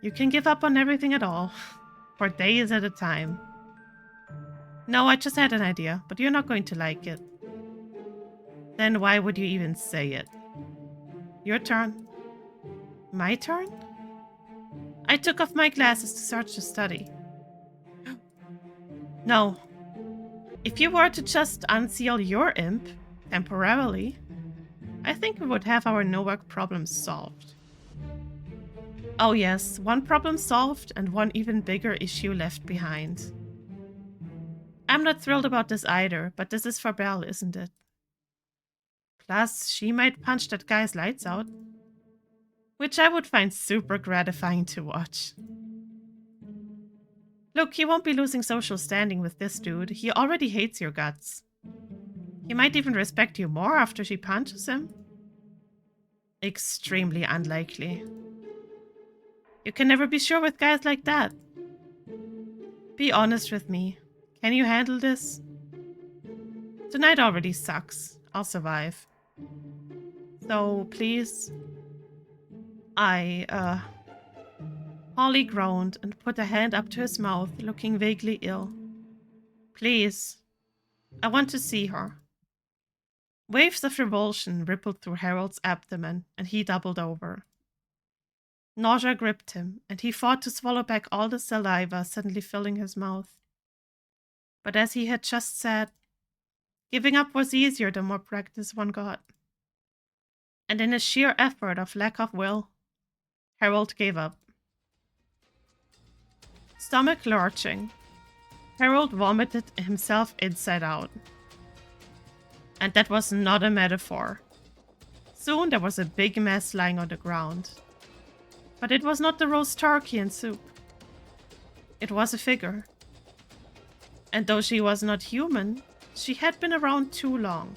you can give up on everything at all, for days at a time. No, I just had an idea, but you're not going to like it. Then why would you even say it? Your turn. My turn? I took off my glasses to search the study. No. If you were to just unseal your imp, temporarily, I think we would have our Nowak problems solved. Oh yes, one problem solved and one even bigger issue left behind. I'm not thrilled about this either, but this is for Belle, isn't it? Plus, she might punch that guy's lights out, which I would find super gratifying to watch. Look, he won't be losing social standing with this dude. He already hates your guts. He might even respect you more after she punches him. Extremely unlikely. You can never be sure with guys like that. Be honest with me. Can you handle this? Tonight already sucks. I'll survive. So, please. Holly groaned and put a hand up to his mouth, looking vaguely ill. Please. I want to see her. Waves of revulsion rippled through Harold's abdomen, and he doubled over. Nausea gripped him, and he fought to swallow back all the saliva suddenly filling his mouth. But as he had just said, giving up was easier the more practice one got. And in a sheer effort of lack of will, Harold gave up. Stomach lurching, Harold vomited himself inside out. And that was not a metaphor. Soon there was a big mess lying on the ground. But it was not the roast turkey and soup. It was a figure. And though she was not human, she had been around too long,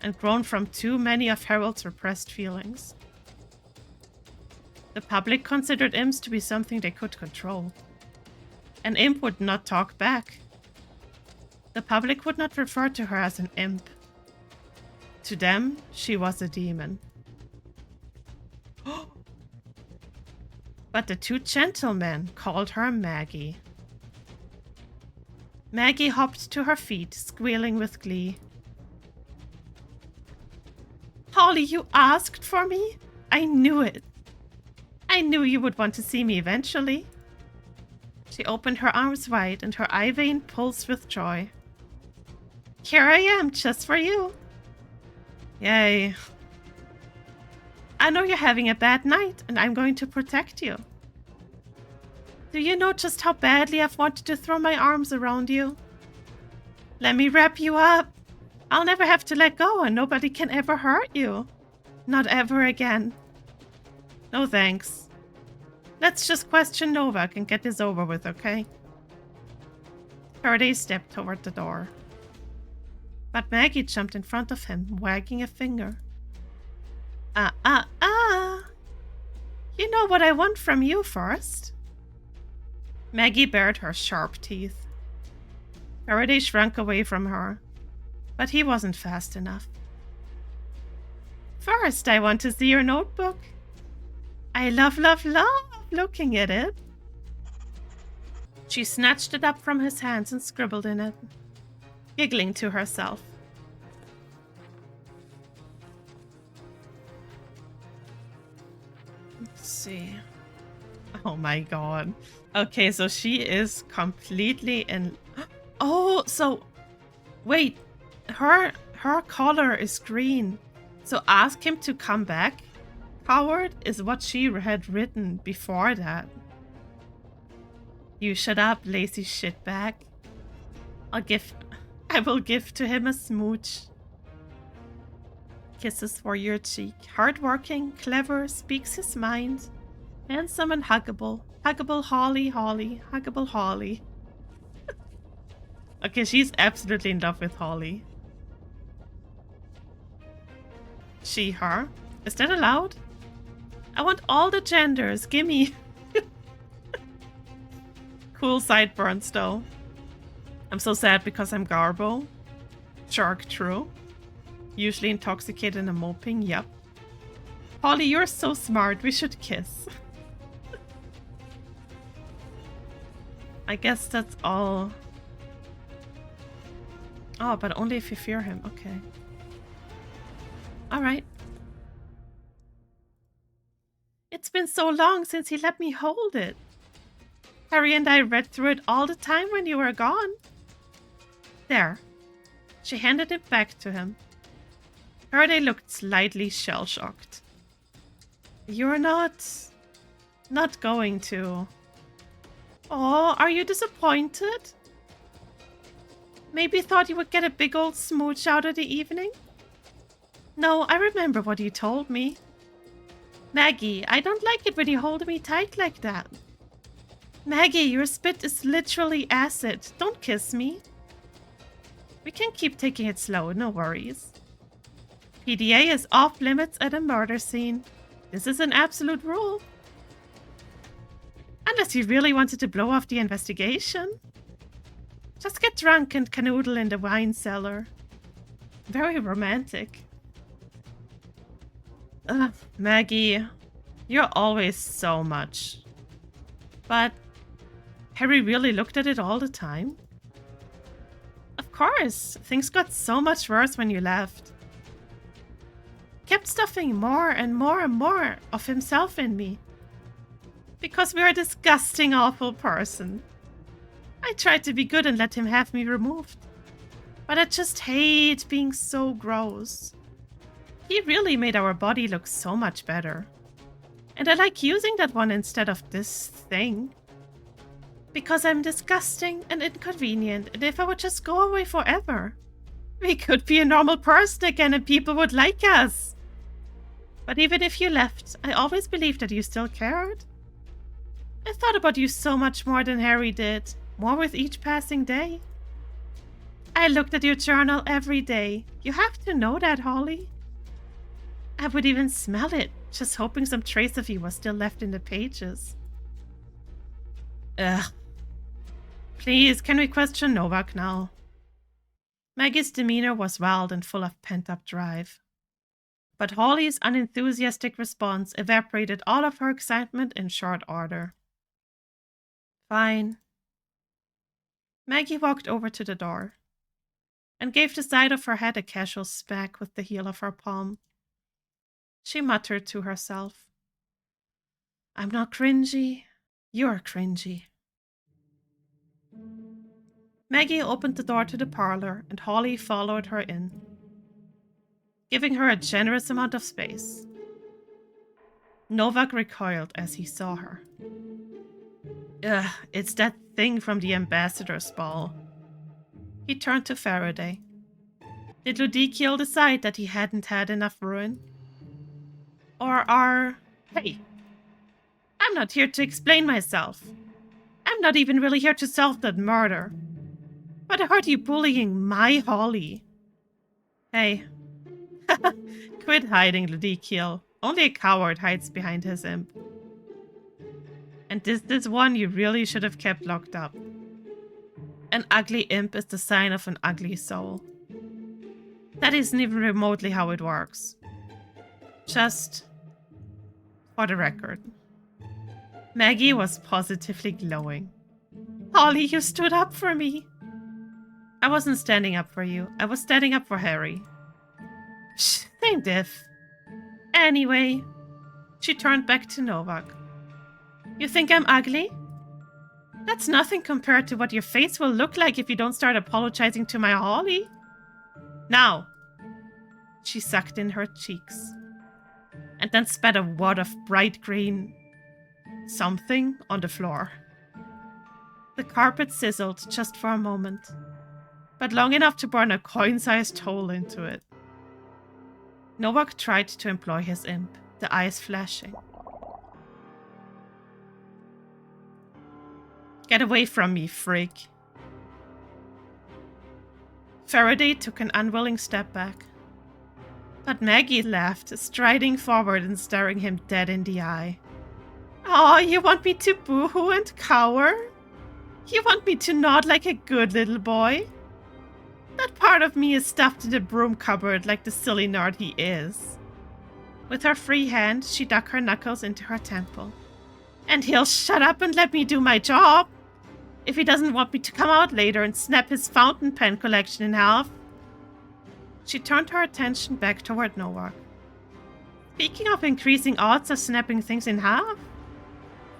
and grown from too many of Harold's repressed feelings. The public considered imps to be something they could control. An imp would not talk back. The public would not refer to her as an imp. To them, she was a demon. But the two gentlemen called her Maggie. Maggie hopped to her feet, squealing with glee. Holly, you asked for me? I knew it. I knew you would want to see me eventually. She opened her arms wide and her eye vein pulsed with joy. Here I am, just for you. Yay. I know you're having a bad night, and I'm going to protect you. Do you know just how badly I've wanted to throw my arms around you? Let me wrap you up. I'll never have to let go and nobody can ever hurt you. Not ever again. No thanks. Let's just question Nowak and get this over with, okay? Faraday stepped toward the door. But Maggie jumped in front of him, wagging a finger. You know what I want from you first. Maggie bared her sharp teeth. Faraday shrunk away from her, but he wasn't fast enough. First, I want to see your notebook. I love looking at it. She snatched it up from his hands and scribbled in it, giggling to herself. Let's see. Oh my god. Okay, so she is completely in... Oh, so... Wait. Her color is green. So ask him to come back? Coward is what she had written before that. You shut up, lazy shitbag. I will give to him a smooch. Kisses for your cheek. Hardworking, clever, speaks his mind. Handsome and huggable. Huggable Holly, huggable Holly. Okay, she's absolutely in love with Holly. She, her. Is that allowed? I want all the genders. Gimme. Cool sideburns, though. I'm so sad because I'm Garbo. Shark, true. Usually intoxicated and moping, yep. Holly, you're so smart. We should kiss. I guess that's all. Oh, but only if you fear him. Okay. Alright. It's been so long since he let me hold it. Harry and I read through it all the time when you were gone. There. She handed it back to him. Faraday looked slightly shell-shocked. You're not going to. Oh, are you disappointed? Maybe thought you would get a big old smooch out of the evening? No, I remember what you told me. Maggie, I don't like it when you hold me tight like that. Maggie, your spit is literally acid. Don't kiss me. We can keep taking it slow, no worries. PDA is off limits at a murder scene. This is an absolute rule. Unless you really wanted to blow off the investigation. Just get drunk and canoodle in the wine cellar. Very romantic. Ugh, Maggie, you're always so much. But Harry really looked at it all the time? Of course, things got so much worse when you left. Kept stuffing more and more and more of himself in me. Because we're a disgusting, awful person. I tried to be good and let him have me removed. But I just hate being so gross. He really made our body look so much better. And I like using that one instead of this thing. Because I'm disgusting and inconvenient, and if I would just go away forever, we could be a normal person again and people would like us. But even if you left, I always believed that you still cared. I thought about you so much more than Harry did, more with each passing day. I looked at your journal every day. You have to know that, Holly. I would even smell it, just hoping some trace of you was still left in the pages. Ugh. Please, can we question Nowak now? Maggie's demeanor was wild and full of pent-up drive. But Holly's unenthusiastic response evaporated all of her excitement in short order. Fine. Maggie walked over to the door and gave the side of her head a casual smack with the heel of her palm. She muttered to herself, I'm not cringy, you're cringy. Maggie opened the door to the parlor and Holly followed her in, giving her a generous amount of space. Nowak recoiled as he saw her. Ugh, it's that thing from the ambassador's ball. He turned to Faraday. Did Ludicael decide that he hadn't had enough ruin? Hey, I'm not here to explain myself. I'm not even really here to solve that murder. But I heard you bullying my Holly. Hey. Quit hiding, Ludicael. Only a coward hides behind his imp. And this one you really should have kept locked up. An ugly imp is the sign of an ugly soul. That isn't even remotely how it works. Just for the record. Maggie was positively glowing. Holly, you stood up for me. I wasn't standing up for you. I was standing up for Harry. Psh, same diff. Anyway, she turned back to Nowak. You think I'm ugly? That's nothing compared to what your face will look like if you don't start apologizing to my Holly. Now. She sucked in her cheeks. And then spat a wad of bright green something on the floor. The carpet sizzled just for a moment, but long enough to burn a coin-sized hole into it. Nowak tried to employ his imp, the eyes flashing. Get away from me, freak. Faraday took an unwilling step back. But Maggie laughed, striding forward and staring him dead in the eye. Oh, you want me to boo-hoo and cower? You want me to nod like a good little boy? That part of me is stuffed in the broom cupboard like the silly nerd he is. With her free hand, she dug her knuckles into her temple. And he'll shut up and let me do my job. If he doesn't want me to come out later and snap his fountain pen collection in half. She turned her attention back toward Nowak. Speaking of increasing odds of snapping things in half,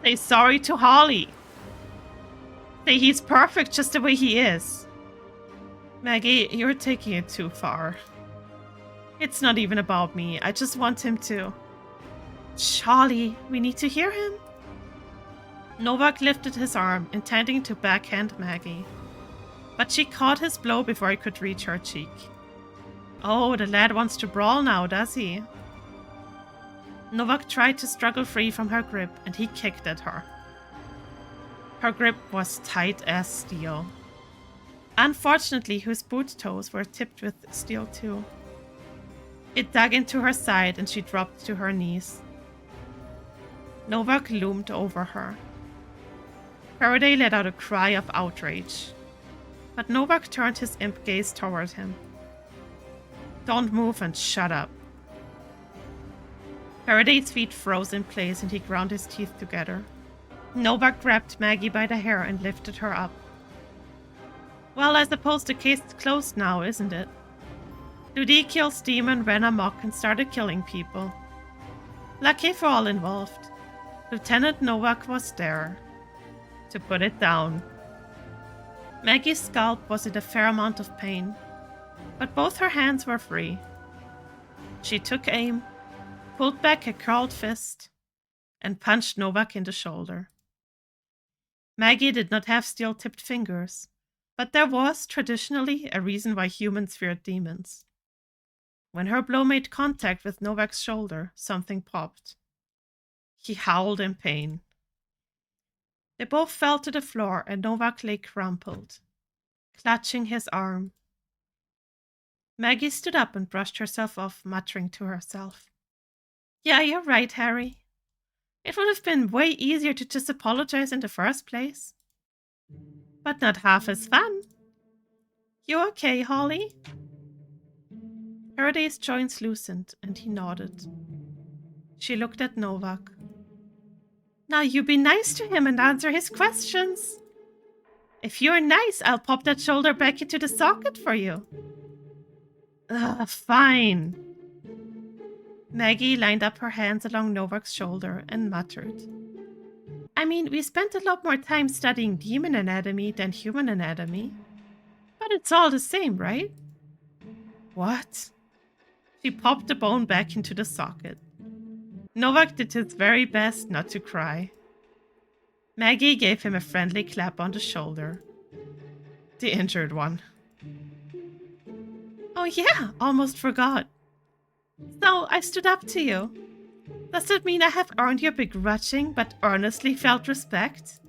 say sorry to Holly. Say he's perfect just the way he is. Maggie, you're taking it too far. It's not even about me. I just want him to. Holly, we need to hear him. Nowak lifted his arm, intending to backhand Maggie. But she caught his blow before he could reach her cheek. Oh, the lad wants to brawl now, does he? Nowak tried to struggle free from her grip, and he kicked at her. Her grip was tight as steel. Unfortunately, his boot toes were tipped with steel too. It dug into her side, and she dropped to her knees. Nowak loomed over her. Faraday let out a cry of outrage, but Nowak turned his imp gaze toward him. Don't move and shut up. Faraday's feet froze in place and he ground his teeth together. Nowak grabbed Maggie by the hair and lifted her up. Well, I suppose the case is closed now, isn't it? Ludicael's demon ran amok and started killing people. Lucky for all involved, Lieutenant Nowak was there to put it down. Maggie's scalp was in a fair amount of pain, but both her hands were free. She took aim, pulled back a curled fist, and punched Nowak in the shoulder. Maggie did not have steel-tipped fingers, but there was, traditionally, a reason why humans feared demons. When her blow made contact with Nowak's shoulder, something popped. He howled in pain. They both fell to the floor and Nowak lay crumpled, clutching his arm. Maggie stood up and brushed herself off, muttering to herself. Yeah, you're right, Harry. It would have been way easier to just apologize in the first place. But not half as fun. You okay, Holly? Faraday's joints loosened, and he nodded. She looked at Nowak. Now you be nice to him and answer his questions. If you're nice, I'll pop that shoulder back into the socket for you. Fine. Maggie lined up her hands along Nowak's shoulder and muttered. I mean, we spent a lot more time studying demon anatomy than human anatomy. But it's all the same, right? What? She popped the bone back into the socket. Nowak did his very best not to cry. Maggie gave him a friendly clap on the shoulder. The injured one. Oh yeah, almost forgot. So I stood up to you. Does that mean I have earned your begrudging but earnestly felt respect?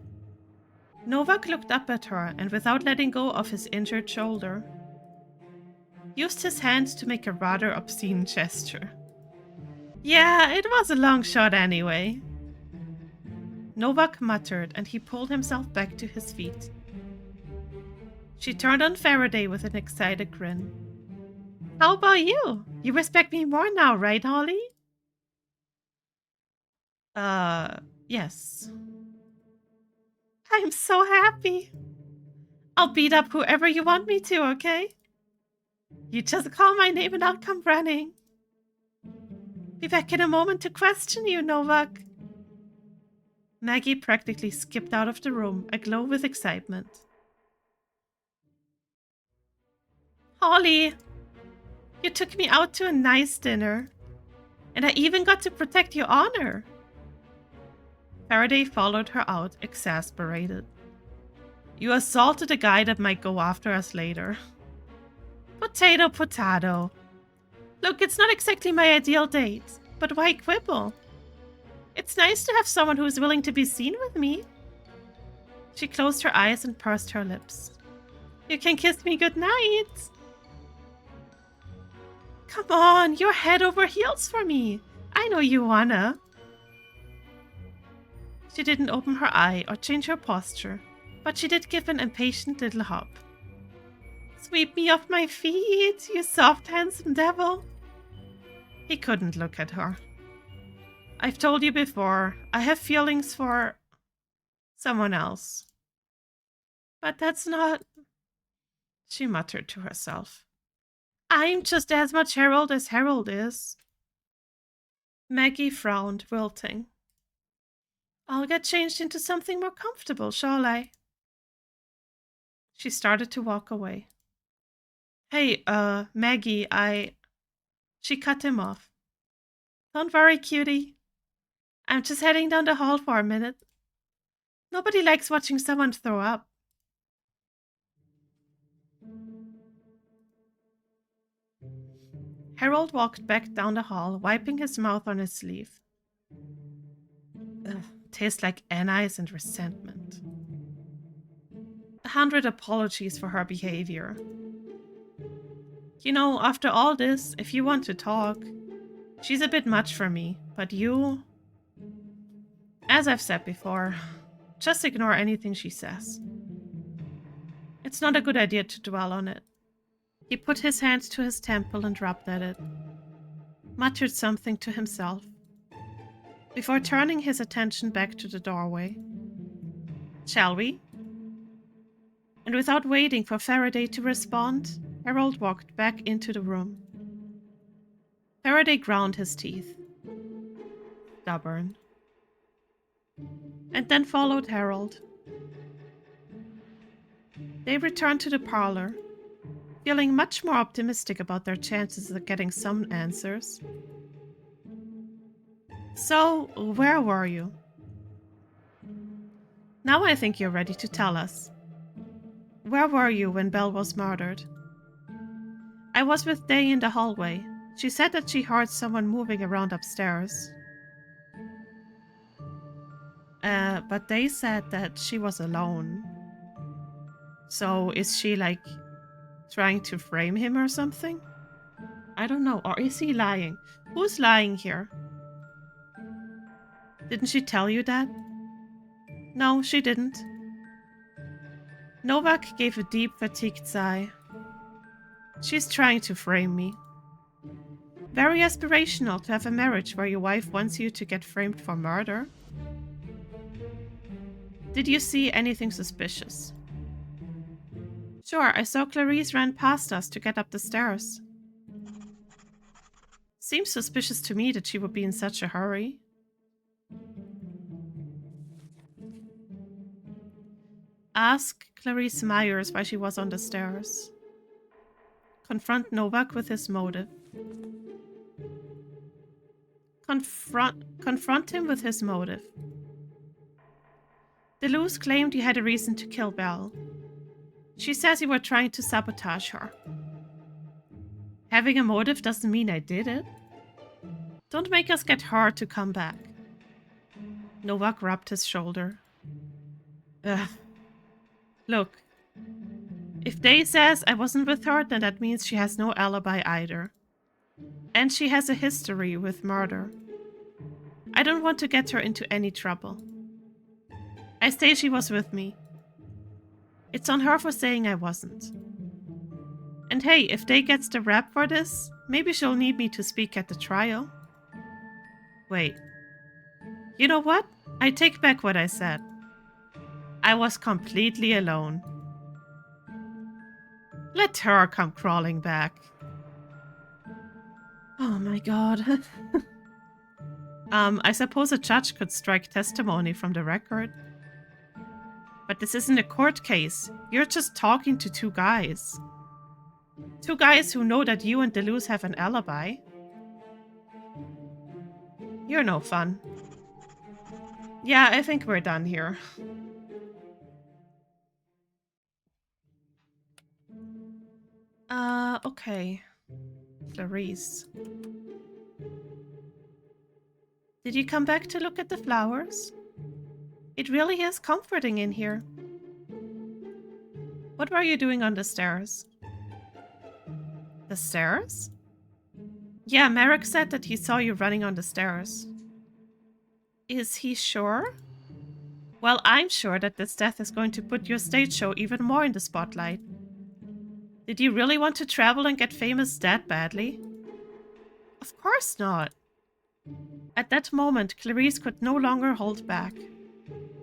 Nowak looked up at her and, without letting go of his injured shoulder, used his hand to make a rather obscene gesture. Yeah, it was a long shot anyway. Nowak muttered, and he pulled himself back to his feet. She turned on Faraday with an excited grin. How about you? You respect me more now, right, Holly? Yes. I'm so happy. I'll beat up whoever you want me to, okay? You just call my name and I'll come running. Be back in a moment to question you, Nowak. Maggie practically skipped out of the room, aglow with excitement. Holly, you took me out to a nice dinner. And I even got to protect your honor. Faraday followed her out, exasperated. You assaulted a guy that might go after us later. Potato, potato. Look, it's not exactly my ideal date, but why quibble? It's nice to have someone who is willing to be seen with me. She closed her eyes and pursed her lips. You can kiss me goodnight. Come on, you're head over heels for me. I know you wanna. She didn't open her eye or change her posture, but she did give an impatient little hop. Sweep me off my feet, you soft, handsome devil. He couldn't look at her. I've told you before, I have feelings for someone else. But that's not... She muttered to herself. I'm just as much Harold as Harold is. Maggie frowned, wilting. I'll get changed into something more comfortable, shall I? She started to walk away. Hey, Maggie, She cut him off. Don't worry, cutie. I'm just heading down the hall for a minute. Nobody likes watching someone throw up. Harold walked back down the hall, wiping his mouth on his sleeve. Ugh, tastes like anise and resentment. 100 apologies for her behavior. You know, after all this, if you want to talk, she's a bit much for me, but you... As I've said before, just ignore anything she says. It's not a good idea to dwell on it. He put his hand to his temple and rubbed at it, muttered something to himself, before turning his attention back to the doorway. Shall we? And without waiting for Faraday to respond, Harold walked back into the room. Faraday ground his teeth. Stubborn. And then followed Harold. They returned to the parlor, feeling much more optimistic about their chances of getting some answers. So, where were you? Now I think you're ready to tell us. Where were you when Belle was murdered? I was with Dea in the hallway. She said that she heard someone moving around upstairs. But they said that she was alone. So is she, like, trying to frame him or something? I don't know. Or is he lying? Who's lying here? Didn't she tell you that? No, she didn't. Nowak gave a deep, fatigued sigh. She's trying to frame me. Very aspirational to have a marriage where your wife wants you to get framed for murder. Did you see anything suspicious? Sure, I saw Clarice ran past us to get up the stairs. Seems suspicious to me that she would be in such a hurry. Ask Clarice Myers why she was on the stairs. Confront Nowak with his motive. Confront him with his motive. DeLus claimed you had a reason to kill Belle. She says you were trying to sabotage her. Having a motive doesn't mean I did it. Don't make us get hurt to come back. Nowak rubbed his shoulder. Ugh. Look, if Dea says I wasn't with her, then that means she has no alibi either. And she has a history with murder. I don't want to get her into any trouble. I say she was with me. It's on her for saying I wasn't. And hey, if Dea gets the rap for this, maybe she'll need me to speak at the trial. Wait. You know what? I take back what I said. I was completely alone. Let her come crawling back. Oh my god. I suppose a judge could strike testimony from the record. But this isn't a court case. You're just talking to two guys. Two guys who know that you and DeLus have an alibi. You're no fun. Yeah, I think we're done here. Okay. Clarice. Did you come back to look at the flowers? It really is comforting in here. What were you doing on the stairs? The stairs? Yeah, Merrick said that he saw you running on the stairs. Is he sure? Well, I'm sure that this death is going to put your stage show even more in the spotlight. Did you really want to travel and get famous that badly? Of course not. At that moment, Clarice could no longer hold back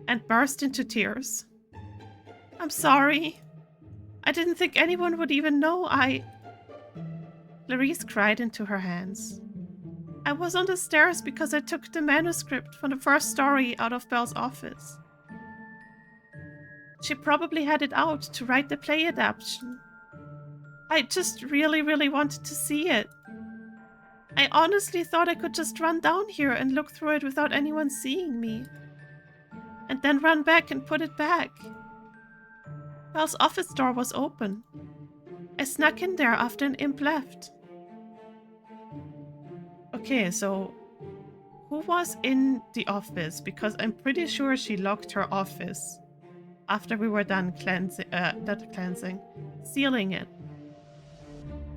and burst into tears. I'm sorry. I didn't think anyone would even know Clarice cried into her hands. I was on the stairs because I took the manuscript from the first story out of Belle's office. She probably had it out to write the play adaptation. I just really, really wanted to see it. I honestly thought I could just run down here and look through it without anyone seeing me. And then run back and put it back. Belle's office door was open. I snuck in there after an imp left. Okay, so who was in the office? Because I'm pretty sure she locked her office after we were done sealing it.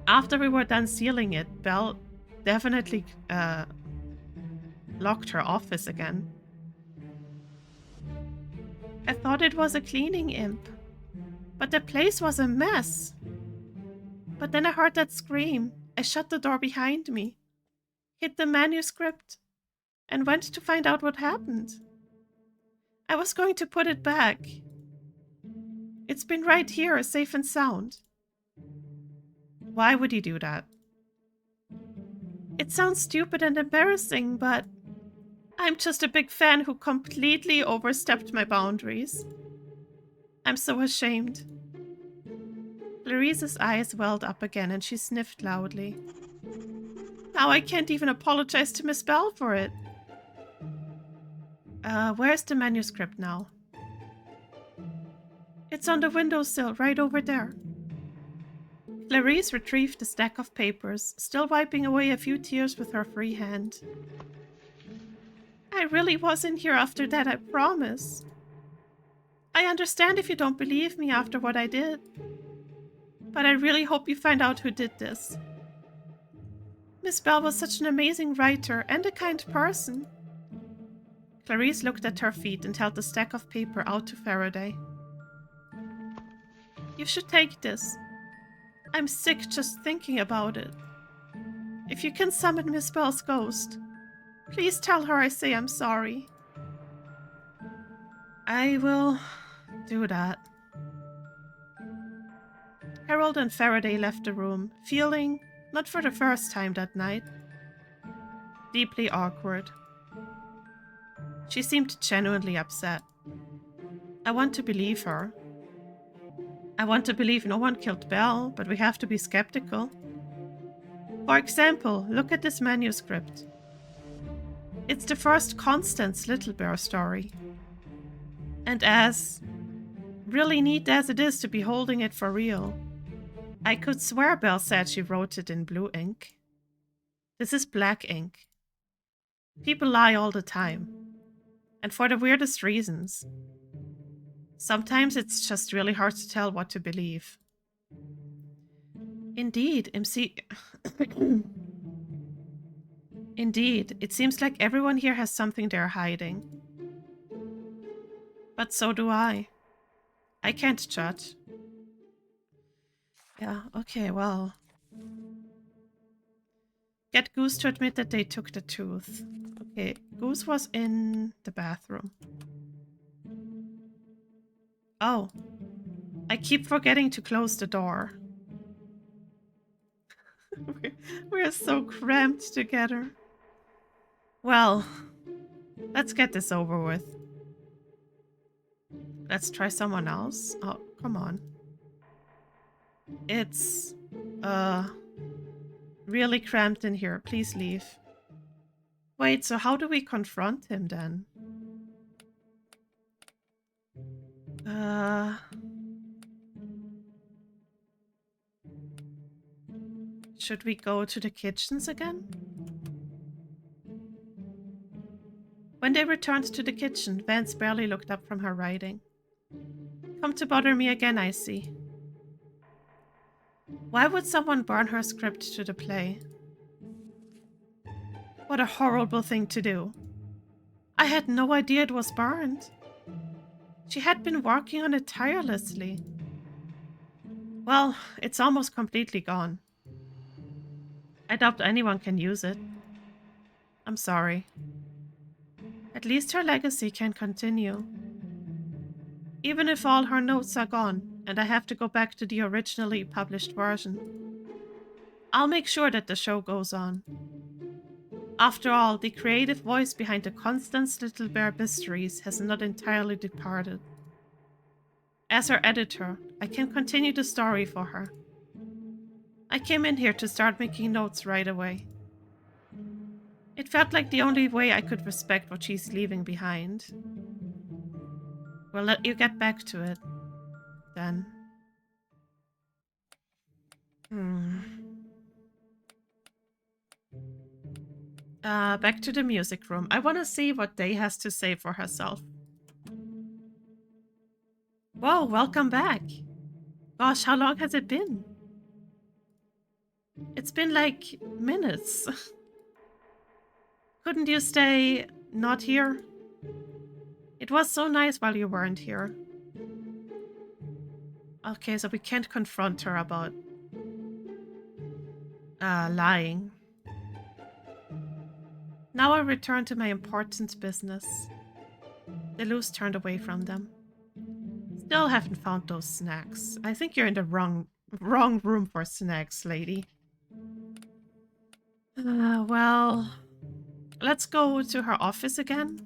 After we were done sealing it, Belle definitely locked her office again. I thought it was a cleaning imp, but the place was a mess. But then I heard that scream. I shut the door behind me, hid the manuscript, and went to find out what happened. I was going to put it back. It's been right here, safe and sound. Why would you do that? It sounds stupid and embarrassing, but I'm just a big fan who completely overstepped my boundaries. I'm so ashamed. Clarice's eyes welled up again and she sniffed loudly. Now I can't even apologize to Miss Belle for it. Where's the manuscript now? It's on the windowsill, right over there. Clarice retrieved the stack of papers, still wiping away a few tears with her free hand. I really was in here after that, I promise. I understand if you don't believe me after what I did. But I really hope you find out who did this. Miss Belle was such an amazing writer and a kind person. Clarice looked at her feet and held the stack of paper out to Faraday. You should take this. I'm sick just thinking about it. If you can summon Miss Belle's ghost, please tell her I say I'm sorry. I will do that. Harold and Faraday left the room, feeling, not for the first time that night, deeply awkward. She seemed genuinely upset. I want to believe her. I want to believe no one killed Belle, but we have to be skeptical. For example, look at this manuscript. It's the first Constance Little Bear story. And as really neat as it is to be holding it for real, I could swear Belle said she wrote it in blue ink. This is black ink. People lie all the time. And for the weirdest reasons. Sometimes it's just really hard to tell what to believe. Indeed, Indeed, it seems like everyone here has something they're hiding. But so do I. I can't judge. Yeah, okay, well. Get Goose to admit that they took the tooth. Okay, Goose was in the bathroom. Oh. I keep forgetting to close the door. We're so cramped together. Well, let's get this over with. Let's try someone else. Oh, come on. It's, really cramped in here. Please leave. Wait, so how do we confront him then? Should we go to the kitchens again? When they returned to the kitchen, Vance barely looked up from her writing. Come to bother me again, I see. Why would someone burn her script to the play? What a horrible thing to do. I had no idea it was burned. She had been working on it tirelessly. Well, it's almost completely gone. I doubt anyone can use it. I'm sorry. At least her legacy can continue. Even if all her notes are gone, and I have to go back to the originally published version, I'll make sure that the show goes on. After all, the creative voice behind the Constance Little Bear mysteries has not entirely departed. As her editor, I can continue the story for her. I came in here to start making notes right away. It felt like the only way I could respect what she's leaving behind. We'll let you get back to it, then. Back to the music room. I want to see what Dea has to say for herself. Whoa, welcome back. Gosh, how long has it been? It's been like minutes. Couldn't you stay not here? It was so nice while you weren't here. Okay, so we can't confront her about lying. Now I return to my important business. DeLus turned away from them. Still haven't found those snacks. I think you're in the wrong room for snacks, lady. Well, let's go to her office again.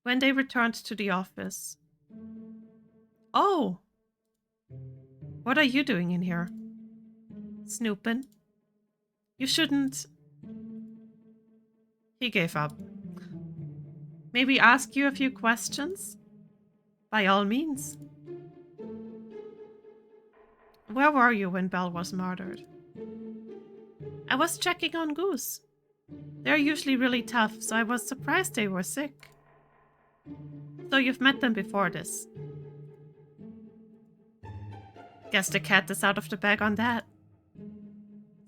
When they returned to the office. Oh! What are you doing in here? Snooping. You shouldn't... He gave up. Maybe ask you a few questions? By all means. Where were you when Belle was murdered? I was checking on Goose. They're usually really tough, so I was surprised they were sick. So you've met them before this. Guess the cat is out of the bag on that.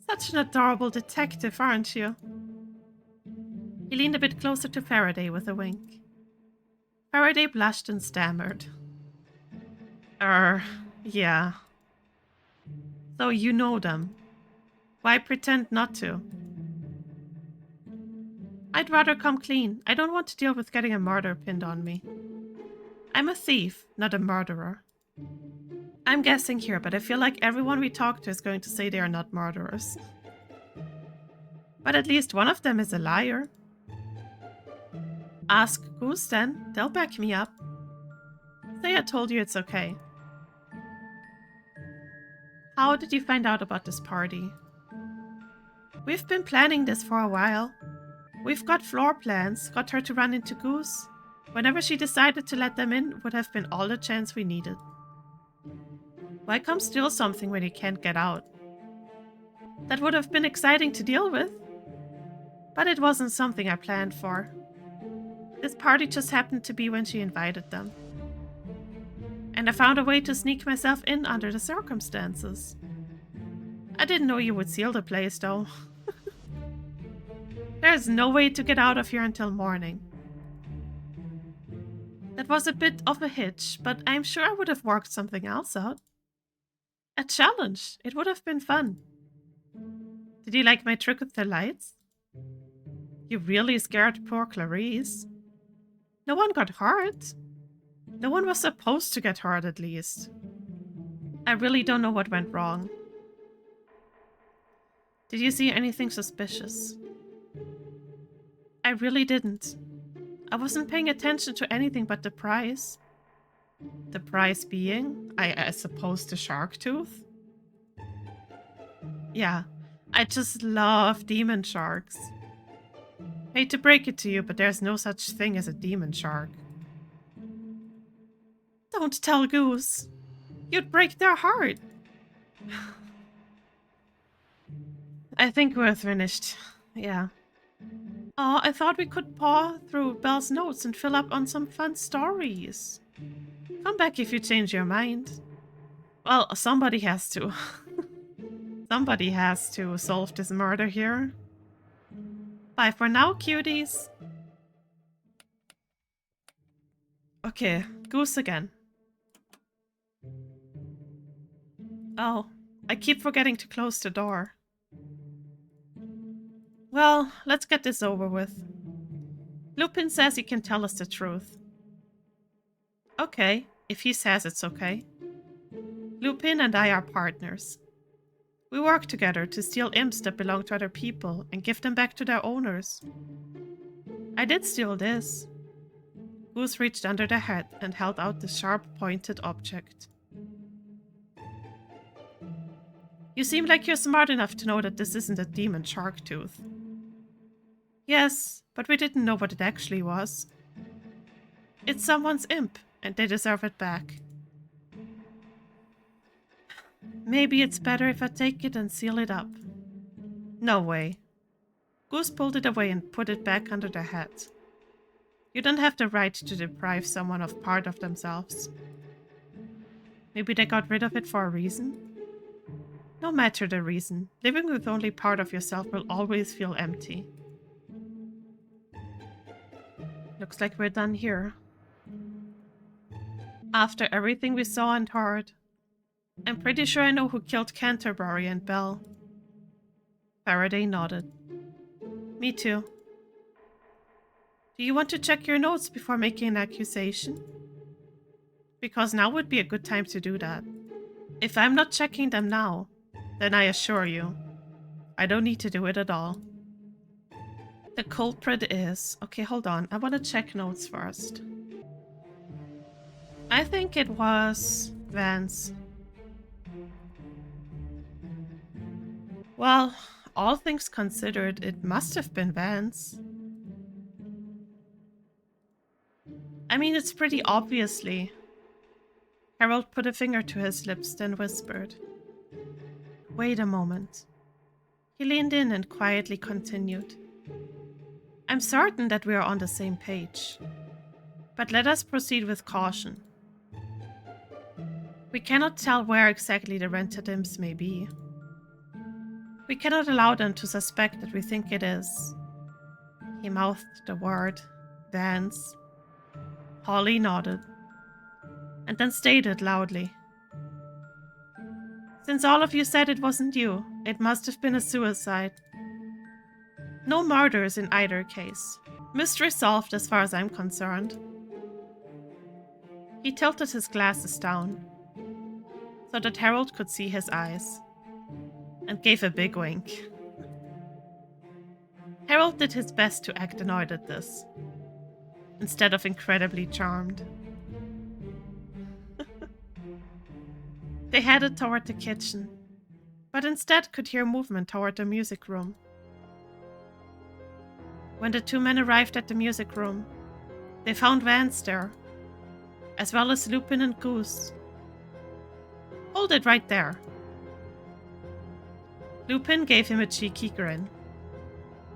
Such an adorable detective, aren't you? He leaned a bit closer to Faraday with a wink. Faraday blushed and stammered. Yeah. So you know them. Why pretend not to? I'd rather come clean. I don't want to deal with getting a murder pinned on me. I'm a thief, not a murderer. I'm guessing here, but I feel like everyone we talk to is going to say they are not murderers. But at least one of them is a liar. Ask Goose then, they'll back me up. Say I told you it's okay. How did you find out about this party? We've been planning this for a while. We've got floor plans, got her to run into Goose. Whenever she decided to let them in, would have been all the chance we needed. Why come steal something when you can't get out? That would have been exciting to deal with, but it wasn't something I planned for. This party just happened to be when she invited them. And I found a way to sneak myself in under the circumstances. I didn't know you would seal the place, though. There's no way to get out of here until morning. That was a bit of a hitch, but I'm sure I would have worked something else out. A challenge. It would have been fun. Did you like my trick with the lights? You really scared poor Clarice. No one got hurt. No one was supposed to get hurt, at least. I really don't know what went wrong. Did you see anything suspicious? I really didn't. I wasn't paying attention to anything but the prize. The prize being, I suppose, the shark tooth? Yeah, I just love demon sharks. Hate to break it to you, but there's no such thing as a demon shark. Don't tell Goose. You'd break their heart. I think we're finished. Yeah. Oh, I thought we could paw through Belle's notes and fill up on some fun stories. Come back if you change your mind. Well, somebody has to. Somebody has to solve this murder here. Bye for now, cuties. Okay, Goose again. Oh, I keep forgetting to close the door. Well, let's get this over with. Lupine says he can tell us the truth. Okay, if he says it's okay. Lupine and I are partners. We work together to steal imps that belong to other people and give them back to their owners. I did steal this. Goose reached under the head and held out the sharp-pointed object. You seem like you're smart enough to know that this isn't a demon shark tooth. Yes, but we didn't know what it actually was. It's someone's imp, and they deserve it back. Maybe it's better if I take it and seal it up. No way. Goose pulled it away and put it back under the hat. You don't have the right to deprive someone of part of themselves. Maybe they got rid of it for a reason? No matter the reason, living with only part of yourself will always feel empty. Looks like we're done here. After everything we saw and heard, I'm pretty sure I know who killed Canterbury and Belle. Faraday nodded. Me too. Do you want to check your notes before making an accusation? Because now would be a good time to do that. If I'm not checking them now, then I assure you, I don't need to do it at all. The culprit is... Okay, hold on. I want to check notes first. I think it was Vance. Well, all things considered, it must have been Vance. I mean, it's pretty obviously. Harold put a finger to his lips, then whispered. Wait a moment. He leaned in and quietly continued. I'm certain that we are on the same page. But let us proceed with caution. We cannot tell where exactly the rented imps may be. We cannot allow them to suspect that we think it is. He mouthed the word, Vance. Holly nodded, and then stated loudly. Since all of you said it wasn't you, it must have been a suicide. No murders in either case. Mystery solved as far as I'm concerned. He tilted his glasses down, so that Harold could see his eyes, and gave a big wink. Harold did his best to act annoyed at this, instead of incredibly charmed. They headed toward the kitchen, but instead could hear movement toward the music room. When the two men arrived at the music room, they found Vance there, as well as Lupine and Goose. Hold it right there. Lupine gave him a cheeky grin.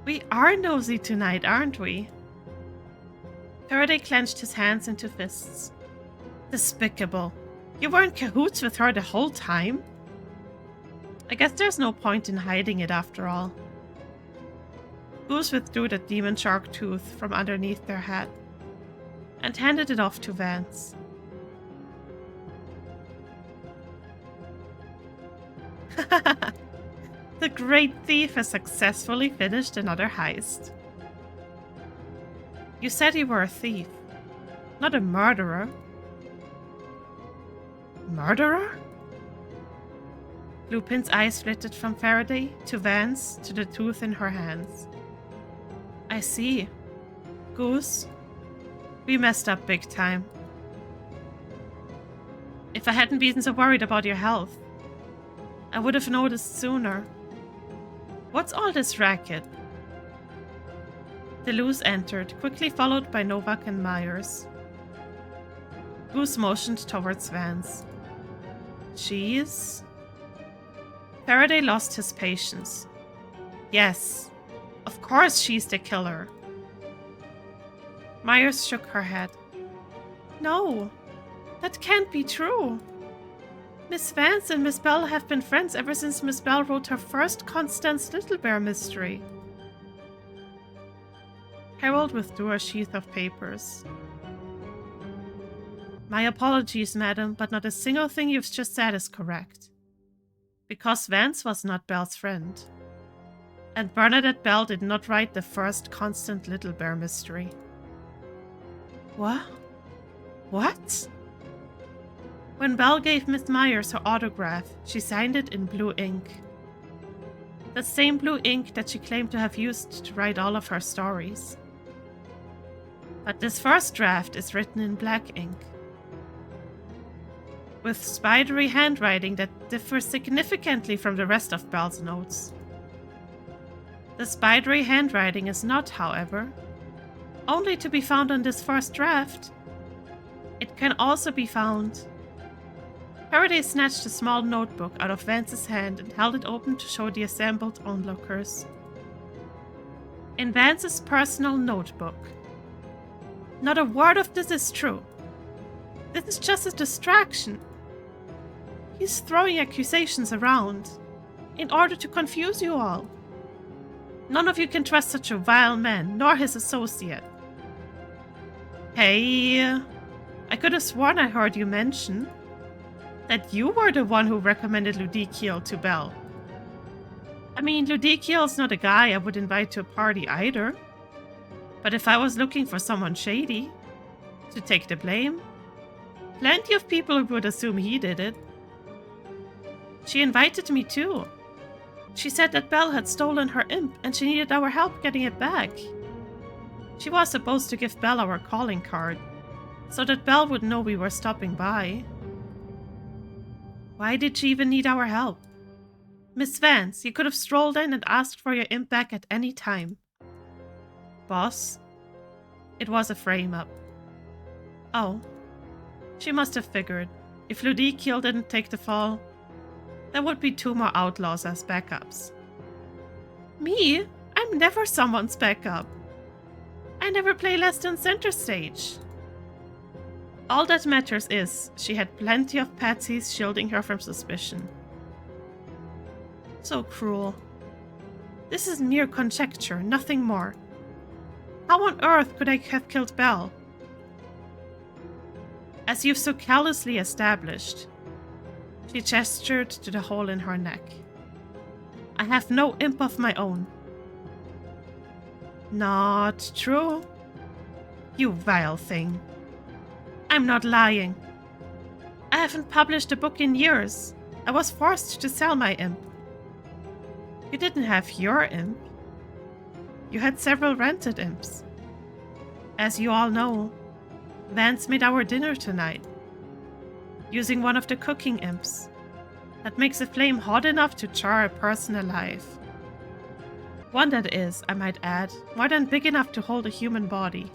We are nosy tonight, aren't we? Faraday clenched his hands into fists. Despicable. You were in cahoots with her the whole time? I guess there's no point in hiding it after all. Goose withdrew the demon shark tooth from underneath their hat and handed it off to Vance. The great thief has successfully finished another heist. You said you were a thief, not a murderer. Murderer? Lupine's eyes flitted from Faraday to Vance to the tooth in her hands. I see. Goose, we messed up big time. If I hadn't been so worried about your health, I would have noticed sooner. What's all this racket? DeLus entered, quickly followed by Nowak and Myers. Goose motioned towards Vance. She's... Faraday lost his patience. Yes, of course she's the killer. Myers shook her head. No, that can't be true. Miss Vance and Miss Bell have been friends ever since Miss Bell wrote her first Constance Little Bear mystery. Harold withdrew a sheath of papers. My apologies, madam, but not a single thing you've just said is correct. Because Vance was not Bell's friend. And Bernadette Bell did not write the first Constant Little Bear mystery. What? What? When Bell gave Miss Myers her autograph, she signed it in blue ink. The same blue ink that she claimed to have used to write all of her stories. But this first draft is written in black ink, with spidery handwriting that differs significantly from the rest of Bell's notes. The spidery handwriting is not, however, only to be found on this first draft. It can also be found. Faraday snatched a small notebook out of Vance's hand and held it open to show the assembled onlookers. In Vance's personal notebook. Not a word of this is true. This is just a distraction. He's throwing accusations around in order to confuse you all. None of you can trust such a vile man, nor his associate. Hey, I could have sworn I heard you mention that you were the one who recommended Ludicael to Bell. I mean, Ludicael's not a guy I would invite to a party either. But if I was looking for someone shady to take the blame, plenty of people would assume he did it. She invited me too. She said that Bell had stolen her imp and she needed our help getting it back. She was supposed to give Bell our calling card, so that Bell would know we were stopping by. Why did she even need our help? Miss Vance, you could have strolled in and asked for your imp back at any time. Boss, it was a frame-up. Oh, she must have figured. If Ludicael didn't take the fall, there would be 2 more outlaws as backups. Me? I'm never someone's backup. I never play less than center stage. All that matters is she had plenty of patsies shielding her from suspicion. So cruel. This is mere conjecture, nothing more. How on earth could I have killed Bell? As you've so callously established, she gestured to the hole in her neck. I have no imp of my own. Not true. You vile thing. I'm not lying. I haven't published a book in years. I was forced to sell my imp. You didn't have your imp. You had several rented imps. As you all know, Vance made our dinner tonight, using one of the cooking imps that makes a flame hot enough to char a person alive. One that is, I might add, more than big enough to hold a human body,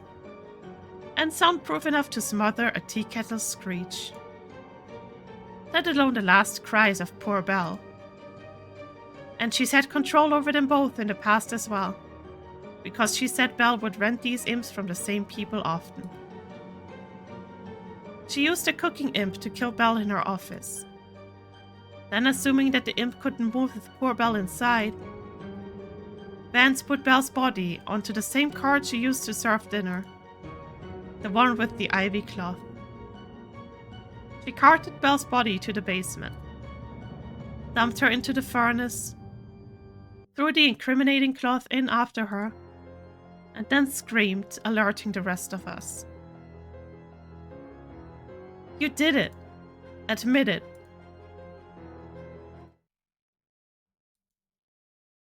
and soundproof enough to smother a tea kettle's screech. let alone the last cries of poor Belle. And she's had control over them both in the past as well, because she said Belle would rent these imps from the same people often. She used a cooking imp to kill Belle in her office. Then, assuming that the imp couldn't move with poor Belle inside, Vance put Belle's body onto the same cart she used to serve dinner, the one with the ivy cloth. She carted Belle's body to the basement, dumped her into the furnace, threw the incriminating cloth in after her, and then screamed, alerting the rest of us. You did it. Admit it.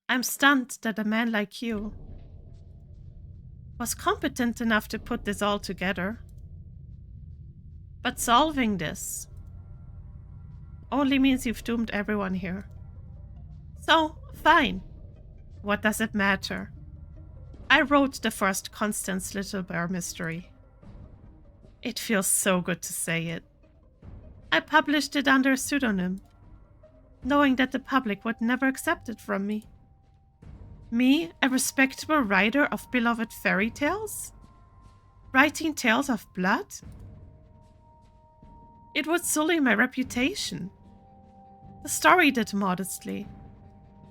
I'm stunned that a man like you was competent enough to put this all together. But solving this only means you've doomed everyone here. So, fine. What does it matter? I wrote the first Constance Little Bear mystery. It feels so good to say it. I published it under a pseudonym, knowing that the public would never accept it from me. Me, a respectable writer of beloved fairy tales? Writing tales of blood? It would sully my reputation. The story did modestly.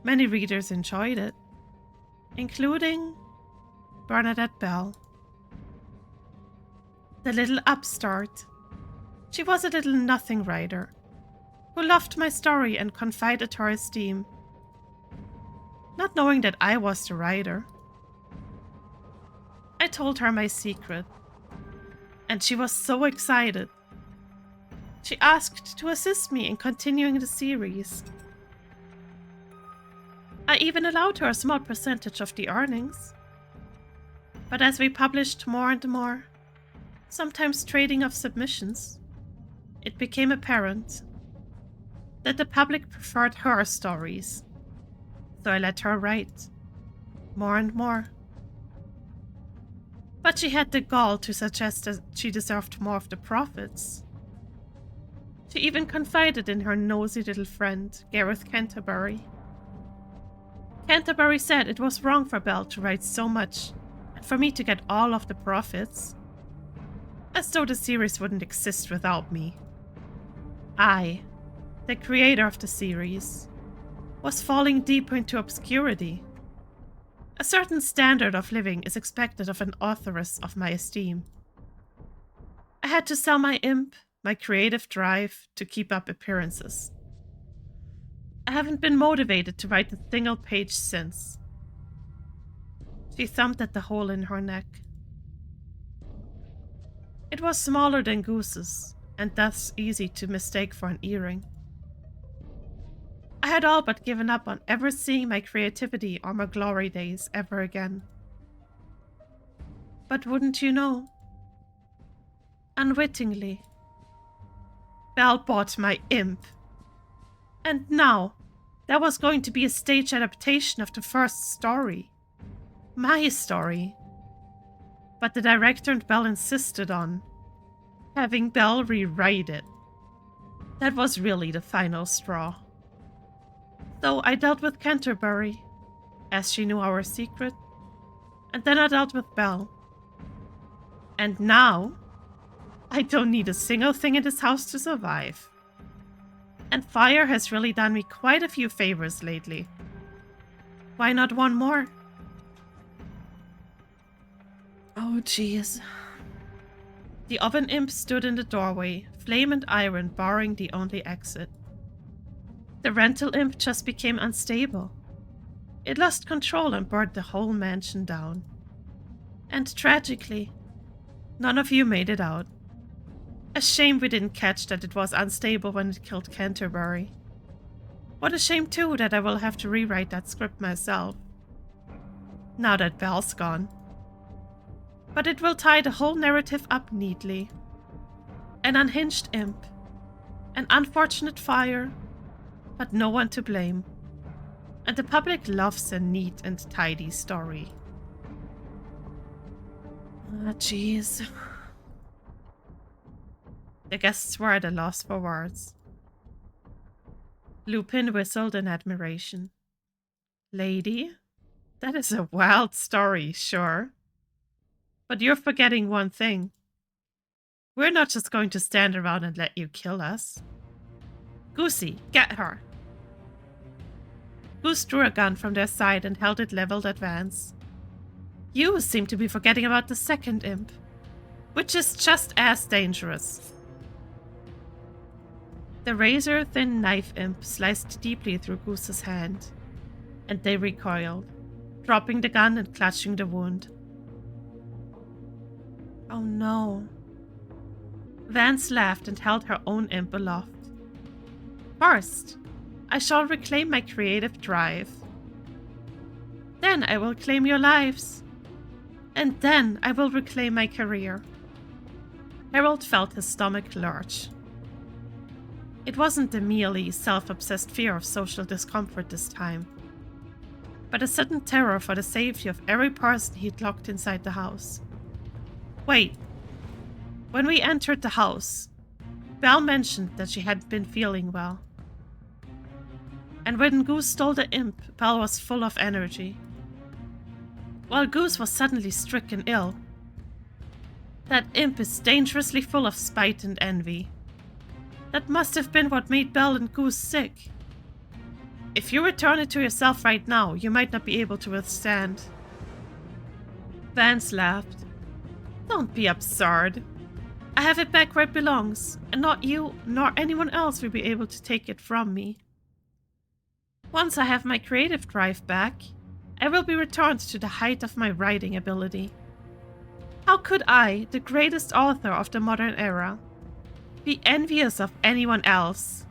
Many readers enjoyed it, including Bernadette Bell. The little upstart. She was a little nothing writer, who loved my story and confided her esteem, not knowing that I was the writer. I told her my secret, and she was so excited. She asked to assist me in continuing the series. I even allowed her a small percentage of the earnings. But as we published more and more, sometimes trading of submissions, it became apparent that the public preferred her stories. So I let her write more and more. But she had the gall to suggest that she deserved more of the profits. She even confided in her nosy little friend, Gareth Canterbury. Canterbury said it was wrong for Belle to write so much and for me to get all of the profits, as though the series wouldn't exist without me. I, the creator of the series, was falling deeper into obscurity. A certain standard of living is expected of an authoress of my esteem. I had to sell my imp, my creative drive, to keep up appearances. I haven't been motivated to write a single page since. She thumped at the hole in her neck. It was smaller than Goose's, and thus easy to mistake for an earring. I had all but given up on ever seeing my creativity or my glory days ever again. But wouldn't you know? Unwittingly, Belle bought my imp. And now, there was going to be a stage adaptation of the first story. My story. But the director and Belle insisted on having Belle rewrite it. That was really the final straw. So I dealt with Canterbury, as she knew our secret, and then I dealt with Belle. And now, I don't need a single thing in this house to survive. And fire has really done me quite a few favors lately. Why not one more? Oh, jeez. The oven imp stood in the doorway, flame and iron barring the only exit. The rental imp just became unstable. It lost control and burned the whole mansion down. And tragically, none of you made it out. A shame we didn't catch that it was unstable when it killed Canterbury. What a shame too that I will have to rewrite that script myself, now that Belle's gone. But it will tie the whole narrative up neatly. An unhinged imp, an unfortunate fire, but no one to blame. And the public loves a neat and tidy story. Ah, jeez. The guests were at a loss for words. Lupin whistled in admiration. Lady, that is a wild story, sure. But you're forgetting one thing. We're not just going to stand around and let you kill us. Goosey, get her! Goose drew a gun from their side and held it leveled at Vance. You seem to be forgetting about the second imp, which is just as dangerous. The razor-thin knife imp sliced deeply through Goose's hand, and they recoiled, dropping the gun and clutching the wound. Oh no. Vance laughed and held her own imp aloft. First, I shall reclaim my creative drive. Then I will claim your lives. And then I will reclaim my career. Harold felt his stomach lurch. It wasn't the merely self-obsessed fear of social discomfort this time, but a sudden terror for the safety of every person he'd locked inside the house. Wait. When we entered the house, Belle mentioned that she hadn't been feeling well. And when Goose stole the imp, Belle was full of energy. While Goose was suddenly stricken ill. That imp is dangerously full of spite and envy. That must have been what made Belle and Goose sick. If you return it to yourself right now, you might not be able to withstand. Vance laughed. Don't be absurd. I have it back where it belongs, and not you nor anyone else will be able to take it from me. Once I have my creative drive back, I will be returned to the height of my writing ability. How could I, the greatest author of the modern era, be envious of anyone else?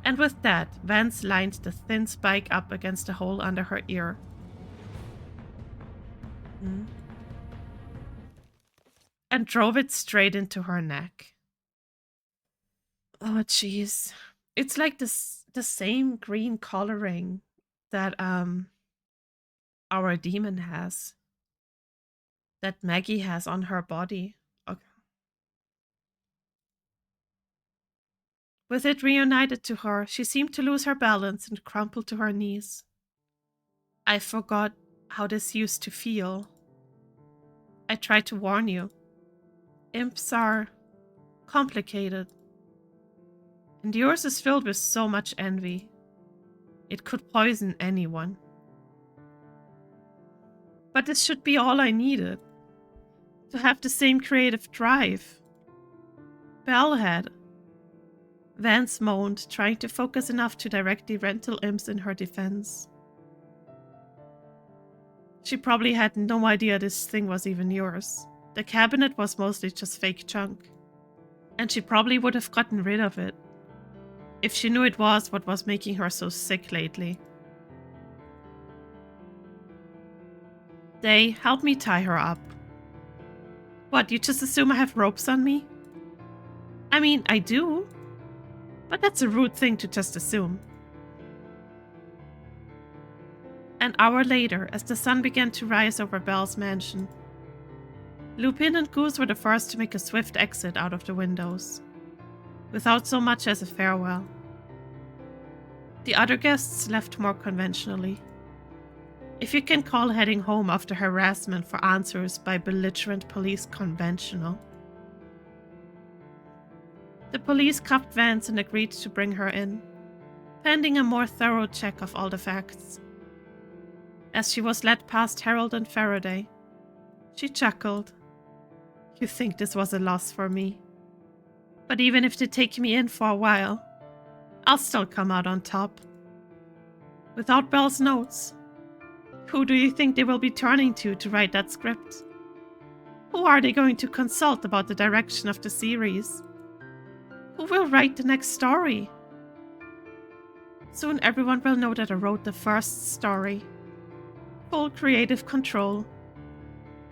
And with that, Vance lined the thin spike up against the hole under her ear. And drove it straight into her neck. Oh, jeez. It's like the same green coloring that our demon has. That Maggie has on her body. Okay. With it reunited to her, she seemed to lose her balance and crumple to her knees. I forgot how this used to feel. I tried to warn you. Imps are complicated. And yours is filled with so much envy. It could poison anyone. But this should be all I needed. To have the same creative drive. Belle had. Vance moaned, trying to focus enough to direct the rental imps in her defense. She probably had no idea this thing was even yours. The cabinet was mostly just fake junk. And she probably would have gotten rid of it if she knew it was what was making her so sick lately. They help me tie her up. What, you just assume I have ropes on me? I mean, I do. But that's a rude thing to just assume. An hour later, as the sun began to rise over Belle's mansion, Lupin and Goose were the first to make a swift exit out of the windows, without so much as a farewell. The other guests left more conventionally. If you can call heading home after harassment for answers by belligerent police conventional. The police cuffed Vance and agreed to bring her in, pending a more thorough check of all the facts. As she was led past Harold and Faraday, she chuckled. You think this was a loss for me? But even if they take me in for a while, I'll still come out on top. Without Belle's notes, who do you think they will be turning to write that script? Who are they going to consult about the direction of the series? Who will write the next story? Soon everyone will know that I wrote the first story. Full creative control.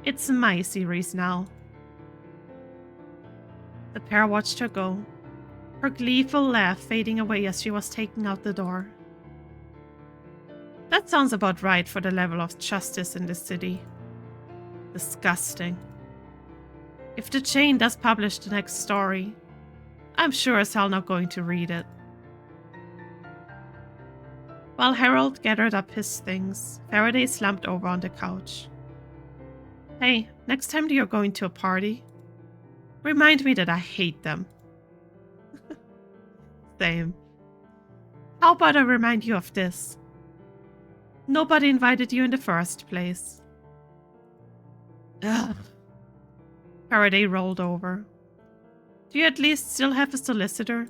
It's my series now. The pair watched her go, her gleeful laugh fading away as she was taken out the door. That sounds about right for the level of justice in this city. Disgusting. If the chain does publish the next story, I'm sure as hell not going to read it. While Harold gathered up his things, Faraday slumped over on the couch. Hey, next time you're going to a party, remind me that I hate them. Same. How about I remind you of this? Nobody invited you in the first place. Ugh. Faraday rolled over. Do you at least still have a solicitor?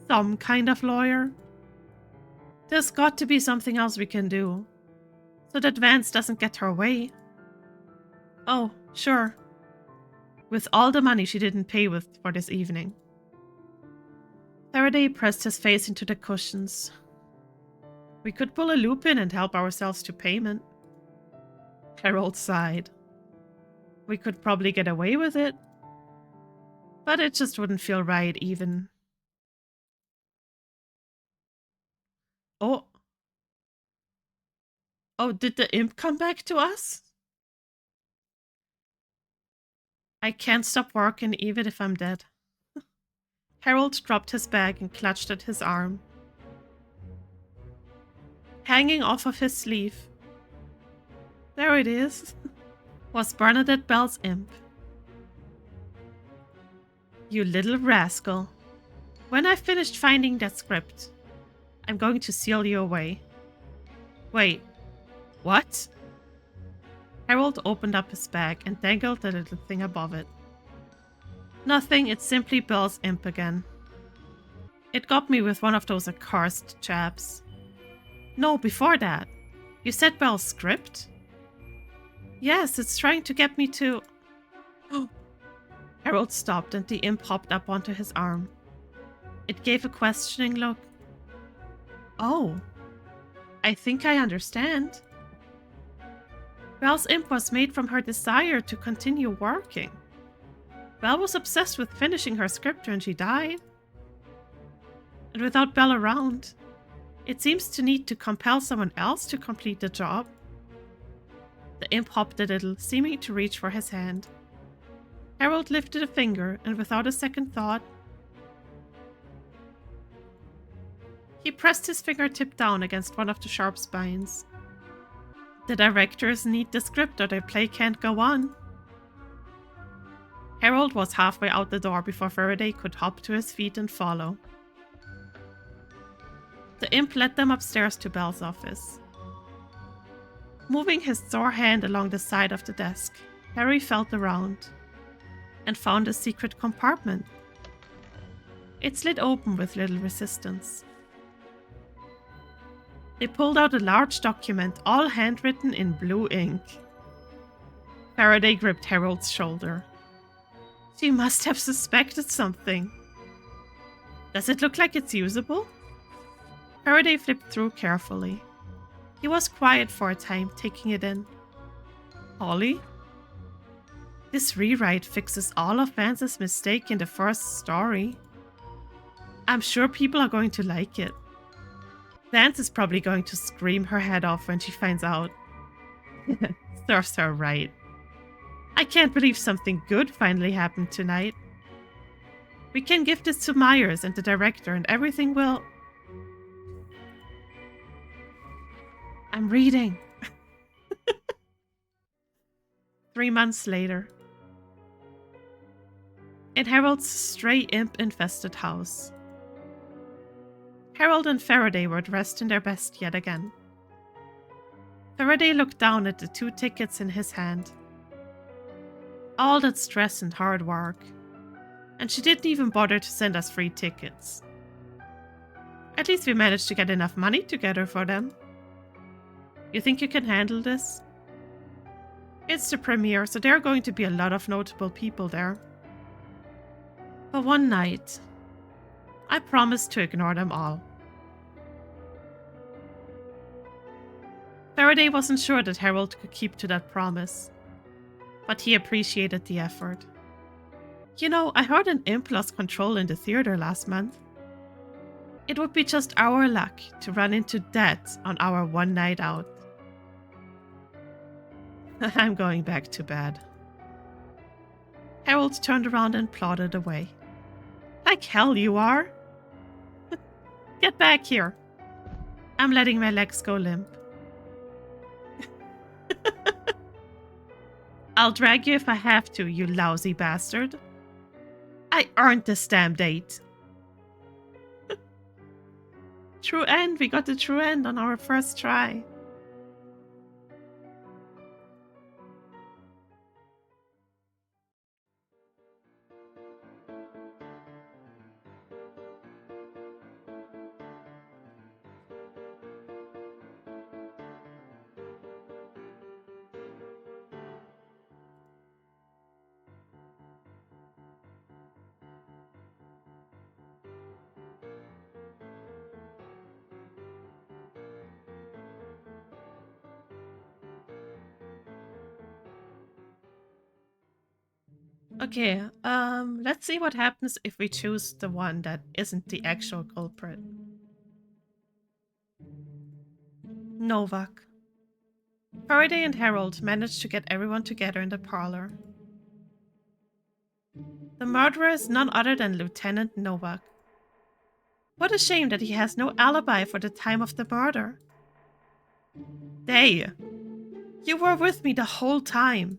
Some kind of lawyer? There's got to be something else we can do, so that Vance doesn't get her way. Oh, sure. With all the money she didn't pay with for this evening. Faraday pressed his face into the cushions. We could pull a Lupine and help ourselves to payment. Harold sighed. We could probably get away with it, but it just wouldn't feel right even. Oh. Oh, did the imp come back to us? I can't stop working even if I'm dead. Harold dropped his bag and clutched at his arm. Hanging off of his sleeve, there it is, was Bernadette Bell's imp. You little rascal. When I've finished finding that script, I'm going to seal you away. Wait, what? Harold opened up his bag and dangled the little thing above it. Nothing, it's simply Bell's imp again. It got me with one of those accursed chaps. No, before that. You said Bell's script? Yes, it's trying to get me to... Harold stopped and the imp hopped up onto his arm. It gave a questioning look. Oh, I think I understand. Bell's imp was made from her desire to continue working. Belle was obsessed with finishing her script when she died. And without Belle around, it seems to need to compel someone else to complete the job. The imp hopped a little, seeming to reach for his hand. Harold lifted a finger, and without a second thought, he pressed his fingertip down against one of the sharp spines. The directors need the script or their play can't go on. Harold was halfway out the door before Faraday could hop to his feet and follow. The imp led them upstairs to Belle's office. Moving his sore hand along the side of the desk, Harry felt around and found a secret compartment. It slid open with little resistance. They pulled out a large document, all handwritten in blue ink. Faraday gripped Harold's shoulder. She must have suspected something. Does it look like it's usable? Faraday flipped through carefully. He was quiet for a time, taking it in. Ollie? This rewrite fixes all of Vance's mistake in the first story. I'm sure people are going to like it. Vance is probably going to scream her head off when she finds out. Serves her right. I can't believe something good finally happened tonight. We can give this to Myers and the director and everything will... I'm reading. 3 months later. In Harold's stray imp-infested house. Harold and Faraday were dressed in their best yet again. Faraday looked down at the 2 tickets in his hand. All that stress and hard work. And she didn't even bother to send us free tickets. At least we managed to get enough money together for them. You think you can handle this? It's the premiere, so there are going to be a lot of notable people there. For one night, I promised to ignore them all. Faraday wasn't sure that Harold could keep to that promise, but he appreciated the effort. You know, I heard an imp lost control in the theater last month. It would be just our luck to run into that on our one night out. I'm going back to bed. Harold turned around and plodded away. Like hell you are! Get back here! I'm letting my legs go limp. I'll drag you if I have to, you lousy bastard. I earned this damn date. True end. We got the true end on our first try. Okay, let's see what happens if we choose the one that isn't the actual culprit. Nowak. Faraday and Harold managed to get everyone together in the parlor. The murderer is none other than Lieutenant Nowak. What a shame that he has no alibi for the time of the murder. Dea, you were with me the whole time.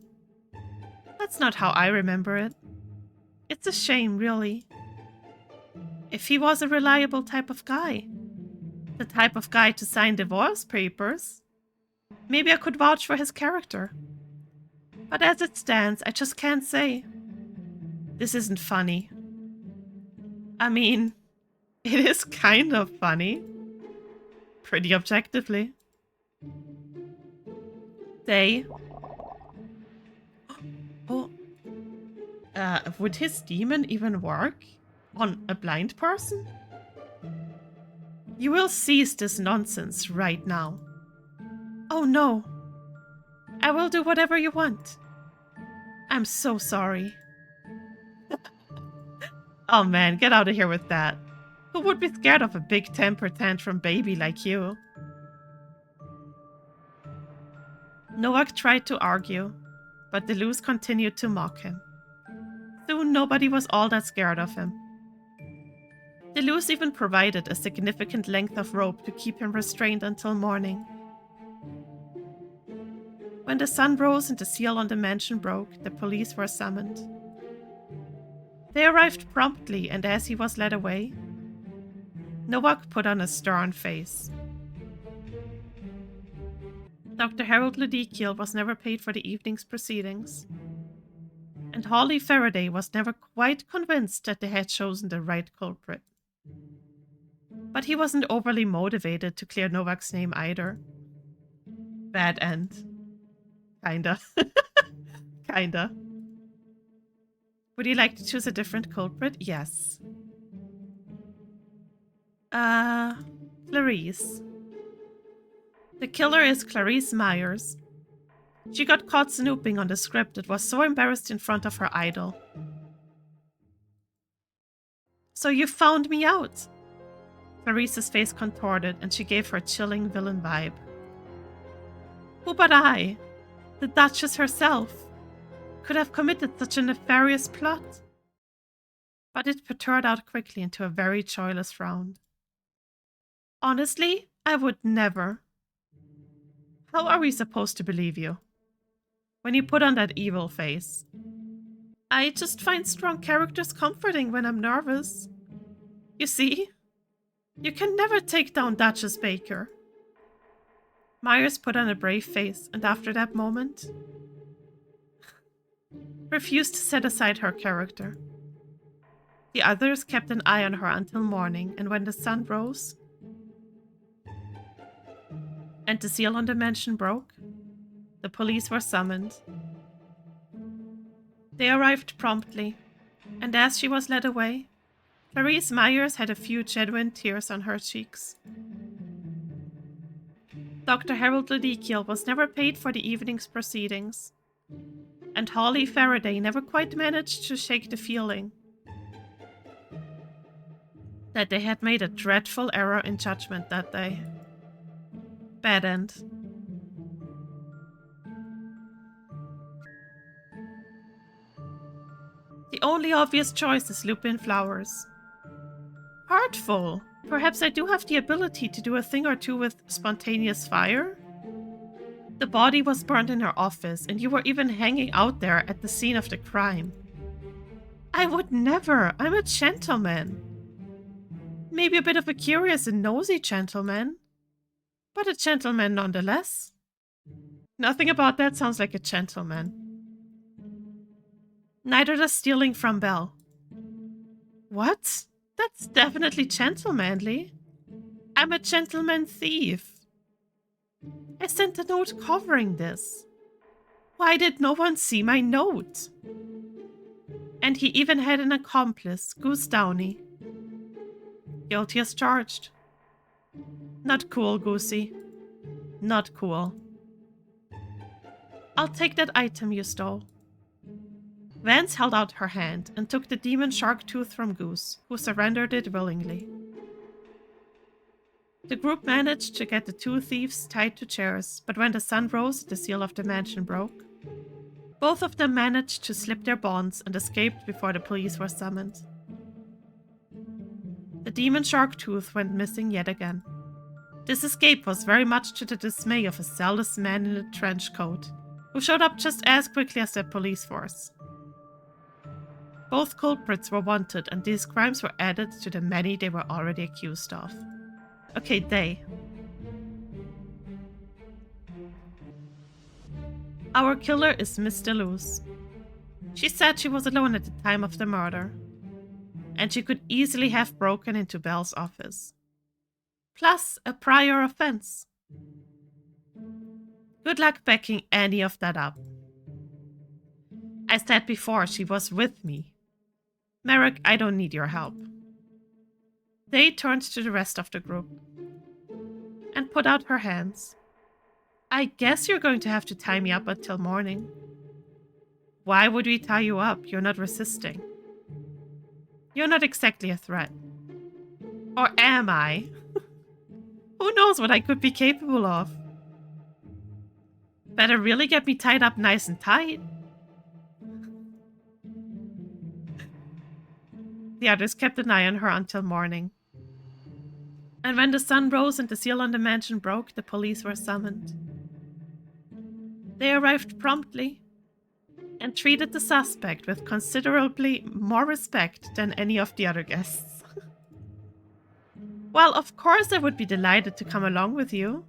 That's not how I remember it. It's a shame, really. If he was a reliable type of guy, the type of guy to sign divorce papers, maybe I could vouch for his character. But as it stands, I just can't say. This isn't funny. I mean, it is kind of funny. Pretty objectively. They... Oh. Would his demon even work on a blind person? You will cease this nonsense right now. Oh no. I will do whatever you want. I'm so sorry. Oh man, get out of here with that. Who would be scared of a big temper tantrum baby like you? Nowak tried to argue, but DeLus continued to mock him. Soon nobody was all that scared of him. DeLus even provided a significant length of rope to keep him restrained until morning. When the sun rose and the seal on the mansion broke, the police were summoned. They arrived promptly, and as he was led away, Nowak put on a stern face. Dr. Harold Ludicael was never paid for the evening's proceedings, and Holly Faraday was never quite convinced that they had chosen the right culprit. But he wasn't overly motivated to clear Nowak's name either. Bad end. Kinda. Kinda. Would you like to choose a different culprit? Yes. Clarice. The killer is Clarice Myers. She got caught snooping on the script and was so embarrassed in front of her idol. So you found me out. Clarice's face contorted and she gave her chilling villain vibe. Who but I, the Duchess herself, could have committed such a nefarious plot? But it petered out quickly into a very joyless frown. Honestly, I would never. How are we supposed to believe you? When you put on that evil face. I just find strong characters comforting when I'm nervous. You see? You can never take down Duchess Baker. Myers put on a brave face, and after that moment, refused to set aside her character. The others kept an eye on her until morning, and when the sun rose and the seal on the mansion broke, the police were summoned. They arrived promptly, and as she was led away, Clarice Myers had a few genuine tears on her cheeks. Dr. Harold Ludicael was never paid for the evening's proceedings, and Holly Faraday never quite managed to shake the feeling that they had made a dreadful error in judgment that day. Bad end. The only obvious choice is Lupine Flowers. Artful. Perhaps I do have the ability to do a thing or two with spontaneous fire? The body was burned in her office, and you were even hanging out there at the scene of the crime. I would never. I'm a gentleman. Maybe a bit of a curious and nosy gentleman, but a gentleman nonetheless. Nothing about that sounds like a gentleman. Neither does stealing from Belle. What? That's definitely gentlemanly. I'm a gentleman thief. I sent a note covering this. Why did no one see my note? And he even had an accomplice, Goose Downey. Guilty as charged. Not cool, Goosey. Not cool. I'll take that item you stole. Vance held out her hand and took the demon shark tooth from Goose, who surrendered it willingly. The group managed to get the two thieves tied to chairs, but when the sun rose, the seal of the mansion broke. Both of them managed to slip their bonds and escaped before the police were summoned. The demon shark tooth went missing yet again. This escape was very much to the dismay of a zealous man in a trench coat, who showed up just as quickly as the police force. Both culprits were wanted, and these crimes were added to the many they were already accused of. Okay, they. Our killer is Miss DeLus. She said she was alone at the time of the murder, and she could easily have broken into Belle's office. Plus a prior offense. Good luck backing any of that up. I said before she was with me. Merrick, I don't need your help. They turned to the rest of the group and put out her hands. I guess you're going to have to tie me up until morning. Why would we tie you up? You're not resisting. You're not exactly a threat. Or am I? Who knows what I could be capable of? Better really get me tied up nice and tight. The others kept an eye on her until morning. And when the sun rose and the seal on the mansion broke, the police were summoned. They arrived promptly and treated the suspect with considerably more respect than any of the other guests. Well, of course I would be delighted to come along with you,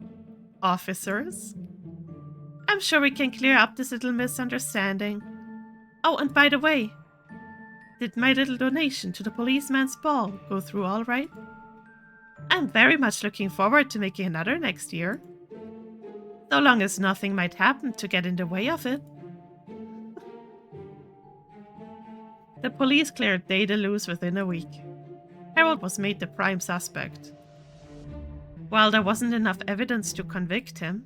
officers. I'm sure we can clear up this little misunderstanding. Oh, and by the way, did my little donation to the policeman's ball go through all right? I'm very much looking forward to making another next year. So long as nothing might happen to get in the way of it. The police cleared Dea DeLus within a week. Harold was made the prime suspect. While there wasn't enough evidence to convict him,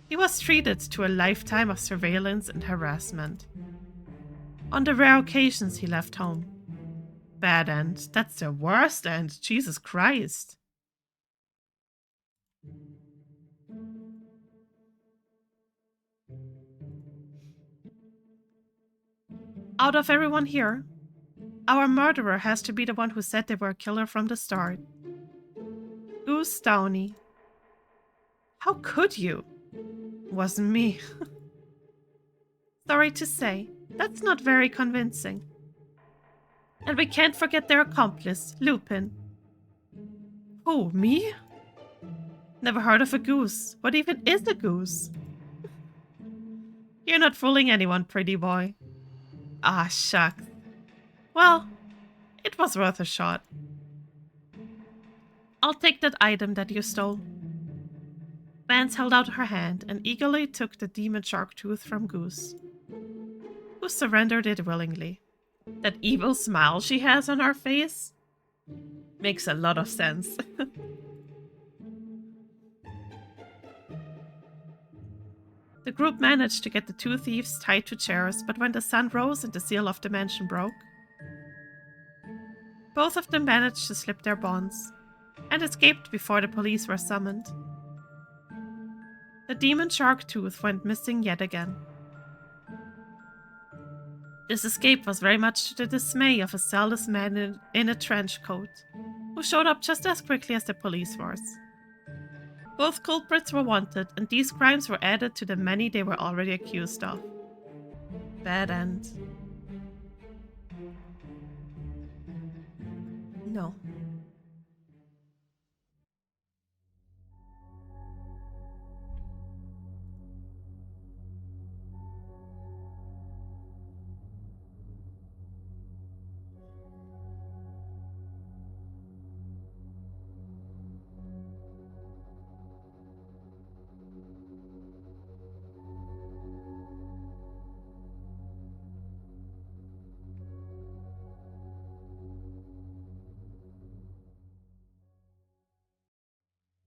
he was treated to a lifetime of surveillance and harassment. On the rare occasions he left home. Bad end. That's the worst end. Jesus Christ. Out of everyone here, our murderer has to be the one who said they were a killer from the start. Goose Downey. How could you? Wasn't me. Sorry to say, that's not very convincing. And we can't forget their accomplice, Lupine. Who, me? Never heard of a goose. What even is a goose? You're not fooling anyone, pretty boy. Ah, shucks. Well, it was worth a shot. I'll take that item that you stole. Vance held out her hand and eagerly took the demon shark tooth from Goose, who surrendered it willingly. That evil smile she has on her face makes a lot of sense. The group managed to get the two thieves tied to chairs, but when the sun rose and the seal of the mansion broke, both of them managed to slip their bonds and escaped before the police were summoned. The demon shark tooth went missing yet again. This escape was very much to the dismay of a zealous man in a trench coat, who showed up just as quickly as the police force. Both culprits were wanted, and these crimes were added to the many they were already accused of. Bad end. No.